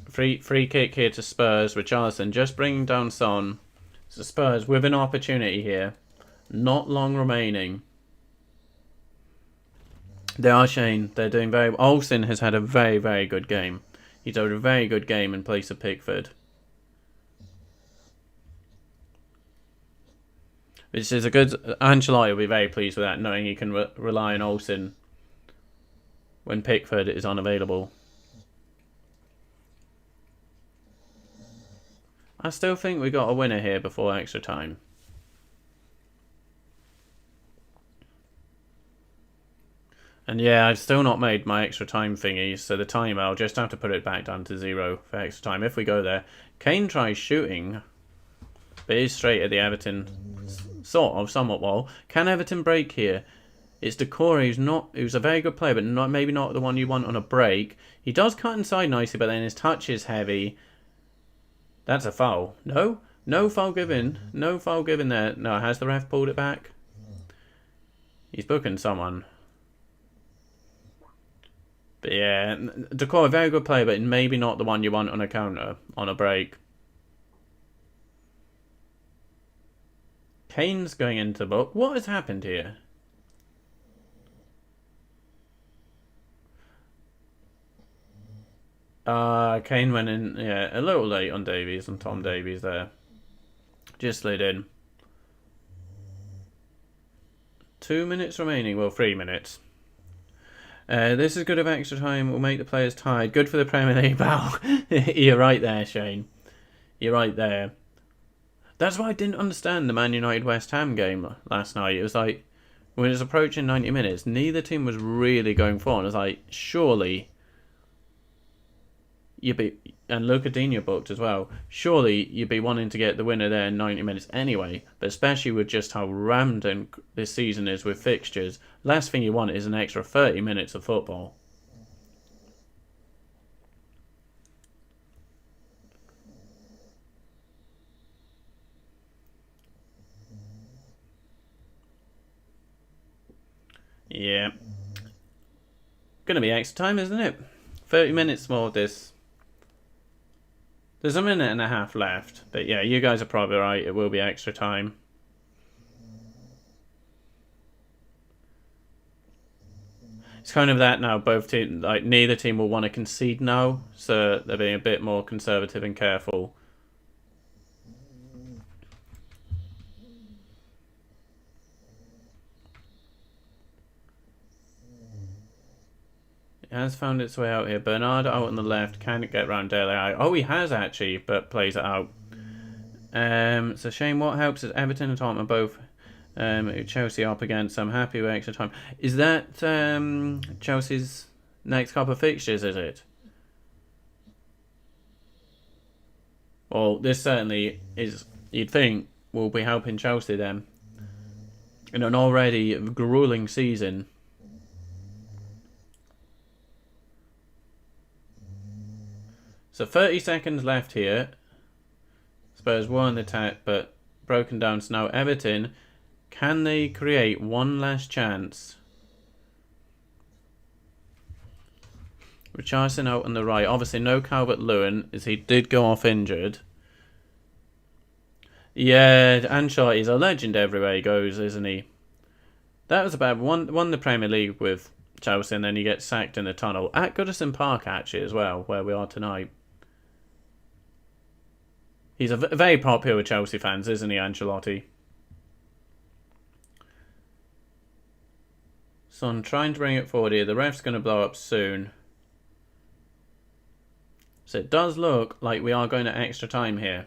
Free kick here to Spurs. Richarlison just bringing down Son. So Spurs with an opportunity here. Not long remaining. They are, Shane. They're doing very well. Olsen has had a very, very good game. He's had a very good game in place of Pickford. Which is a good... Ancelotti will be very pleased with that, knowing he can rely on Olsen when Pickford is unavailable. I still think we got a winner here before extra time. And yeah, I've still not made my extra time thingy, so the timer, I'll just have to put it back down to 0 for extra time if we go there. Kane tries shooting, but he's straight at the Everton, somewhat wall. Can Everton break here? It's Decore who's a very good player, but maybe not the one you want on a break. He does cut inside nicely, but then his touch is heavy. That's a foul. No? No foul given. No foul given there. No, has the ref pulled it back? He's booking someone. But yeah, Decore, a very good player, but maybe not the one you want on a counter, on a break. Kane's going into the book. What has happened here? Kane went in, yeah, a little late on Davies, and Tom Davies there. Just slid in. 2 minutes remaining, well, 3 minutes. This is good if extra time will make the players tired. Good for the Premier League, pal. You're right there, Shane. You're right there. That's why I didn't understand the Man United West Ham game last night. It was like, when it was approaching 90 minutes, neither team was really going for it. It was like, surely you'd be, and Luca Digne booked as well, surely you'd be wanting to get the winner there in 90 minutes anyway, but especially with just how rammed this season is with fixtures, last thing you want is an extra 30 minutes of football. Yeah. Gonna be extra time, isn't it? 30 minutes more of this. There's a minute and a half left, but yeah, you guys are probably right. It will be extra time. It's kind of that now. Both teams, like neither team will want to concede now, so they're being a bit more conservative and careful. It has found its way out here. Bernard out on the left, can't get around Dele Alli. Oh, he has actually, but plays it out. So Shane, what helps is Everton and Tottenham are both Chelsea up against. I'm happy with extra time. Is that Chelsea's next couple of fixtures, is it? Well, this certainly is, you'd think, will be helping Chelsea then. In an already grueling season. So 30 seconds left here. Spurs won the attack, but broken down. So now Everton, can they create one last chance? Richarlison out on the right. Obviously no Calvert-Lewin, as he did go off injured. Yeah, Ancelotti's a legend everywhere he goes, isn't he? That was about won the Premier League with Chelsea, and then he gets sacked in the tunnel. At Goodison Park, actually, as well, where we are tonight. He's very popular with Chelsea fans, isn't he, Ancelotti? So I'm trying to bring it forward here. The ref's going to blow up soon. So it does look like we are going to extra time here.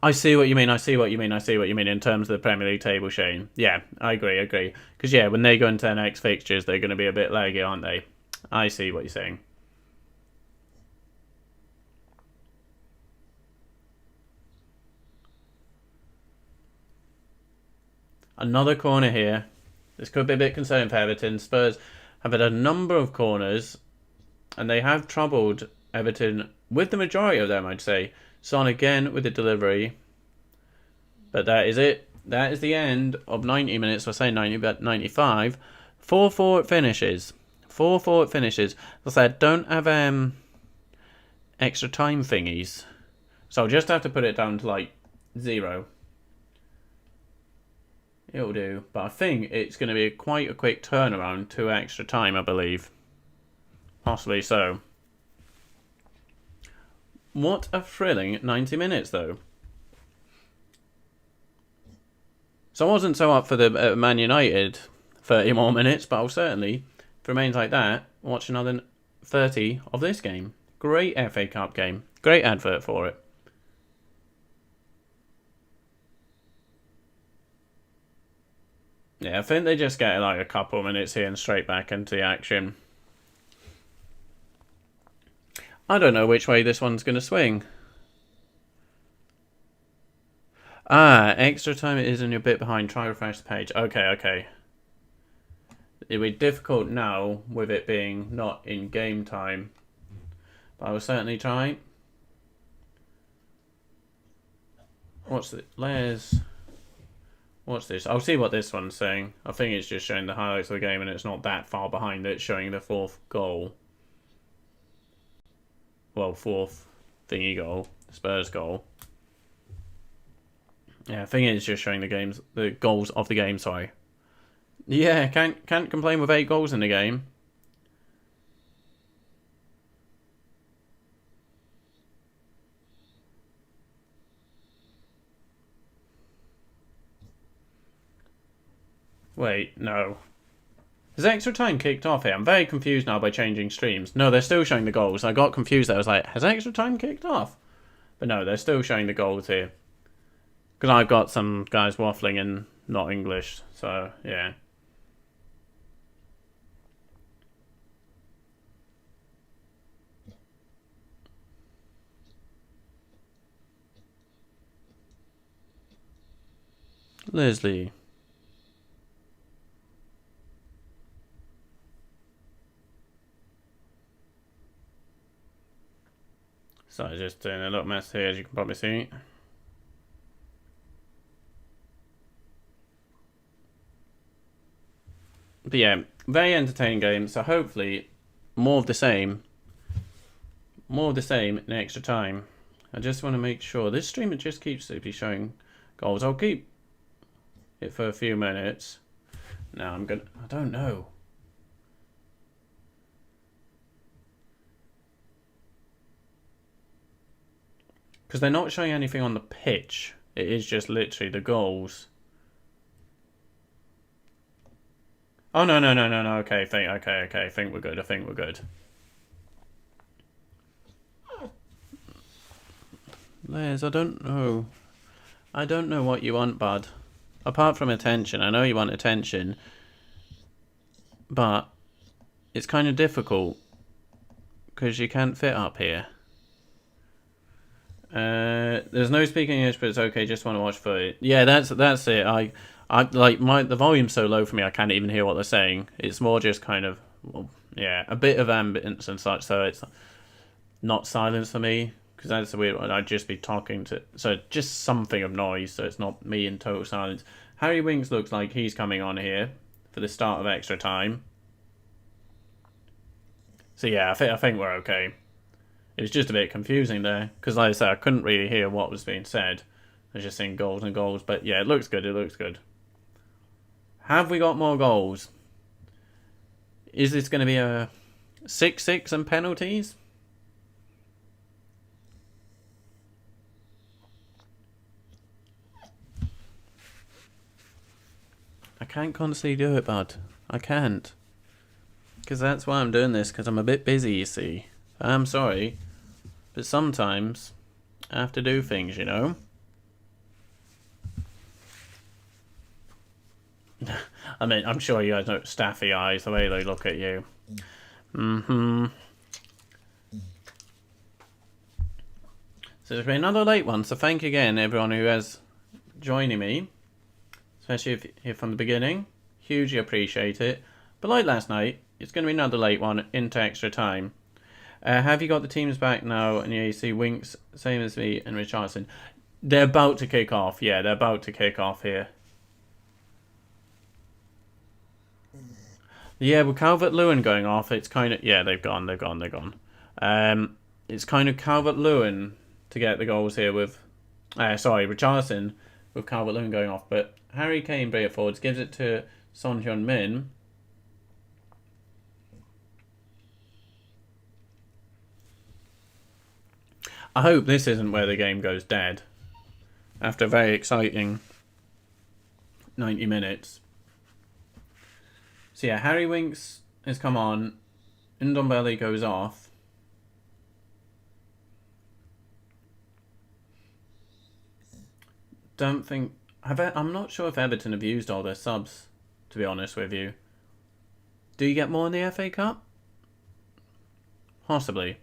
I see what you mean. I see what you mean in terms of the Premier League table, Shane. Yeah, I agree. Because, yeah, when they go into their next fixtures, they're going to be a bit laggy, aren't they? I see what you're saying. Another corner here. This could be a bit concerning for Everton. Spurs have had a number of corners, and they have troubled Everton with the majority of them, I'd say. Son again with the delivery. But that is it. That is the end of 90 minutes. I say 90, but 95. 4-4 it finishes. 4-4 it finishes. As I said, don't have extra time thingies. So I'll just have to put it down to like 0. It'll do. But I think it's going to be quite a quick turnaround to extra time, I believe. Possibly so. What a thrilling 90 minutes, though. So I wasn't so up for the Man United 30 more minutes, but I'll certainly, if it remains like that, watch another 30 of this game. Great FA Cup game. Great advert for it. Yeah, I think they just get like a couple of minutes here and straight back into the action. I don't know which way this one's going to swing. Extra time it is and you're a bit behind. Try refresh the page. Okay. It'll be difficult now with it being not in game time. But I will certainly try. What's this? I'll see what this one's saying. I think it's just showing the highlights of the game and it's not that far behind. It's showing the 4th goal. Well, 4th thingy goal. Spurs goal. Yeah, I think it's just showing the goals of the game, sorry. Yeah, can't complain with 8 goals in the game. Wait, no. Has extra time kicked off here? I'm very confused now by changing streams. No, they're still showing the goals. I got confused there. I was like, has extra time kicked off? But no, they're still showing the goals here. Because I've got some guys waffling in not English. So, yeah. Leslie. So just doing a little mess here, as you can probably see. But yeah, very entertaining game. So hopefully, more of the same. More of the same in extra time. I just want to make sure this streamer just keeps simply showing goals. I'll keep it for a few minutes. Now I don't know. Because they're not showing anything on the pitch. It is just literally the goals. Oh, no. Okay, okay. I think we're good. Les, I don't know. I don't know what you want, bud. Apart from attention. I know you want attention. But it's kind of difficult. Because you can't fit up here. There's no speaking English, but it's okay. Just want to watch footage. Yeah, that's it. I like the volume's so low for me. I can't even hear what they're saying. It's more just kind of, well, yeah, a bit of ambience and such. So it's not silence for me because that's a weird one. I'd just be talking to, so just something of noise. So it's not me in total silence. Harry Winks looks like he's coming on here for the start of extra time. So yeah, I think we're okay. It was just a bit confusing there, because like I said, I couldn't really hear what was being said. I was just seeing goals and goals, but yeah, it looks good, Have we got more goals? Is this going to be a 6-6 and penalties? I can't constantly do it, bud. I can't. Because that's why I'm doing this, because I'm a bit busy, you see. I'm sorry. But sometimes I have to do things, you know? I mean, I'm sure you guys know staffy eyes, the way they look at you. So there's been another late one, so thank you again, everyone who has joining me. Especially if you're from the beginning. Hugely appreciate it. But like last night, it's going to be another late one into extra time. Have you got the teams back now? And you see Winks, same as me, and Richardson. They're about to kick off. Yeah, they're about to kick off here. Yeah, with Calvert-Lewin going off, it's kind of... Yeah, they've gone. It's kind of Calvert-Lewin to get the goals here with... Richardson with Calvert-Lewin going off. But Harry Kane, bring it forwards, gives it to Heung-Min. I hope this isn't where the game goes dead. After a very exciting 90 minutes. So yeah, Harry Winks has come on. Ndombele goes off. Don't think... I'm not sure if Everton have used all their subs, to be honest with you. Do you get more in the FA Cup? Possibly.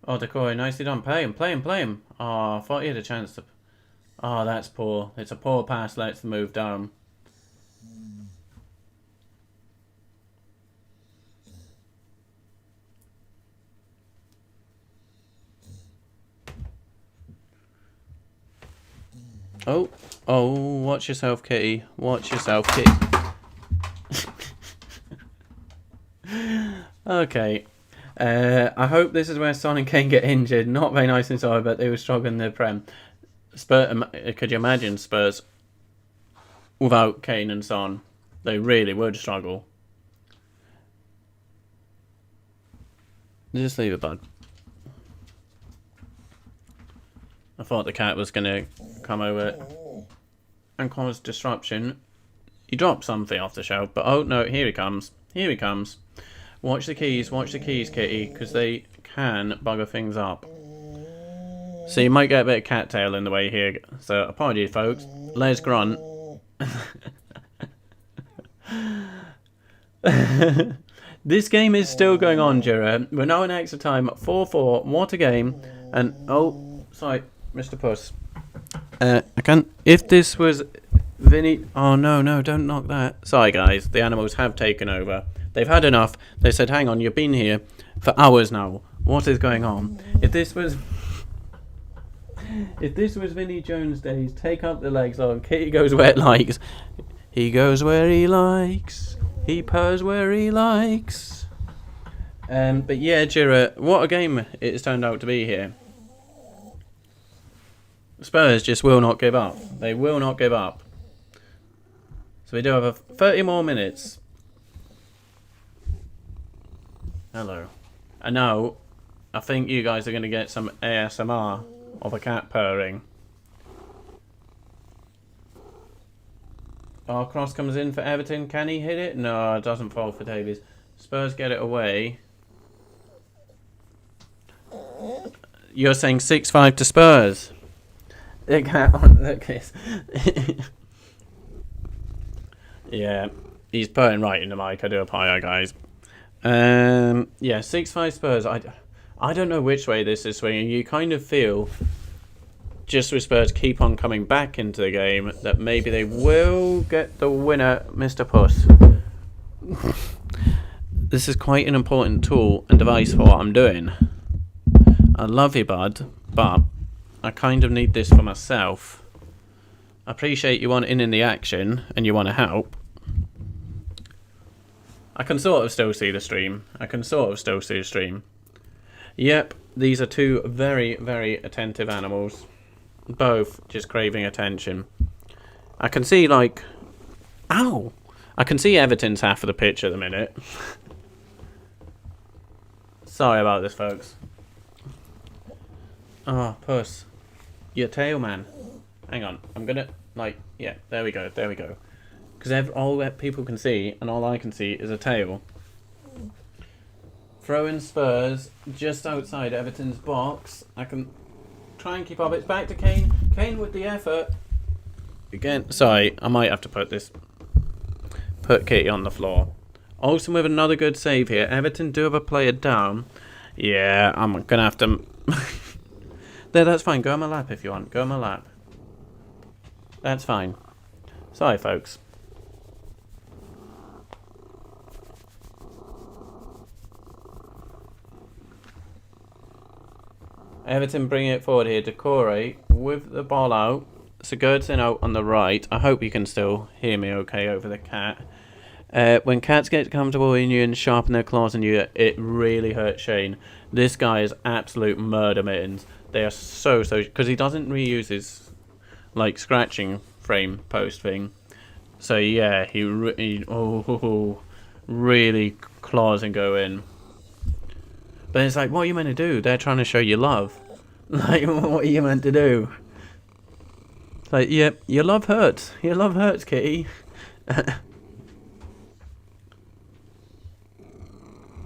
Oh, Decoy, nicely done. Play him. Oh, I thought he had a chance to... Oh, that's poor. It's a poor pass. Let's move down. Oh, watch yourself, Kitty. Okay. I hope this is where Son and Kane get injured. Not very nice inside, but they were struggling in the Prem. Could you imagine Spurs without Kane and Son? They really would struggle. Just leave it, bud. I thought the cat was going to come over and cause disruption. He dropped something off the shelf, but oh no, here he comes. Here he comes. Watch the keys, kitty, because they can bugger things up. So you might get a bit of cattail in the way here. So apologies, folks. Les grunt. This game is still going on, Jira. We're now in extra time. 4-4. What a game. And oh, sorry, Mr. Puss. I can't. If this was Vinny. Oh no, don't knock that. Sorry, guys. The animals have taken over. They've had enough. They said, "Hang on, you've been here for hours now. What is going on?" If this was Vinnie Jones' days, take up the legs on. Kitty goes where it likes. He goes where he likes. He purrs where he likes. But yeah, Jira, what a game it's turned out to be here. Spurs just will not give up. They will not give up. So we do have 30 more minutes. Hello. And now, I think you guys are going to get some ASMR of a cat purring. Oh, cross comes in for Everton. Can he hit it? No, it doesn't fall for Davies. Spurs get it away. You're saying 6-5 to Spurs. The cat on the kiss. Yeah, he's putting right in the mic. I do apologize, guys. Yeah, 6-5 Spurs. I don't know which way this is swinging. You kind of feel, just with Spurs keep on coming back into the game, that maybe they will get the winner, Mr. Puss. This is quite an important tool and device for what I'm doing. I love you, bud, but I kind of need this for myself. I appreciate you want in the action and you want to help. I can sort of still see the stream. Yep, these are two very, very attentive animals. Both just craving attention. I can see, like... Ow! I can see Everton's half of the pitch at the minute. Sorry about this, folks. Oh, Puss. Your tail, man. Hang on. I'm gonna... Like, yeah, there we go. Because all that people can see, and all I can see, is a tail. Throw in Spurs, just outside Everton's box. I can try and keep up. It's back to Kane. Kane with the effort. Again, sorry, I might have to put Kitty on the floor. Olsen with another good save here. Everton do have a player down. Yeah, I'm going to have to... There, that's fine. Go on my lap if you want. Go on my lap. That's fine. Sorry, folks. Everton bring it forward here. Decore with the ball out. Sigurdsson out on the right. I hope you can still hear me okay over the cat. When cats get comfortable in you and sharpen their claws on you, it really hurts Shane. This guy is absolute murder mittens. They are so... Because he doesn't reuse his, like, scratching frame post thing. So, yeah, he really claws and go in. But it's like, what are you meant to do? They're trying to show you love. Like, what are you meant to do? It's like, yep, yeah, your love hurts. Your love hurts, kitty.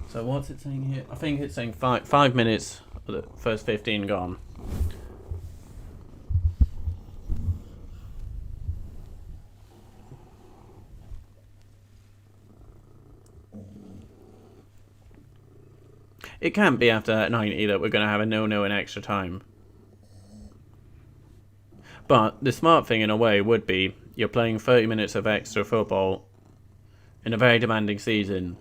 So what's it saying here? I think it's saying 5 minutes of the first 15 gone. It can't be after that 90 that we're going to have a 0-0 in extra time. But the smart thing in a way would be you're playing 30 minutes of extra football in a very demanding season.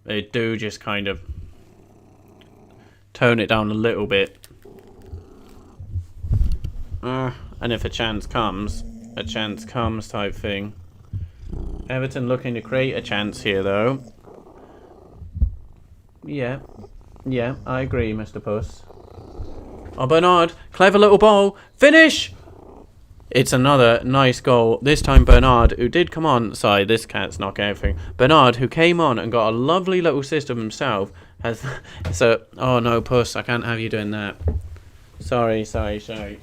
They do just kind of tone it down a little bit. And if a chance comes type thing. Everton looking to create a chance here though. Yeah, I agree, Mr. Puss. Oh, Bernard, clever little ball. Finish! It's another nice goal. This time Bernard, who did come on. Sorry, this cat's not everything. Bernard, who came on and got a lovely little system himself, has... So, oh no, Puss, I can't have you doing that. Sorry. There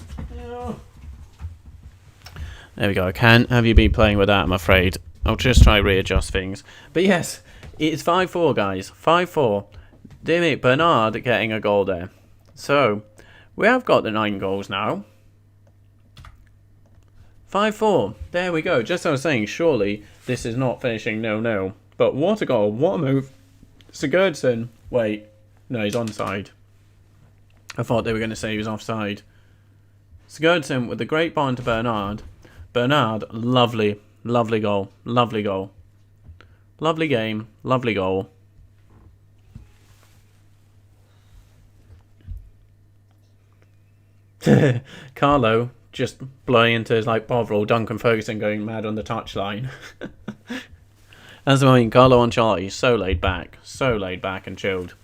we go. I can't have you be playing with that, I'm afraid. I'll just try readjust things. But yes, it's 5-4, guys. 5-4. Dear me, Bernard getting a goal there. So, we have got the 9 goals now. 5-4. There we go. Just as I was saying, surely this is not finishing 0-0. But what a goal. What a move. Sigurdsson. Wait. No, he's onside. I thought they were going to say he was offside. Sigurdsson with the great ball to Bernard. Bernard, lovely. Lovely goal. Lovely goal. Lovely game. Lovely goal. Carlo just blowing into his like Bovril, Duncan Ferguson going mad on the touchline. That's what I mean. Carlo Ancelotti, so laid back and chilled.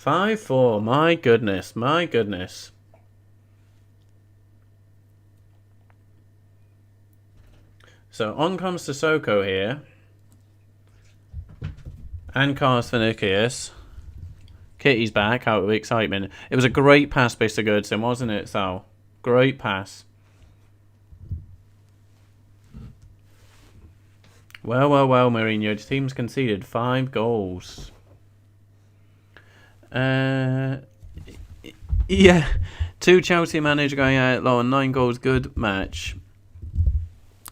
5-4. My goodness. So on comes Sissoko here, and Karstvenicius. Kitty's back out of excitement. It was a great pass by Sigurdsson, wasn't it, Sal? Great pass. Well, Mourinho. The team's conceded 5 goals. Yeah. 2 Chelsea managers going out low on 9 goals. Good match.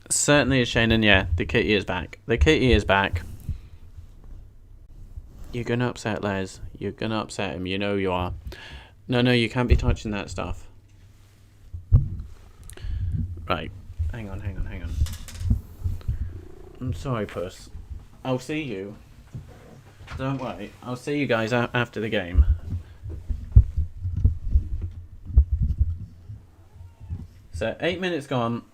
Certainly a shame, and yeah, the kitty is back. You're going to upset Les. You're going to upset him. You know you are. No, you can't be touching that stuff. Right. Hang on. I'm sorry, Puss. I'll see you. Don't worry. I'll see you guys after the game. So, 8 minutes gone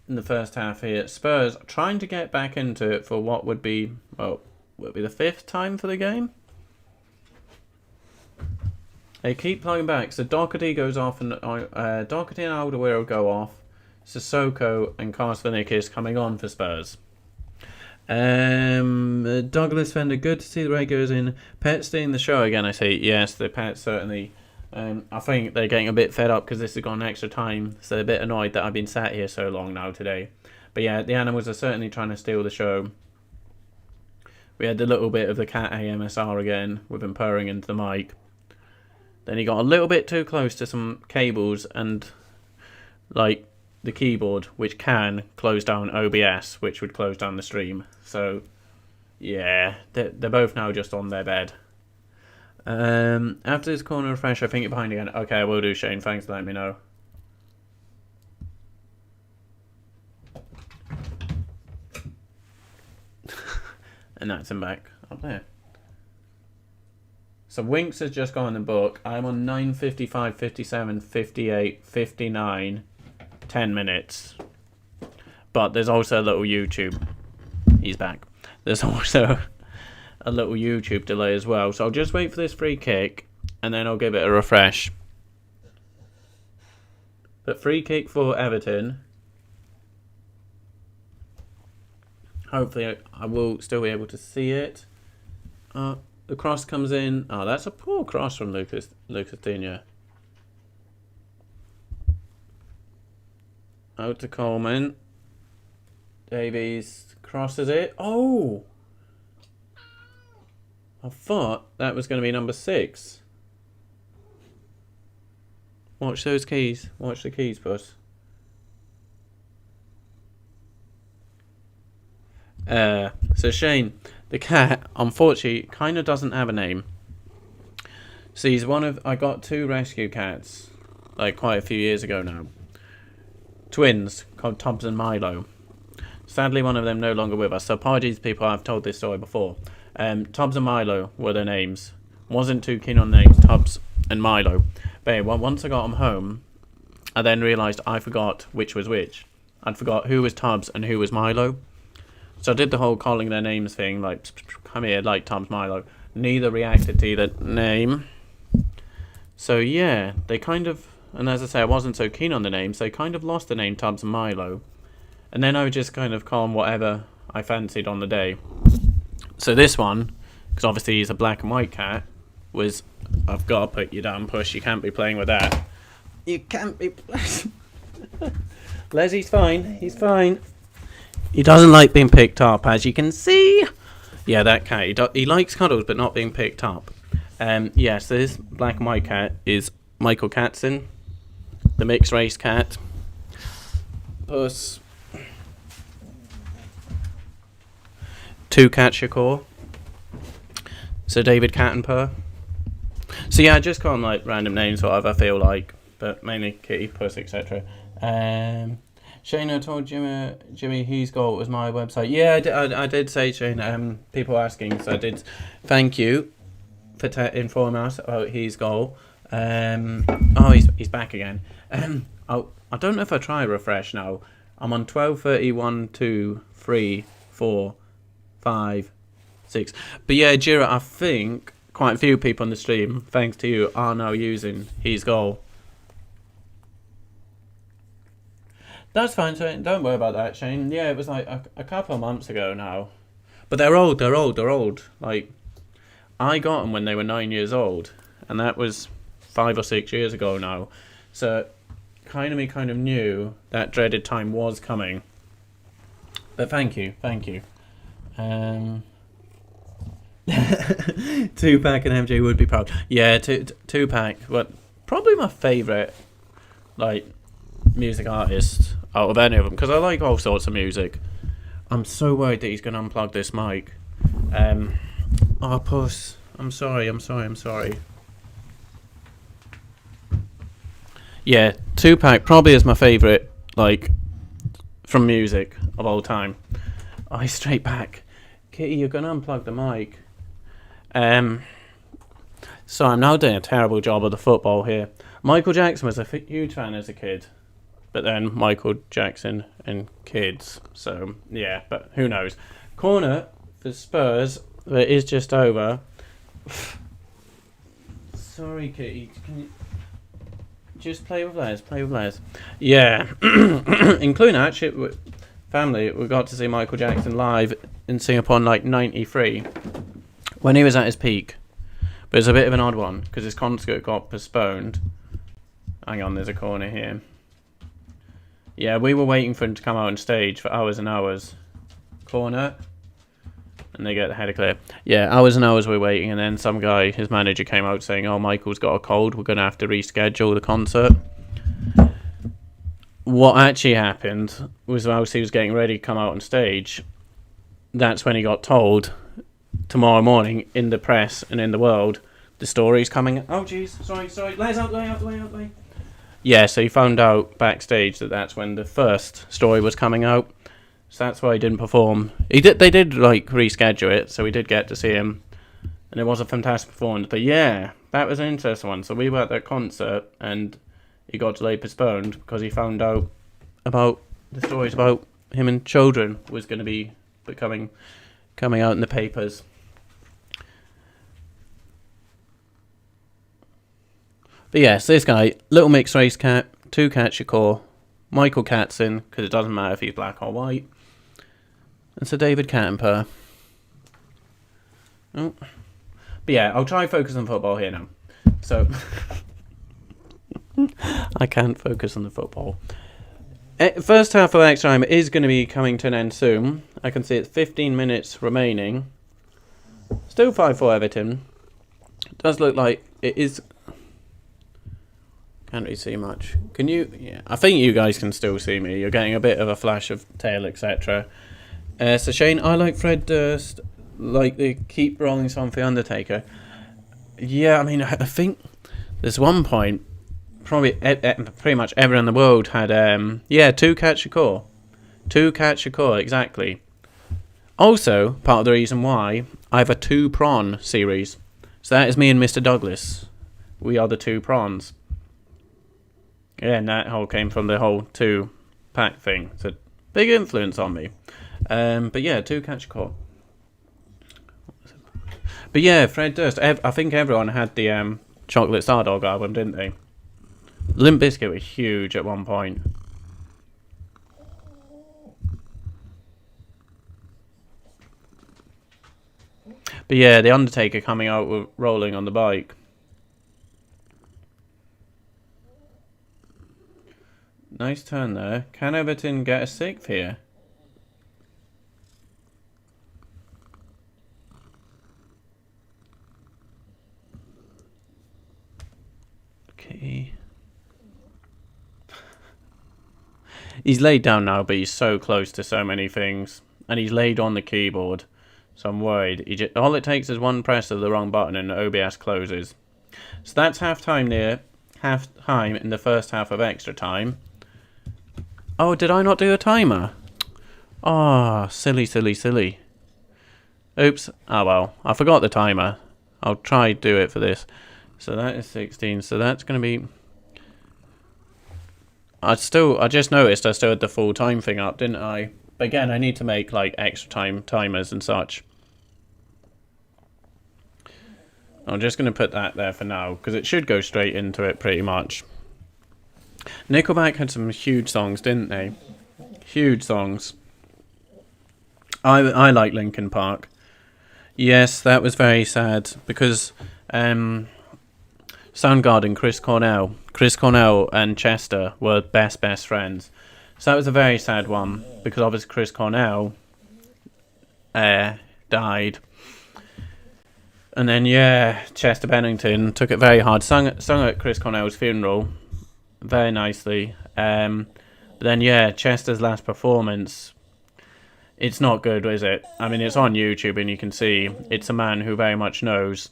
in the first half here. Spurs trying to get back into it for what would be, well, will it be the 5th time for the game? They keep playing back. So Doherty goes off, and Doherty and Alderweireld go off. Sissoko and Karstvenicius coming on for Spurs. Douglas Fender, good to see the regulars in. Pet staying the show again, I say. Yes, the Pets certainly. I think they're getting a bit fed up because this has gone extra time. So they're a bit annoyed that I've been sat here so long now today. But yeah, the animals are certainly trying to steal the show. We had a little bit of the cat AMSR again with him purring into the mic. Then he got a little bit too close to some cables and like the keyboard, which can close down OBS, which would close down the stream. So yeah, they're both now just on their bed. After this corner refresh, I think you're behind again. Okay, I will do, Shane. Thanks for letting me know. And that's him back up there. So Winks has just gone in the book. I'm on 9, 55, 57, 58, 59, 10 minutes. But there's also a little YouTube. He's back. There's also a little YouTube delay as well. So I'll just wait for this free kick and then I'll give it a refresh. But free kick for Everton. Hopefully I will still be able to see it. The cross comes in. Oh, that's a poor cross from Lucas Digne. Out to Coleman. Davies crosses it. Oh! I thought that was going to be number 6. Watch those keys. Watch the keys, Puss. So Shane, the cat, unfortunately, kind of doesn't have a name. So he's I got 2 rescue cats, like quite a few years ago now. Twins, called Tubbs and Milo. Sadly, one of them no longer with us. So apologies, people, I've told this story before. Tubbs and Milo were their names. Wasn't too keen on names, Tubbs and Milo. But anyway, once I got them home, I then realised I forgot which was which. I'd forgot who was Tubbs and who was Milo. So I did the whole calling their names thing, like, come here, like Tubbs, Milo. Neither reacted to either name. So yeah, they kind of, and as I say, I wasn't so keen on the names, they kind of lost the name Tubbs and Milo. And then I would just kind of call them whatever I fancied on the day. So this one, because obviously he's a black and white cat, was, I've got to put you down, Push. You can't be playing with that. You can't be... Leslie's fine. He's fine. He doesn't like being picked up, as you can see. Yeah, that cat. He likes cuddles, but not being picked up. Yes, this black and white cat is Michael Katzen, the mixed race cat. Puss. Two Cat Shakur. Sir David Cattenpur. So yeah, I just call them like random names, whatever I feel like, but mainly Kitty, Puss, etc. Shane, I told Jimmy his goal was my website. Yeah, I did say, Shane. People asking, so I did. Thank you for informing us about his goal. He's back again. I don't know if I try refresh now. I'm on 12:31, 2, 3, 4, 5, 6. But yeah, Jira, I think quite a few people on the stream, thanks to you, are now using his goal. That's fine, Shane. Don't worry about that, Shane. Yeah, it was like a couple of months ago now. But they're old. Like, I got them when they were 9 years old, and that was 5 or 6 years ago now. So, kind of knew that dreaded time was coming. But thank you. Tupac and MJ would be proud. Yeah, Tupac, probably my favourite, like, music artist out of any of them, because I like all sorts of music. I'm so worried that he's going to unplug this mic. Puss, I'm sorry. Yeah, Tupac probably is my favourite, like, from music of all time. He's straight back. Kitty, you're going to unplug the mic. So I'm now doing a terrible job of the football here. Michael Jackson was a huge fan as a kid. But then Michael Jackson and kids. So, yeah, but who knows. Corner for Spurs. It is just over. Sorry, Kitty. Can you just play with Les? Yeah. Including actually family, we got to see Michael Jackson live in Singapore in like 93. When he was at his peak. But it's a bit of an odd one because his concert got postponed. Hang on, there's a corner here. Yeah, we were waiting for him to come out on stage for hours and hours. Corner. And they get the header clear. Yeah, hours and hours we were waiting, and then some guy, his manager, came out saying, "Oh, Michael's got a cold, we're going to have to reschedule the concert." What actually happened was whilst he was getting ready to come out on stage, that's when he got told, tomorrow morning, in the press and in the world, the story's coming. Oh, jeez, sorry, lay out. Yeah, so he found out backstage that that's when the first story was coming out. So that's why he didn't perform. They did like reschedule it, so we did get to see him. And it was a fantastic performance. But yeah, that was an interesting one. So we were at that concert and he got delayed, postponed because he found out about the stories about him and children was going to be coming out in the papers. But yes, this guy, little mixed race cat, two Cat Shakur, Michael Katzen, because it doesn't matter if he's black or white, and Sir David Cattenpur. Oh. But yeah, I'll try and focus on football here now. So, I can't focus on the football. First half of extra time is going to be coming to an end soon. I can see it's 15 minutes remaining. Still 5-4 Everton. It does look like it is... Can't really see much. Can you? Yeah, I think you guys can still see me. You're getting a bit of a flash of tail, etc. So Shane, I like Fred Durst. Like they keep rolling song for Undertaker. Yeah, I mean, I think there's one point, probably pretty much everyone in the world had two Cat Shakur. Two Cat Shakur, exactly. Also, part of the reason why I have a 2 prawn series. So that is me and Mr. Douglas. We are the 2 prawns. Yeah, and that whole came from the whole 2-pack thing. It's a big influence on me. But yeah, 2 Cat Shakur. But yeah, Fred Durst. I think everyone had the Chocolate Stardog album, didn't they? Limp Bizkit were huge at one point. But But yeah, the Undertaker coming out with rolling on the bike. Nice turn there. Can Everton get a 6th here? Okay. He's laid down now, but he's so close to so many things. And he's laid on the keyboard. So I'm worried. All it takes is one press of the wrong button and OBS closes. So that's half-time there. Half-time in the first half of extra time. Oh, did I not do a timer? Oh, silly, silly, silly. Oops. Oh well, I forgot the timer. I'll try do it for this. So that is 16. So that's going to be... I just noticed I still had the full time thing up, didn't I? But again, I need to make like extra time timers and such. I'm just going to put that there for now, because it should go straight into it pretty much. Nickelback had some huge songs, didn't they? Huge songs. I like Linkin Park. Yes, that was very sad, because Soundgarden, Chris Cornell and Chester were best friends. So that was a very sad one, because obviously Chris Cornell died. And then, yeah, Chester Bennington took it very hard. Sung at Chris Cornell's funeral very nicely. But then, yeah, Chester's last performance, it's not good, is it? I mean, it's on YouTube and you can see it's a man who very much knows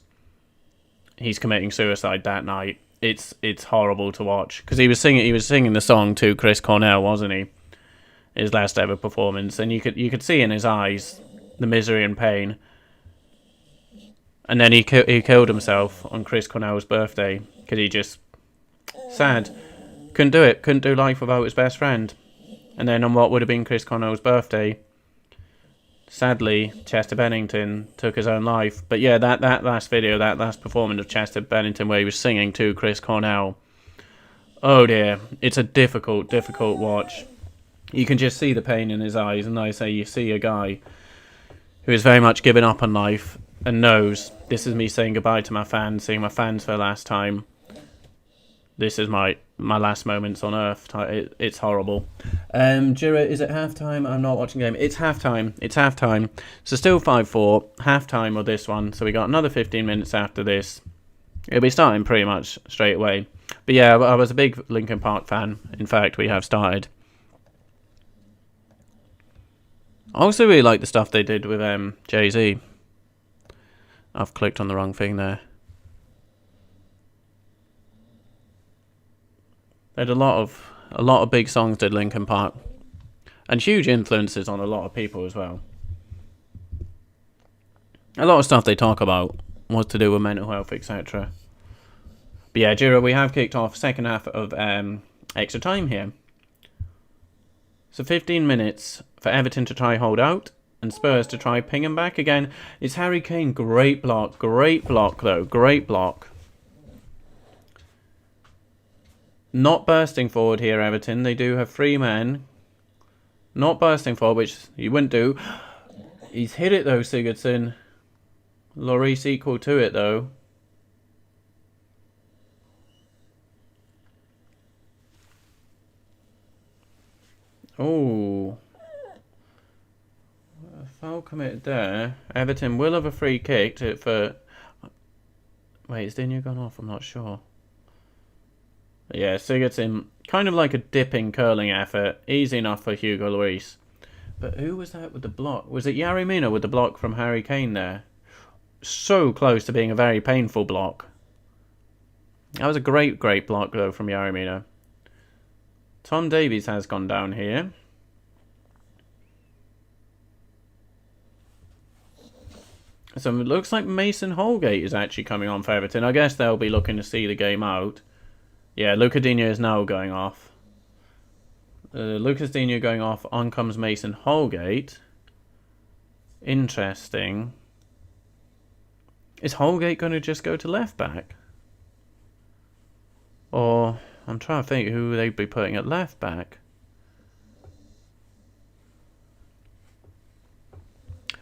he's committing suicide that night. It's horrible to watch, because he was singing the song to Chris Cornell, wasn't he? His last ever performance, and you could see in his eyes the misery and pain. And then he killed himself on Chris Cornell's birthday, because he just sad, couldn't do life without his best friend. And then on what would have been Chris Cornell's birthday, sadly, Chester Bennington took his own life. But yeah, that last video, that last performance of Chester Bennington where he was singing to Chris Cornell, oh dear, it's a difficult watch. You can just see the pain in his eyes, and I say you see a guy who is very much given up on life and knows, this is me saying goodbye to my fans, seeing my fans for the last time. This is my last moments on Earth. It's horrible. Jira, is it half-time? I'm not watching the game. It's half-time. So still 5-4. Half-time of this one. So we got another 15 minutes after this. It'll be starting pretty much straight away. But yeah, I was a big Linkin Park fan. In fact, we have started. I also really like the stuff they did with Jay-Z. I've clicked on the wrong thing there. They had a lot of big songs did Linkin Park, and huge influences on a lot of people as well. A lot of stuff they talk about was to do with mental health, etc. But yeah, Jiro, we have kicked off second half of extra time here. So 15 minutes for Everton to try hold out, and Spurs to try ping him back again. It's Harry Kane, great block though, great block. Not bursting forward here, Everton. They do have 3 men. Not bursting forward, which you wouldn't do. He's hit it though, Sigurdsson. Lloris equal to it though. Oh. Foul committed there. Everton will have a free kick for... Wait, is Digne gone off? I'm not sure. Yeah, Sigurdsson, kind of like a dipping curling effort. Easy enough for Hugo Lloris. But who was that with the block? Was it Yerry Mina with the block from Harry Kane there? So close to being a very painful block. That was a great block though from Yerry Mina. Tom Davies has gone down here. So it looks like Mason Holgate is actually coming on for Everton. I guess they'll be looking to see the game out. Yeah, Luca Digne is now going off. Lucas Digne going off. On comes Mason Holgate. Interesting. Is Holgate going to just go to left back? Or, I'm trying to think who they'd be putting at left back.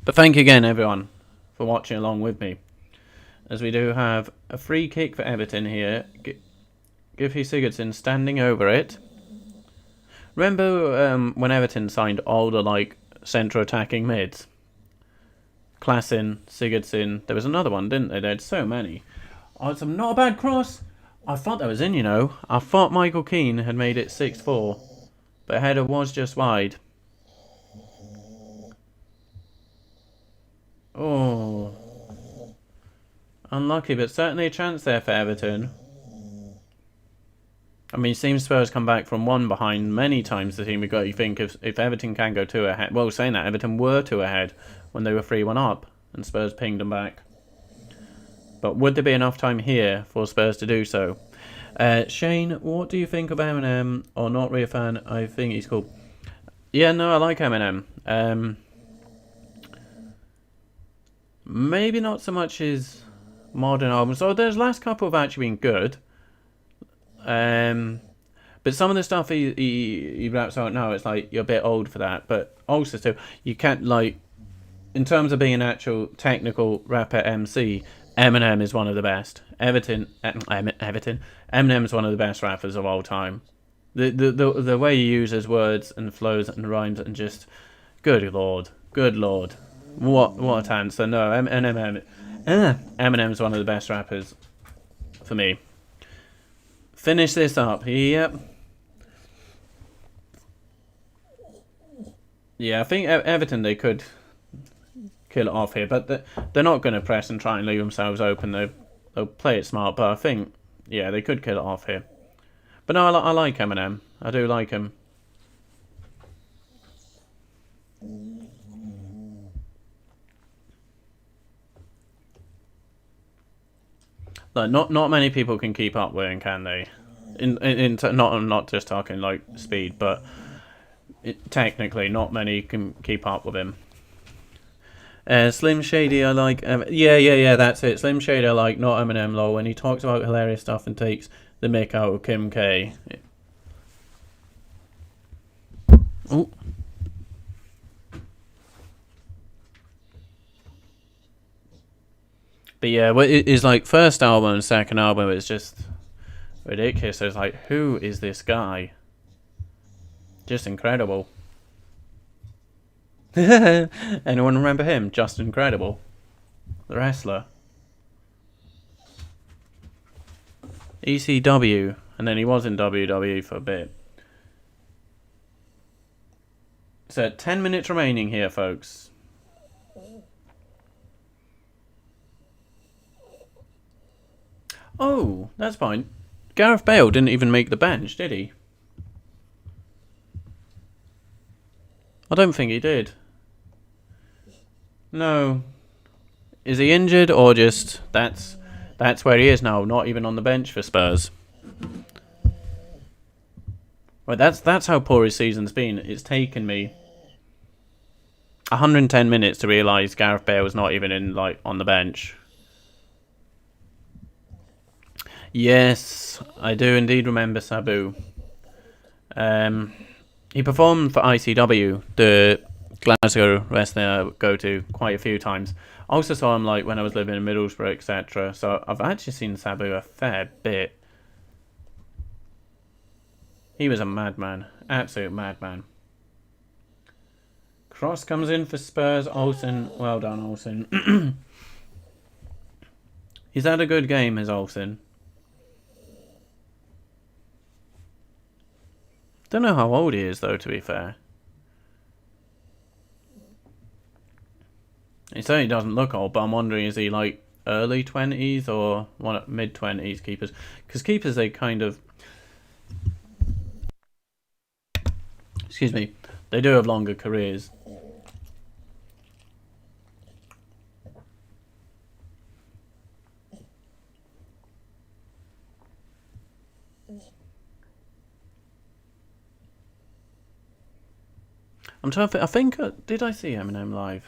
But thank you again, everyone, for watching along with me, as we do have a free kick for Everton here. Gylfi Sigurdsson standing over it. Remember when Everton signed all the like central attacking mids? Klassen, Sigurdsson. There was another one, didn't they? They had so many. Oh, it's not a bad cross. I thought that was in, you know. I thought Michael Keane had made it 6-4, but header was just wide. Oh, unlucky, but certainly a chance there for Everton. I mean, it seems Spurs come back from 1 behind many times the team we got. You think if Everton can go 2 ahead... Well, saying that, Everton were 2 ahead when they were 3-1 up, and Spurs pinged them back. But would there be enough time here for Spurs to do so? Shane, what do you think of Eminem? Or not really a fan, I think he's cool. Yeah, no, I like Eminem. Maybe not so much his modern albums. So there's last couple have actually been good. But some of the stuff he raps out now, it's like you're a bit old for that. But also, too, you can't like, in terms of being an actual technical rapper MC, Eminem is one of the best. Eminem is one of the best rappers of all time. The way he uses words and flows and rhymes and just, good lord, what a talent. So no, Eminem is one of the best rappers for me. Finish this up. Yep. Yeah, I think Everton, they could kill it off here, but they're not going to press and try and leave themselves open. They'll play it smart, but I think, yeah, they could kill it off here. But no, I like Eminem. I do like him. Like, not many people can keep up with him, can they? I'm not just talking like speed, but technically, not many can keep up with him. Slim Shady, I like. Yeah, that's it. Slim Shady, I like, not Eminem. Lol. When he talks about hilarious stuff and takes the mick out of Kim K. Oh. But yeah, his like first album and second album is just ridiculous. It's like, who is this guy? Just incredible. Anyone remember him? Just Incredible, the wrestler. ECW, and then he was in WWE for a bit. So 10 minutes remaining here, folks. Oh, that's fine. Gareth Bale didn't even make the bench, did he? I don't think he did. No. Is he injured or just that's where he is now, not even on the bench for Spurs? Right, that's how poor his season's been. It's taken me 110 minutes to realise Gareth Bale was not even in on the bench. Yes, I do indeed remember Sabu. He performed for ICW, the Glasgow wrestling I go to, quite a few times. I also saw him when I was living in Middlesbrough, etc. So I've actually seen Sabu a fair bit. He was a madman, absolute madman. Cross comes in for Spurs. Olsen, well done, Olsen. He's had a good game, has Olsen. Don't know how old he is, though, to be fair. He certainly doesn't look old, but I'm wondering, is he early 20s or mid-20s keepers? Because keepers, they kind of... Excuse me. They do have longer careers. I'm trying to think, did I see Eminem live?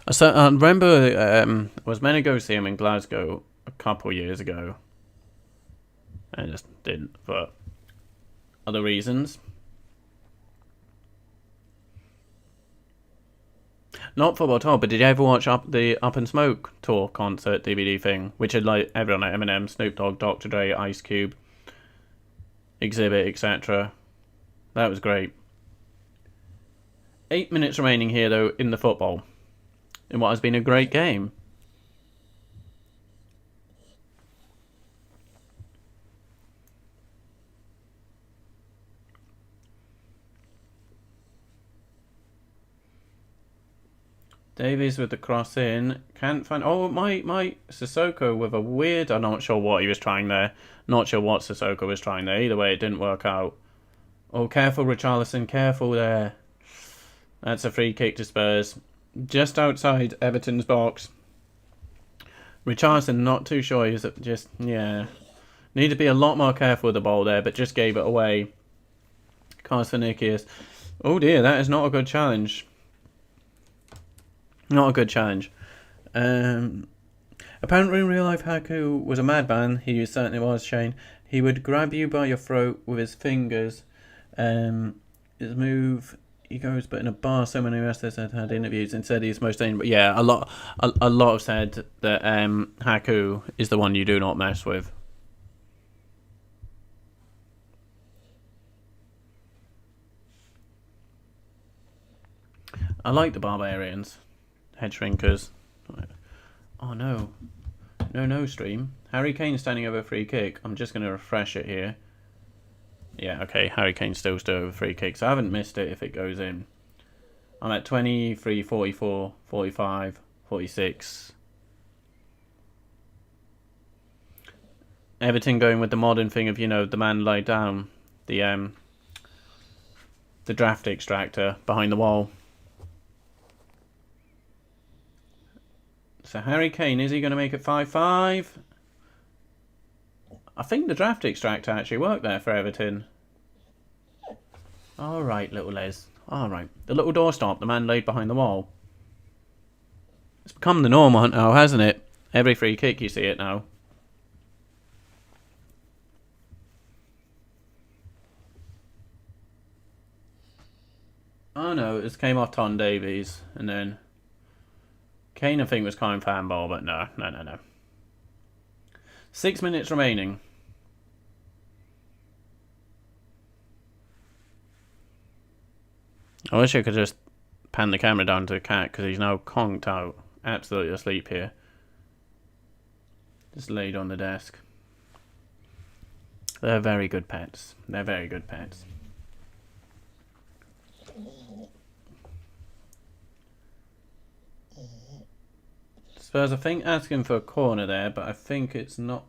I remember I was meant to go see him in Glasgow a couple years ago. I just didn't, for other reasons. Not football at all, but did you ever watch the Up and Smoke tour concert DVD thing, which had like everyone like Eminem, Snoop Dogg, Dr. Dre, Ice Cube, Exhibit, etc. That was great. 8 minutes remaining here though in the football, in what has been a great game. Davies with the cross in. Can't find... Oh, my Sissoko with a weird... I'm not sure what he was trying there. Not sure what Sissoko was trying there. Either way, it didn't work out. Oh, careful, Richarlison. Careful there. That's a free kick to Spurs. Just outside Everton's box. Richarlison, not too sure. He's just... Yeah. Need to be a lot more careful with the ball there, but just gave it away. Karsvanikius. Oh dear, that is not a good challenge. Not a good challenge. Apparently in real life Haku was a madman. He certainly was, Shane. He would grab you by your throat with his fingers. His move, he goes, but in a bar so many wrestlers had interviews and said he's most dangerous. But yeah, a lot have said that Haku is the one you do not mess with. I like the Barbarians. Head shrinkers. Oh no. No stream. Harry Kane standing over a free kick. I'm just going to refresh it here. Yeah, okay. Harry Kane still over free kick. So I haven't missed it if it goes in. I'm at 23, 44, 45, 46. Everton going with the modern thing of, you know, the man laid down. The draft extractor behind the wall. So Harry Kane, is he going to make it 5-5? I think the draft extractor actually worked there for Everton. Alright, little Les. Alright. The little doorstop, the man laid behind the wall. It's become the norm now, hasn't it? Every free kick you see it now. Oh no, it came off Tom Davies, and then... Kane, I think, was calling fanball, but no. 6 minutes remaining. I wish I could just pan the camera down to the cat, because he's now conked out. Absolutely asleep here. Just laid on the desk. They're very good pets. They're very good pets. Spurs, I think, asking for a corner there, but I think it's not.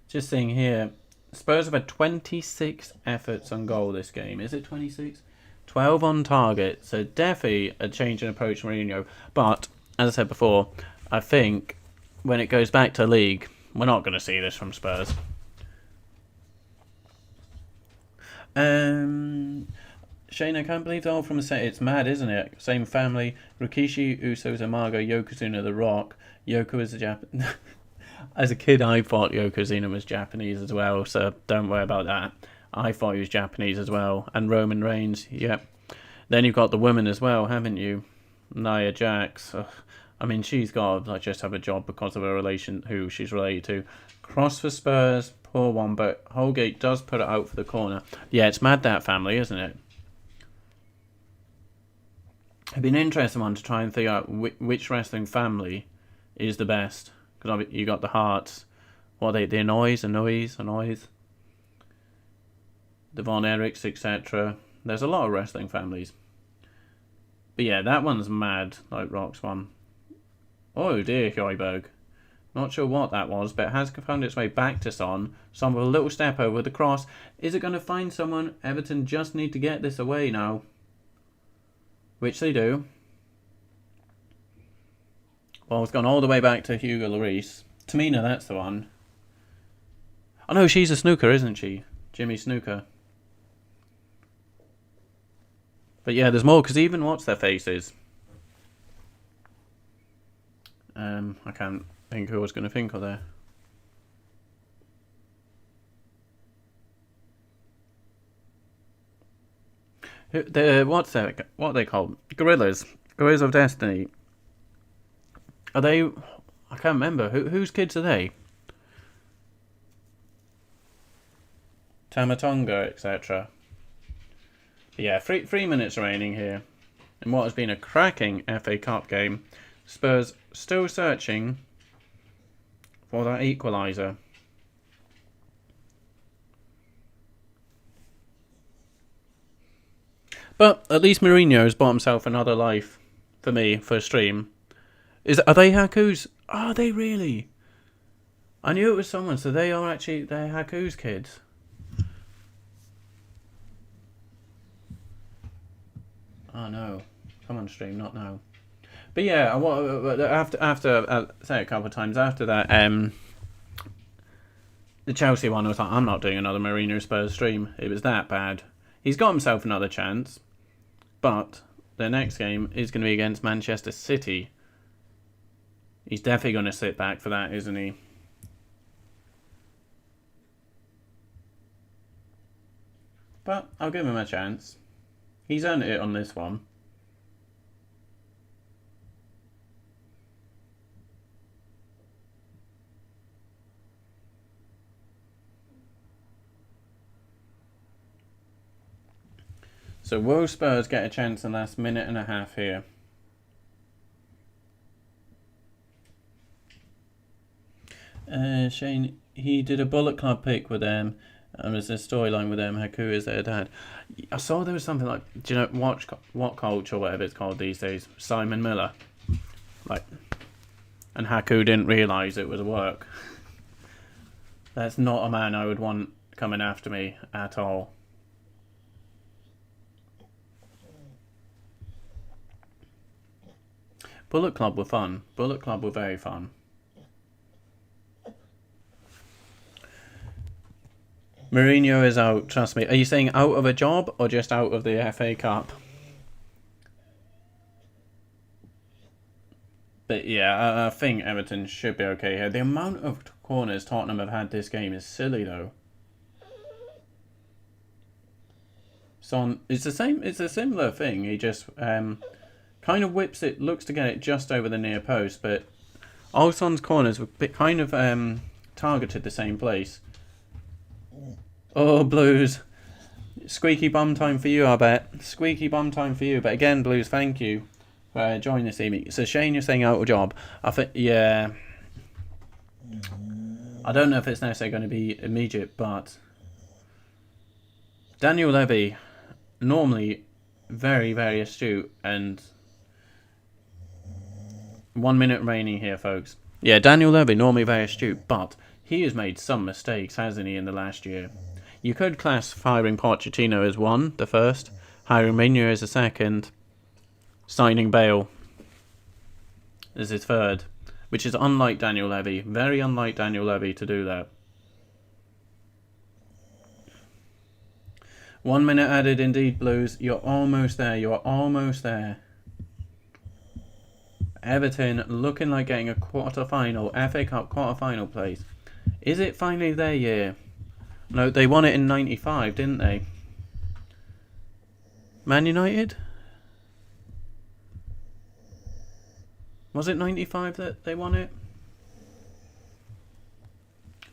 Just seeing here, Spurs have had 26 efforts on goal this game. Is it 26? 12 on target. So definitely a change in approach from Mourinho. But, as I said before, I think when it goes back to league, we're not going to see this from Spurs. Shane, I can't believe they're all from the set. It's mad, isn't it? Same family. Rikishi, Usos, Umaga, Yokozuna, The Rock. Yoko is a Japanese. As a kid, I thought Yokozuna was Japanese as well, so don't worry about that. I thought he was Japanese as well. And Roman Reigns, yep. Then you've got the woman as well, haven't you? Nia Jax. Ugh. I mean, she's got to like, just have a job because of her relation, who she's related to. Cross for Spurs, poor one, but Holgate does put it out for the corner. Yeah, it's mad, that family, isn't it? It'd be an interesting one to try and figure out which wrestling family is the best. Because you got the Hearts. What are they? The Annoys. The Von Erichs, etc. There's a lot of wrestling families. But yeah, that one's mad, like Rock's one. Oh dear, Højbjerg. Not sure what that was, but it has found its way back to Son. Son with a little step over the cross. Is it going to find someone? Everton just need to get this away now. Which they do. Well, it's gone all the way back to Hugo Lloris. Tamina, that's the one. Oh no, she's a snooker, isn't she? Jimmy Snooker. But yeah, there's more, because even what's their faces? I can't think who I was going to think of there. What are they called? Gorillas. Wheels of Destiny. Are they... I can't remember. Whose kids are they? Tamatonga, etc. Yeah, 3 minutes remaining here. In what has been a cracking FA Cup game. Spurs still searching for that equaliser. But at least Mourinho's bought himself another life for me for a stream. Are they Haku's? Are they really? I knew it was someone, so they're Haku's kids. Oh no. Come on stream, not now. But yeah, after say it a couple of times after that, the Chelsea one, I was like, I'm not doing another Mourinho Spurs stream. It was that bad. He's got himself another chance, but the next game is going to be against Manchester City. He's definitely going to sit back for that, isn't he? But I'll give him a chance. He's earned it on this one. So will Spurs get a chance in the last minute and a half here? Shane, he did a Bullet Club pick with them. And there's a storyline with them. Haku is their dad. I saw there was something like, do you know, what culture or whatever it's called these days? Simon Miller. Like, and Haku didn't realise it was a work. That's not a man I would want coming after me at all. Bullet Club were fun. Bullet Club were very fun. Mourinho is out, trust me. Are you saying out of a job or just out of the FA Cup? But yeah, I think Everton should be okay here. The amount of corners Tottenham have had this game is silly though. Son, it's the same. It's a similar thing. He just kind of whips it, looks to get it just over the near post, but all Son's corners were kind of targeted the same place. Oh, Blues. Squeaky bum time for you, I bet. Squeaky bum time for you. But again, Blues, thank you for joining this evening. So, Shane, you're saying out of job. I think, yeah. I don't know if it's necessarily going to be immediate, but Daniel Levy, normally very, very astute, and 1 minute remaining here, folks. Yeah, Daniel Levy, normally very astute, but he has made some mistakes, hasn't he, in the last year? You could class hiring Pochettino as one, the first, hiring Mourinho as a second, signing Bale as his third, which is unlike Daniel Levy, very unlike Daniel Levy to do that. 1 minute added indeed, Blues. You're almost there, you're almost there. Everton looking like getting a quarter-final, FA Cup quarter-final place. Is it finally their year? No, they won it in 95, didn't they? Man United? Was it 95 that they won it?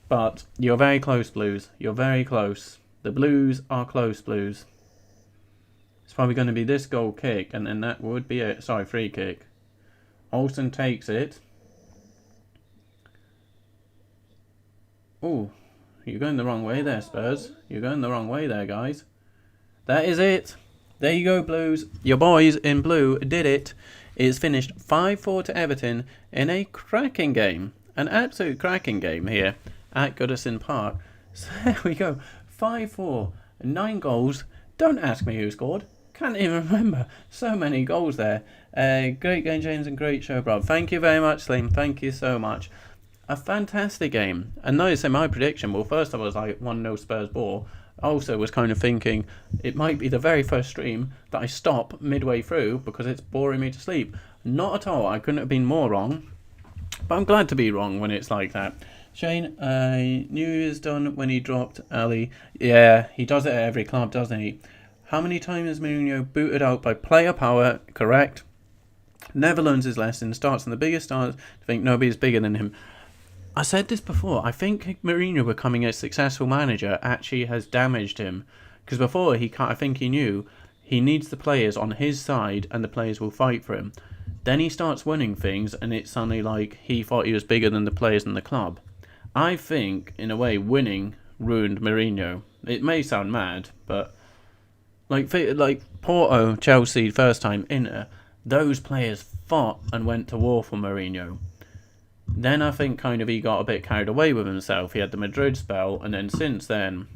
But you're very close, Blues. You're very close. The Blues are close, Blues. It's probably going to be this goal kick, and then that would be it. Sorry, free kick. Olsen takes it. Oh, you're going the wrong way there, Spurs. You're going the wrong way there, guys. That is it. There you go, Blues. Your boys in blue did it. It's finished 5-4 to Everton in a cracking game. An absolute cracking game here at Goodison Park. So there we go. 5-4. 9 goals. Don't ask me who scored. Can't even remember. So many goals there. Great game, James, and great show, bro. Thank you very much, Slim. Thank you so much. A fantastic game. And notice in my prediction, well, first I was like 1-0 Spurs ball. I also was kind of thinking it might be the very first stream that I stop midway through because it's boring me to sleep. Not at all. I couldn't have been more wrong. But I'm glad to be wrong when it's like that. Shane, I knew he was done when he dropped Ali. Yeah, he does it at every club, doesn't he? How many times has Mourinho booted out by player power? Correct. Never learns his lesson, starts in the biggest stars, think nobody's bigger than him. I said this before, I think Mourinho becoming a successful manager actually has damaged him. Because before, I think he knew he needs the players on his side and the players will fight for him. Then he starts winning things and it's suddenly like he thought he was bigger than the players in the club. I think, in a way, winning ruined Mourinho. It may sound mad, but like Porto, Chelsea, first time, Inter, those players fought and went to war for Mourinho. Then I think kind of he got a bit carried away with himself. He had the Madrid spell, and then since then,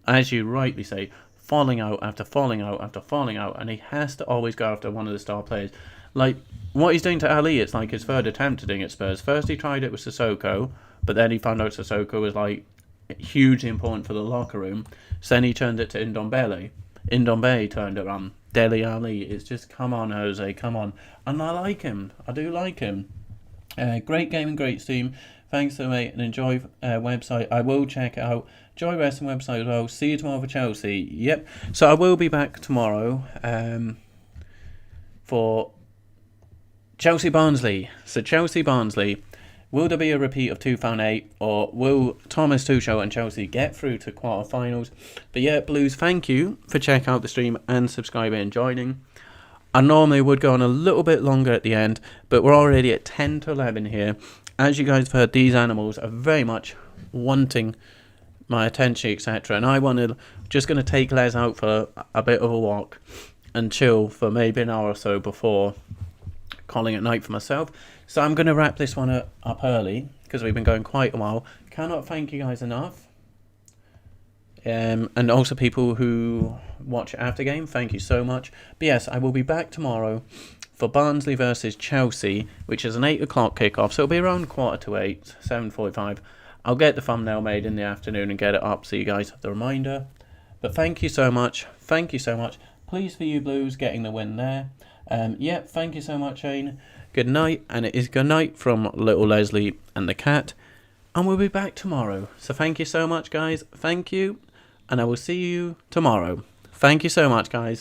as you rightly say, falling out after falling out after falling out, and he has to always go after one of the star players. Like, what he's doing to Ali, it's like his third attempt at doing it Spurs. First he tried it with Sissoko, but then he found out Sissoko was like hugely important for the locker room. So then he turned it to Ndombele. Ndombele turned it on. Dele Ali. It's just, come on, Jose, come on. And I like him. I do like him. Great game and great team. Thanks to mate and enjoy website. I will check it out. Joy Wrestling website as well. See you tomorrow for Chelsea. Yep. So I will be back tomorrow for Chelsea Barnsley. So Chelsea Barnsley. Will there be a repeat of 2008, or will Thomas Tuchel and Chelsea get through to quarterfinals? But yeah, Blues, thank you for checking out the stream and subscribing and joining. I normally would go on a little bit longer at the end, but we're already at 10 to 11 here. As you guys have heard, these animals are very much wanting my attention, etc. And just going to take Les out for a bit of a walk and chill for maybe an hour or so before calling it night for myself. So I'm going to wrap this one up early because we've been going quite a while. Cannot thank you guys enough. And also people who watch after game, thank you so much. But yes, I will be back tomorrow for Barnsley versus Chelsea, which is an 8 o'clock kickoff. So it'll be around 7:45, 7:45. I'll get the thumbnail made in the afternoon and get it up so you guys have the reminder. But thank you so much. Thank you so much. Pleased for you Blues getting the win there. Yep, thank you so much, Shane. Good night, and it is good night from little Leslie and the cat. And we'll be back tomorrow. So thank you so much, guys. Thank you. And I will see you tomorrow. Thank you so much, guys.